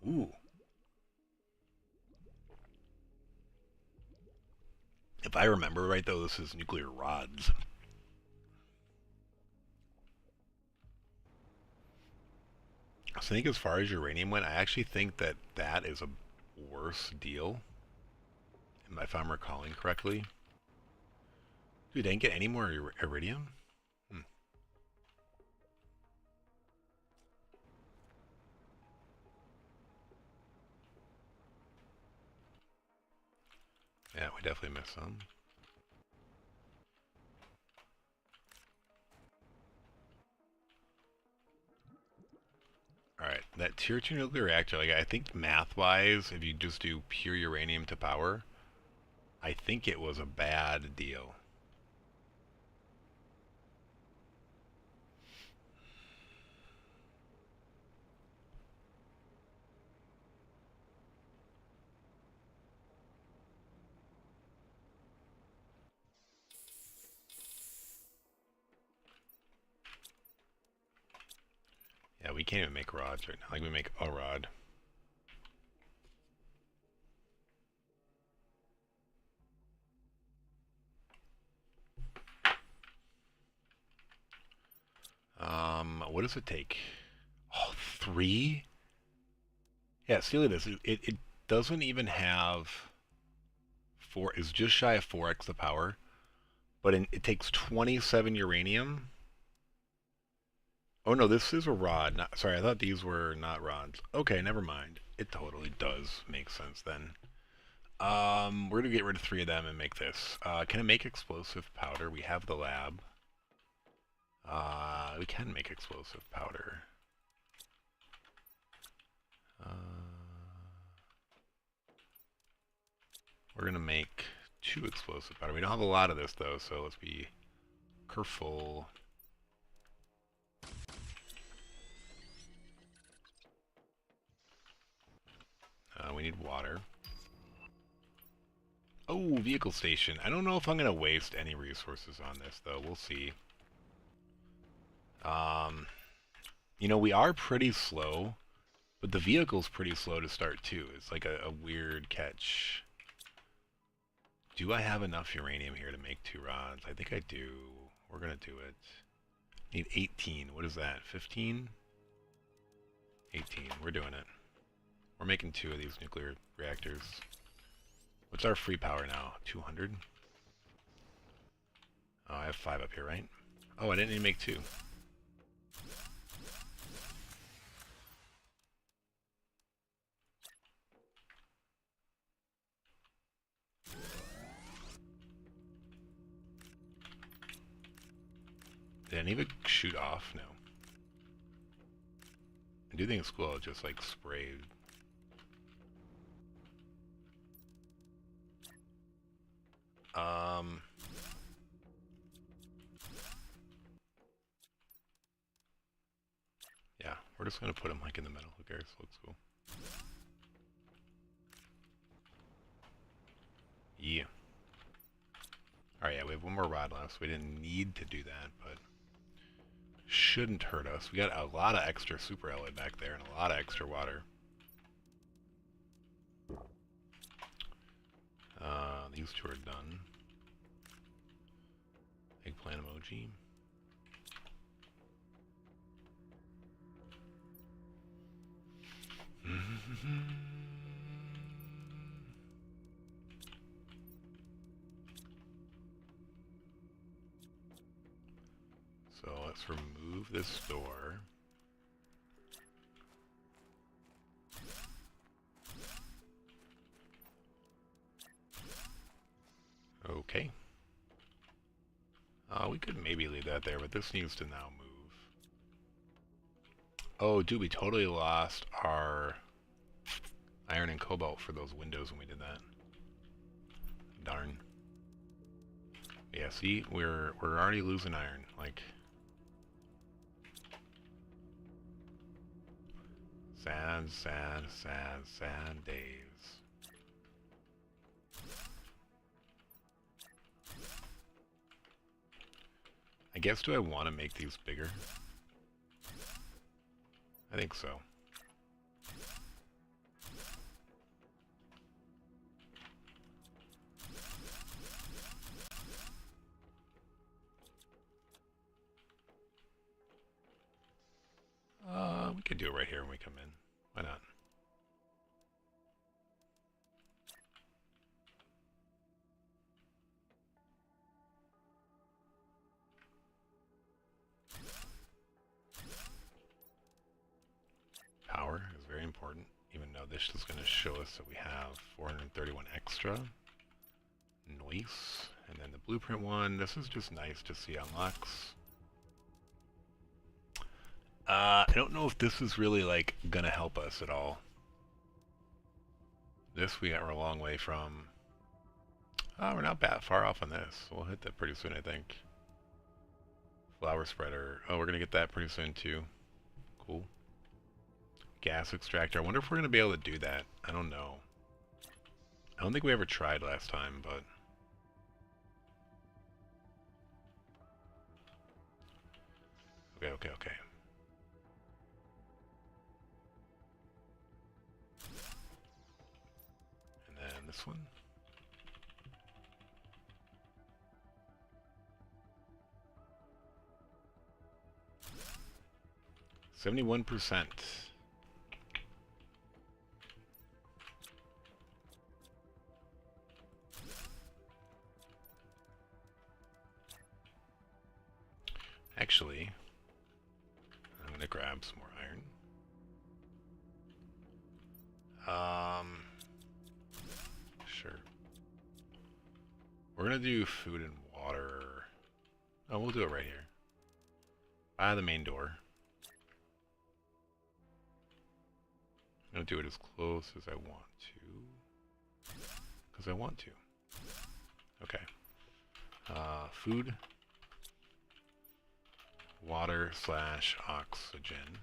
Ooh. If I remember right though, this is nuclear rods. So I think as far as uranium went, I actually think that that is a worse deal. If I'm recalling correctly. Dude, I didn't get any more iridium? Yeah, we definitely missed some. Alright, that tier 2 nuclear reactor, like I think math-wise, if you just do pure uranium to power, I think it was a bad deal. Yeah, we can't even make rods right now. Like, we make a rod. What does it take? Oh, 3? Yeah, see, look at this. It doesn't even have 4. It's just shy of 4x the power. But it takes 27 uranium. Oh no, this is a rod. Not, sorry, I thought these were not rods. Okay, never mind. It totally does make sense then. We're gonna get rid of 3 of them and make this. Can I make explosive powder? We have the lab. We can make explosive powder. We're gonna make 2 explosive powder. We don't have a lot of this though, so let's be careful. We need water. Oh, vehicle station. I don't know if I'm going to waste any resources on this, though. We'll see. You know, we are pretty slow, but the vehicle's pretty slow to start, too. It's like a weird catch. Do I have enough uranium here to make 2 rods? I think I do. We're going to do it. Need 18. What is that? 15? 18. We're doing it. We're making 2 of these nuclear reactors. What's our free power now? 200? Oh, I have 5 up here, right? Oh, I didn't even make 2. Did any of it shoot off? No. I do think it's cool. It just like sprayed. Yeah, we're just gonna put them like in the middle. Who cares? Looks cool. Yeah. Alright, yeah, we have 1 more rod left, so we didn't need to do that, but shouldn't hurt us. We got a lot of extra super alloy back there and a lot of extra water. These 2 are done. Eggplant emoji. So let's remove this door. Okay. We could maybe leave that there, but this needs to now move. Oh, dude, we totally lost our iron and cobalt for those windows when we did that. Darn. Yeah, see, we're already losing iron. Like, sad, sad, sad, sad days. I guess, do I want to make these bigger? I think so. We could do it right here when we come in. Why not? Power is very important, even though this is going to show us that we have 431 extra. Nice. And then the blueprint one, this is just nice to see unlocks. I don't know if this is really like gonna help us at all. This we're a long way from. Oh, we're not that far off on this. We'll hit that pretty soon, I think. Flower spreader. Oh, we're gonna get that pretty soon too. Cool. Gas extractor. I wonder if we're gonna be able to do that. I don't know. I don't think we ever tried last time, but okay. And then this one. %71%. Actually, I'm going to grab some more iron. Sure. We're going to do food and water. Oh, we'll do it right here. By the main door. I'm going to do it as close as I want to. Because I want to. Okay. Food. Water / oxygen.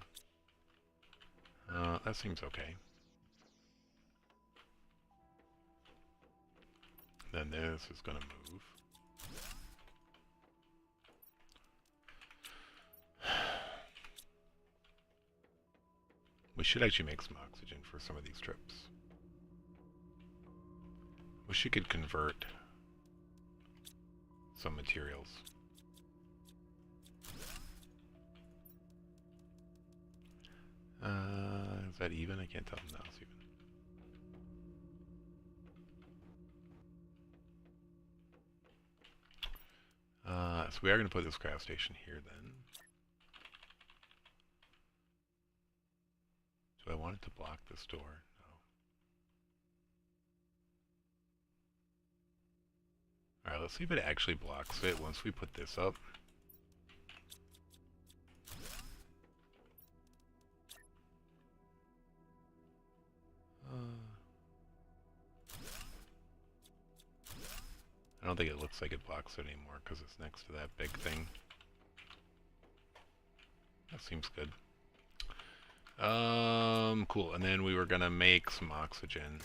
That seems okay. Then this is going to move. We should actually make some oxygen for some of these trips. Wish you could convert some materials. Is that even? I can't tell. No, it's even. So we are going to put this craft station here then. Do I want it to block this door? No. Alright, let's see if it actually blocks it once we put this up. I don't think it looks like it blocks it anymore because it's next to that big thing. That seems good. Cool. And then we were gonna make some oxygen.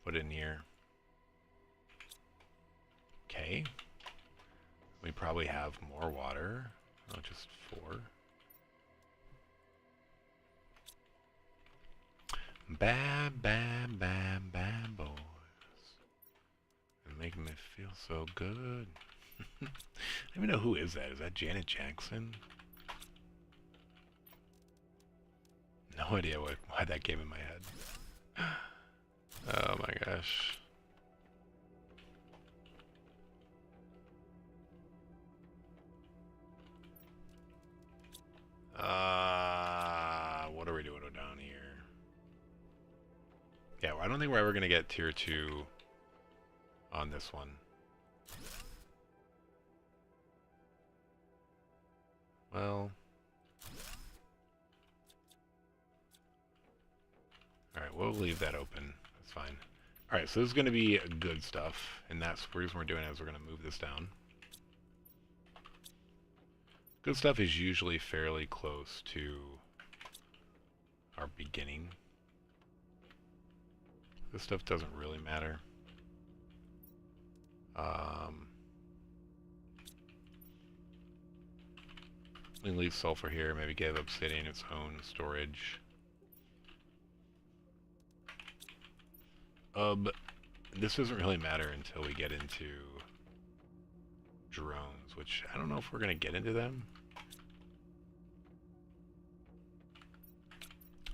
Put in here. Okay. We probably have more water. Oh, just 4. Bam, bam, bam, bam, boys. You're making me feel so good. I don't even know who is that. Is that Janet Jackson? No idea why that came in my head. Oh my gosh. What are we doing down here? Yeah, I don't think we're ever going to get tier 2 on this one. Well... Alright, we'll leave that open. That's fine. Alright, so this is going to be good stuff, and that's the reason we're doing it is we're going to move this down. Good stuff is usually fairly close to our beginning. This stuff doesn't really matter. We can leave sulfur here, maybe give obsidian its own storage. But this doesn't really matter until we get into drones, which I don't know if we're going to get into them.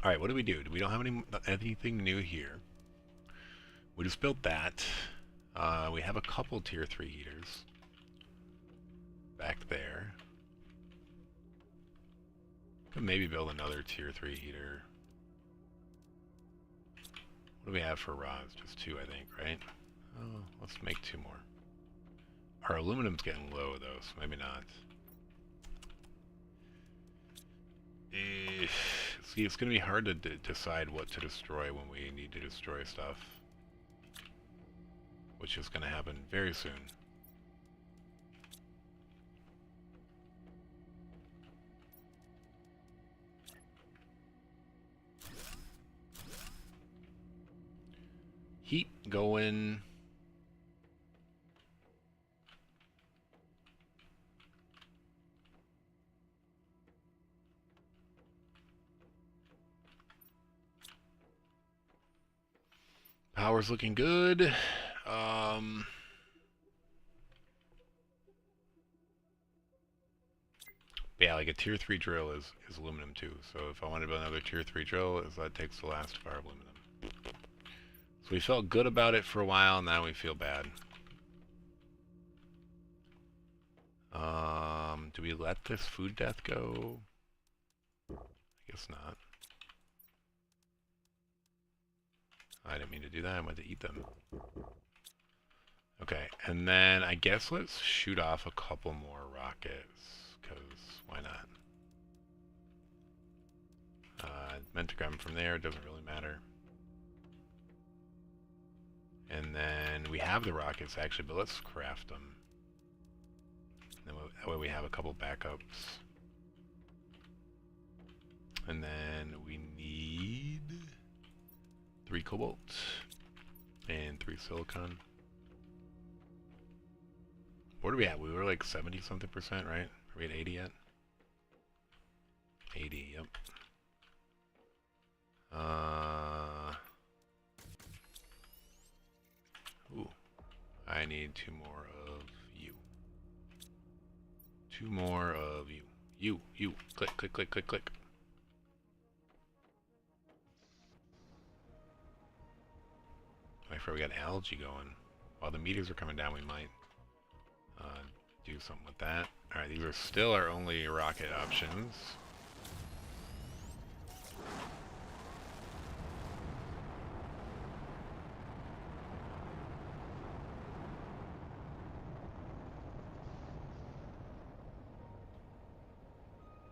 Alright, what do? We don't have anything new here. We just built that. We have a couple tier 3 heaters back there. Could maybe build another tier 3 heater. What do we have for rods? Just 2, I think, right? Oh, let's make 2 more. Our aluminum's getting low, though, so maybe not. See, it's going to be hard to decide what to destroy when we need to destroy stuff. Which is going to happen very soon. Heat going. Power's looking good. Yeah, like a tier 3 drill is aluminum too. So if I wanted to build another tier 3 drill, that takes the last of our aluminum. So we felt good about it for a while, now we feel bad. Do we let this food death go? I guess not. I didn't mean to do that, I meant to eat them. Okay, and then I guess let's shoot off a couple more rockets, because why not? Meant to grab them from there, it doesn't really matter. And then we have the rockets actually, but let's craft them. And that way we have a couple backups. And then we need 3 cobalt. And 3 silicon. What are we at? We were like 70 something percent, right? Are we at 80 yet? 80, yep. Ooh. I need 2 more of you. 2 more of you. You. Click, click, click, click, click. Wait for we got algae going. While the meters are coming down, we might do something with that. Alright, these are still our only rocket options.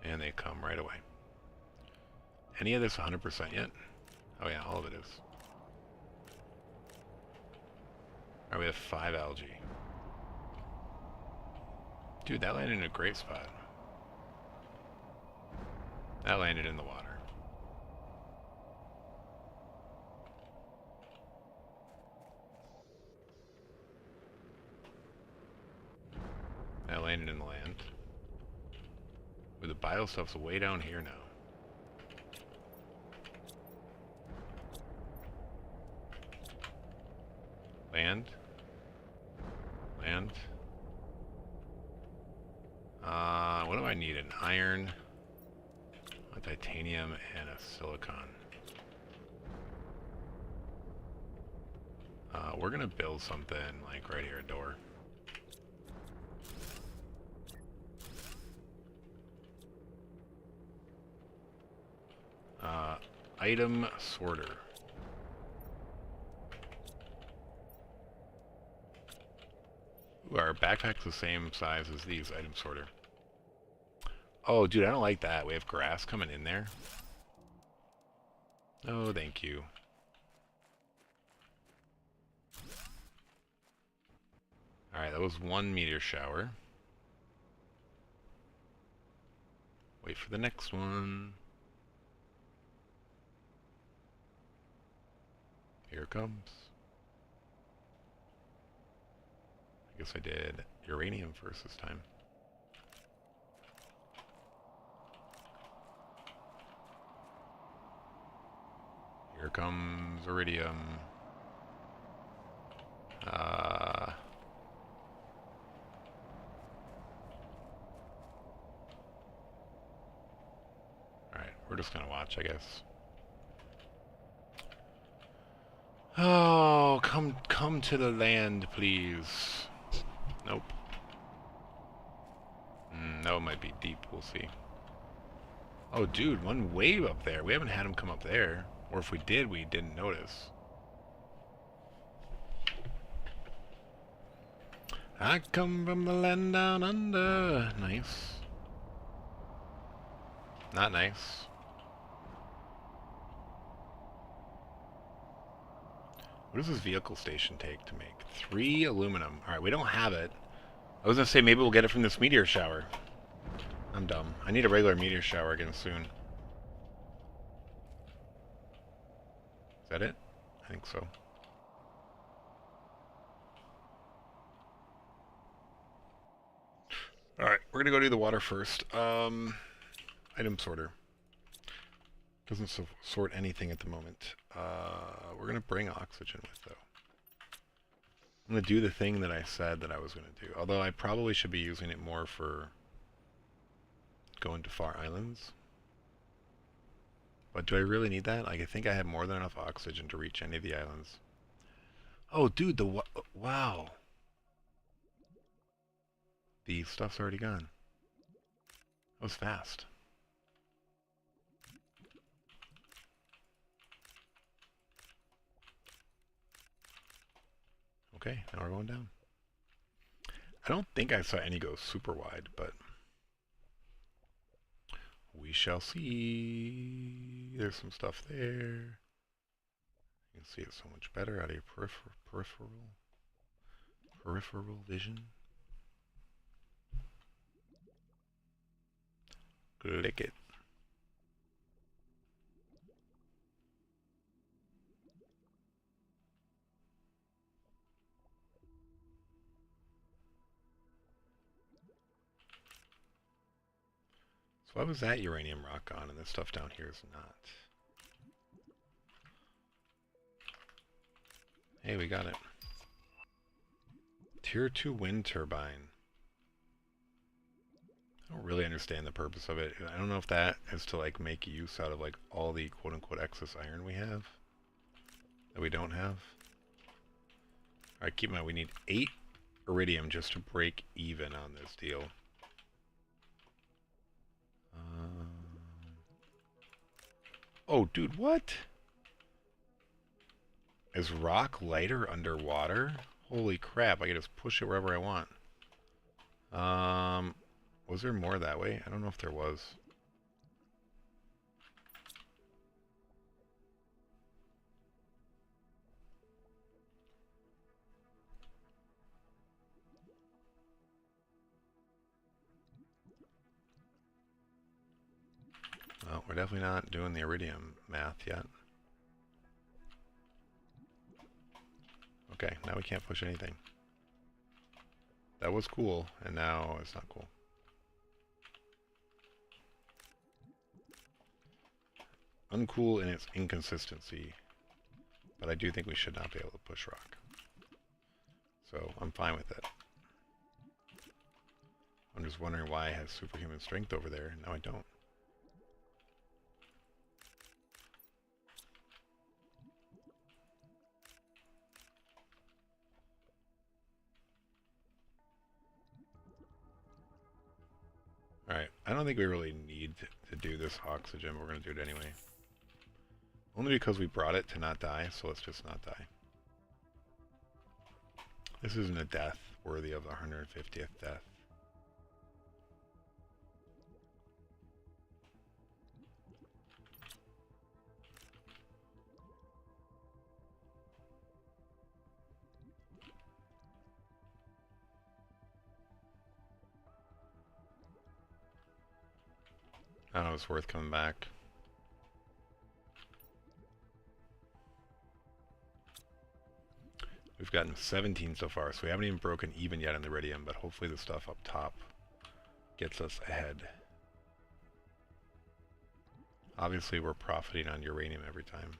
And they come right away. Any of this 100% yet? Oh yeah, all of it is. Alright, we have 5 algae. Dude, that landed in a great spot. That landed in the water. That landed in the land. Ooh, the bio stuff's way down here now. Land. Land. What do I need? An iron, a titanium, and a silicon. We're gonna build something like right here, a door. Item sorter. Ooh, our backpack's the same size as these, item sorter. Oh, dude, I don't like that. We have grass coming in there. Oh, thank you. Alright, that was 1 meteor shower. Wait for the next one. Here it comes. I guess I did uranium first this time. Here comes iridium. Alright, we're just gonna watch, I guess. Oh, come to the land, please. Nope. That might be deep, we'll see. Oh, dude, one wave up there. We haven't had him come up there. Or if we did, we didn't notice. I come from the land down under. Nice. Not nice. What does this vehicle station take to make? 3 aluminum. Alright, we don't have it. I was gonna say maybe we'll get it from this meteor shower. I'm dumb. I need a regular meteor shower again soon. Is that it? I think so. Alright, we're gonna go do the water first. Item sorter. Doesn't sort anything at the moment. We're gonna bring oxygen with, though. I'm gonna do the thing that I said that I was gonna do. Although I probably should be using it more for going to far islands. But do I really need that? Like, I think I have more than enough oxygen to reach any of the islands. Oh, dude, wow. The stuff's already gone. That was fast. Okay, now we're going down. I don't think I saw any go super wide, but we shall see. There's some stuff there. You can see it so much better out of your peripheral vision. Click it. So why was that uranium rock on and this stuff down here is not? Hey, we got it. Tier 2 wind turbine. I don't really understand the purpose of it. I don't know if that is to like make use out of like all the quote-unquote excess iron we have that we don't have. Alright, keep in mind we need 8 iridium just to break even on this deal. Oh, dude, what? Is rock lighter underwater? Holy crap, I can just push it wherever I want. Was there more that way? I don't know if there was. Well, we're definitely not doing the iridium math yet. Okay, now we can't push anything. That was cool, and now it's not cool. Uncool in its inconsistency, but I do think we should not be able to push rock. So I'm fine with it. I'm just wondering why I have superhuman strength over there, and now I don't. Alright, I don't think we really need to do this oxygen, but we're going to do it anyway. Only because we brought it to not die, so let's just not die. This isn't a death worthy of the 150th death. I don't know if it's worth coming back. We've gotten 17 so far, so we haven't even broken even yet in the iridium, but hopefully the stuff up top gets us ahead. Obviously we're profiting on uranium every time.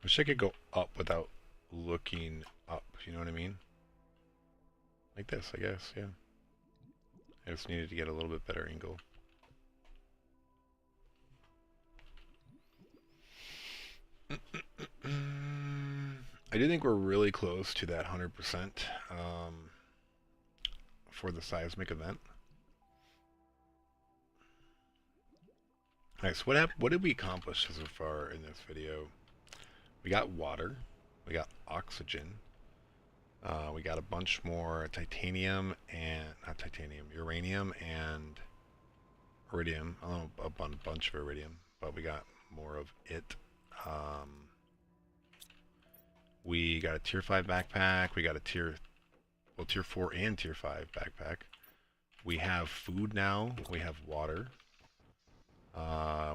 Wish I could go up without looking up, you know what I mean? Like this, I guess, yeah. I just needed to get a little bit better angle. I do think we're really close to that 100% for the seismic event. Alright, so what did we accomplish so far in this video? We got water, we got oxygen, we got a bunch more titanium and, not titanium, uranium and iridium. I don't know, a bunch of iridium, but we got more of it. We got a tier 5 backpack, we got a tier 4 and tier 5 backpack. We have food now, we have water.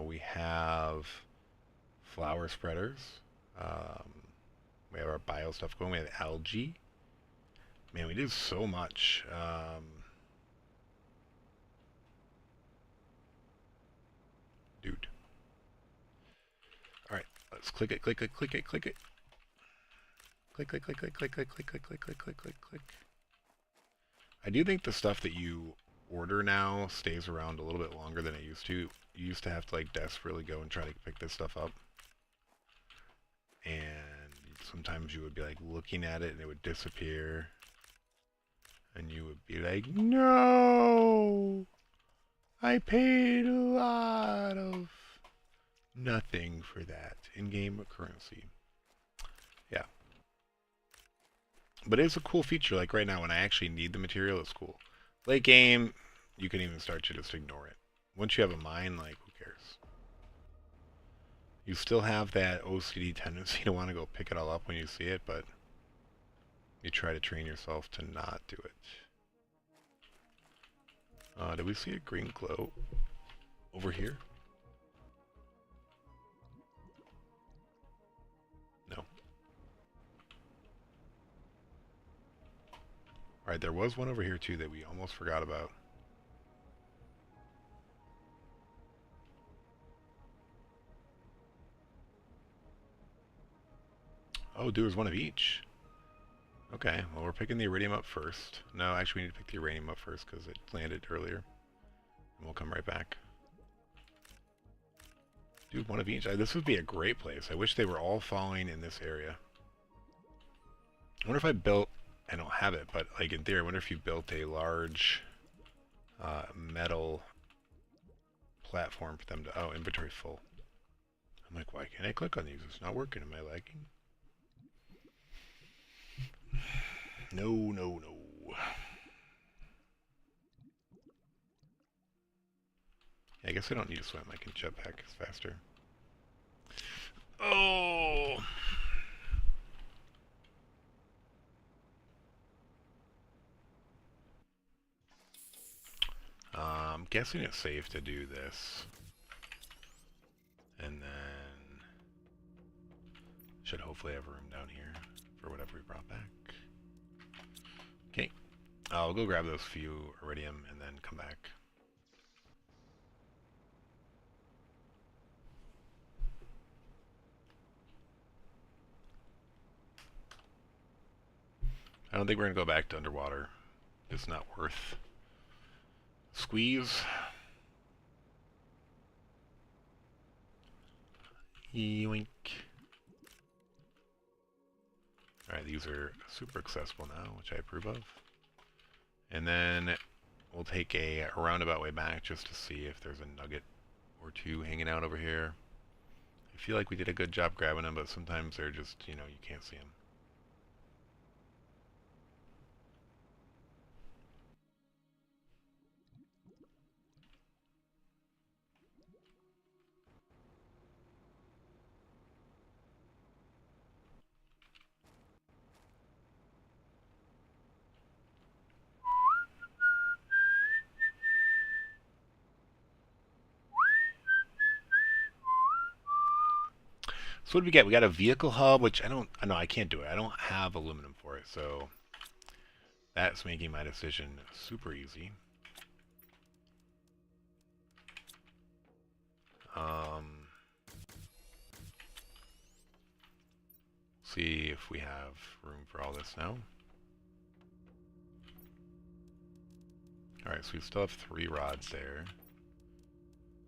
We have flower spreaders. We have our bio stuff going. We have algae. Man, we did so much. Dude. Alright, let's click it, click it, click it, click it. Click, click, click, click, click, click, click, click, click, click, click, click, click. I do think the stuff that you order now stays around a little bit longer than it used to. You used to have to like desperately go and try to pick this stuff up. And sometimes you would be like looking at it and it would disappear. And you would be like, no! I paid a lot of nothing for that in-game currency. Yeah. But it's a cool feature. Like right now when I actually need the material, it's cool. Late game, you can even start to just ignore it. Once you have a mine, like, who cares? You still have that OCD tendency to want to go pick it all up when you see it, but you try to train yourself to not do it. Did we see a green glow over here? No. Alright, there was one over here too that we almost forgot about. Oh, there's one of each. Okay, well we're picking the iridium up first. No, actually we need to pick the uranium up first because it landed earlier. And we'll come right back. Dude, one of each. This would be a great place. I wish they were all falling in this area. I wonder if I built... I don't have it, but like in theory, I wonder if you built a large metal platform for them to... Oh, inventory full. I'm like, why can't I click on these? It's not working. Am I lagging? No, no, no. I guess I don't need to swim. I can jetpack. It's faster. Oh! I'm guessing it's safe to do this. And then... should hopefully have room down here for whatever we brought back. Okay. I'll go grab those few iridium and then come back. I don't think we're going to go back to underwater. It's not worth squeeze. Yoink. Alright, these are super accessible now, which I approve of. And then we'll take a roundabout way back just to see if there's a nugget or two hanging out over here. I feel like we did a good job grabbing them, but sometimes they're just, you know, you can't see them. So what do we get? We got a vehicle hub, which I can't do it. I don't have aluminum for it, so that's making my decision super easy. See if we have room for all this now. Alright, so we still have 3 rods there.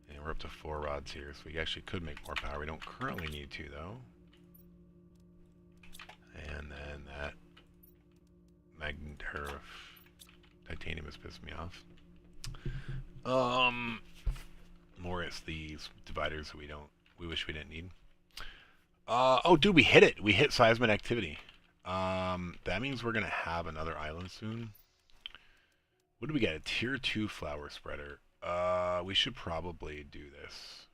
And we're up to 4 rods here, so we actually could make more power. We don't currently need to, though. And then that titanium has pissed me off. More it's these dividers that we wish we didn't need. Oh, dude, we hit it. We hit seismic activity. That means we're gonna have another island soon. What do we get? A tier 2 flower spreader. We should probably do this.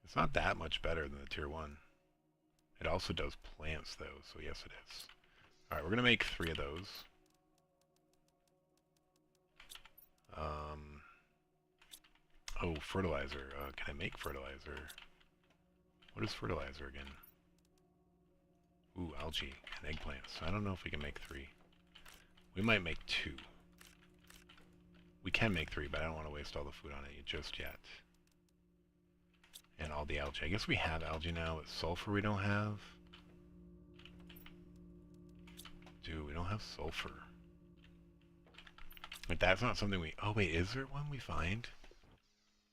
It's not that much better than the tier 1. It also does plants, though, so yes, it is. Alright, we're gonna make 3 of those. Oh, fertilizer. Can I make fertilizer? What is fertilizer again? Ooh, algae and eggplants. I don't know if we can make 3. We might make 2. We can make 3, but I don't want to waste all the food on it just yet. And all the algae. I guess we have algae now. It's sulfur we don't have. Dude, we don't have sulfur. But that's not something we... Oh, wait, is there one we find?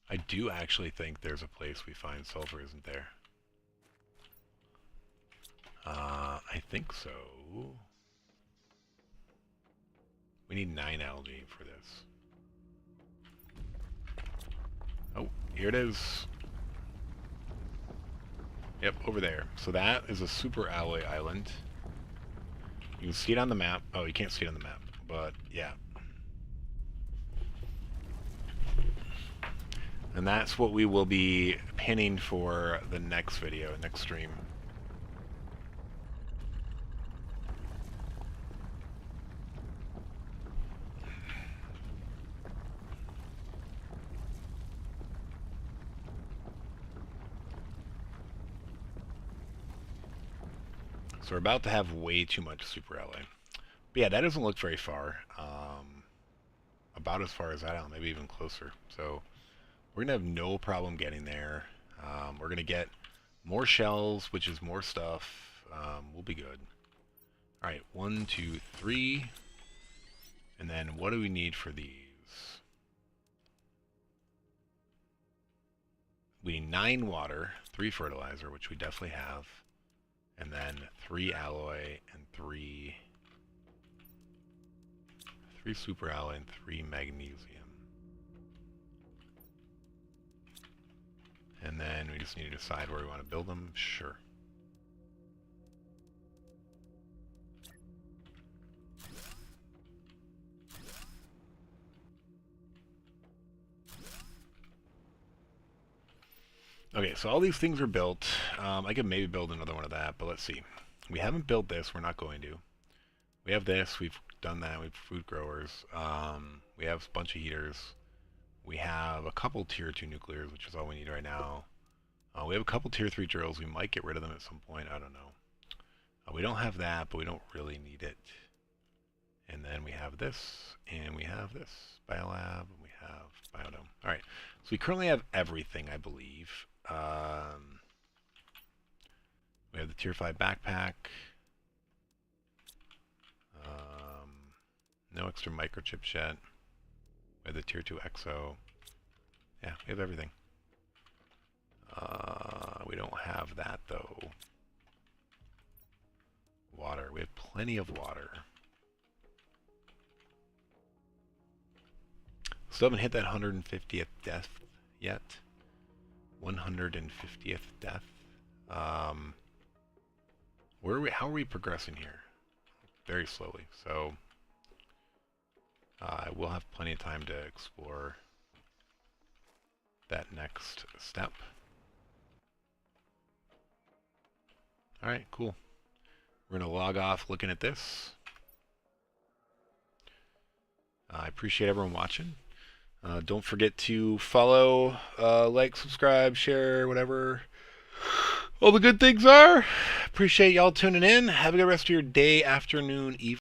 I do actually think there's a place we find sulfur, isn't there? I think so. We need 9 algae for this. Oh, here it is. Yep, over there. So that is a super alloy island. You can see it on the map. Oh, you can't see it on the map, but yeah. And that's what we will be pinning for the next video, next stream. So we're about to have way too much super LA. But yeah, that doesn't look very far. About as far as I don't know, maybe even closer. So we're going to have no problem getting there. We're going to get more shells, which is more stuff. We'll be good. Alright, 1, 2, 3. And then what do we need for these? We need 9 water, 3 fertilizer, which we definitely have. And then 3 alloy and 3 super alloy and 3 magnesium. And then we just need to decide where we want to build them. Sure. Okay, so all these things are built. I could maybe build another one of that, but let's see. We haven't built this. We're not going to. We have this. We've done that. We have food growers. We have a bunch of heaters. We have a couple tier 2 nuclears, which is all we need right now. We have a couple tier 3 drills. We might get rid of them at some point. I don't know. We don't have that, but we don't really need it. And then we have this, and we have this. Biolab, and we have Biodome. Alright, so we currently have everything, I believe. We have the tier 5 backpack. No extra microchips yet. We have the tier 2 exo. Yeah, we have everything. We don't have that though. Water. We have plenty of water. Still haven't hit that 150th death yet. 150th death. Where are we? How are we progressing here? Very slowly. So we'll have plenty of time to explore that next step. All right, cool. We're gonna log off looking at this. I appreciate everyone watching. Don't forget to follow, like, subscribe, share, whatever all the good things are. Appreciate y'all tuning in. Have a good rest of your day, afternoon, evening.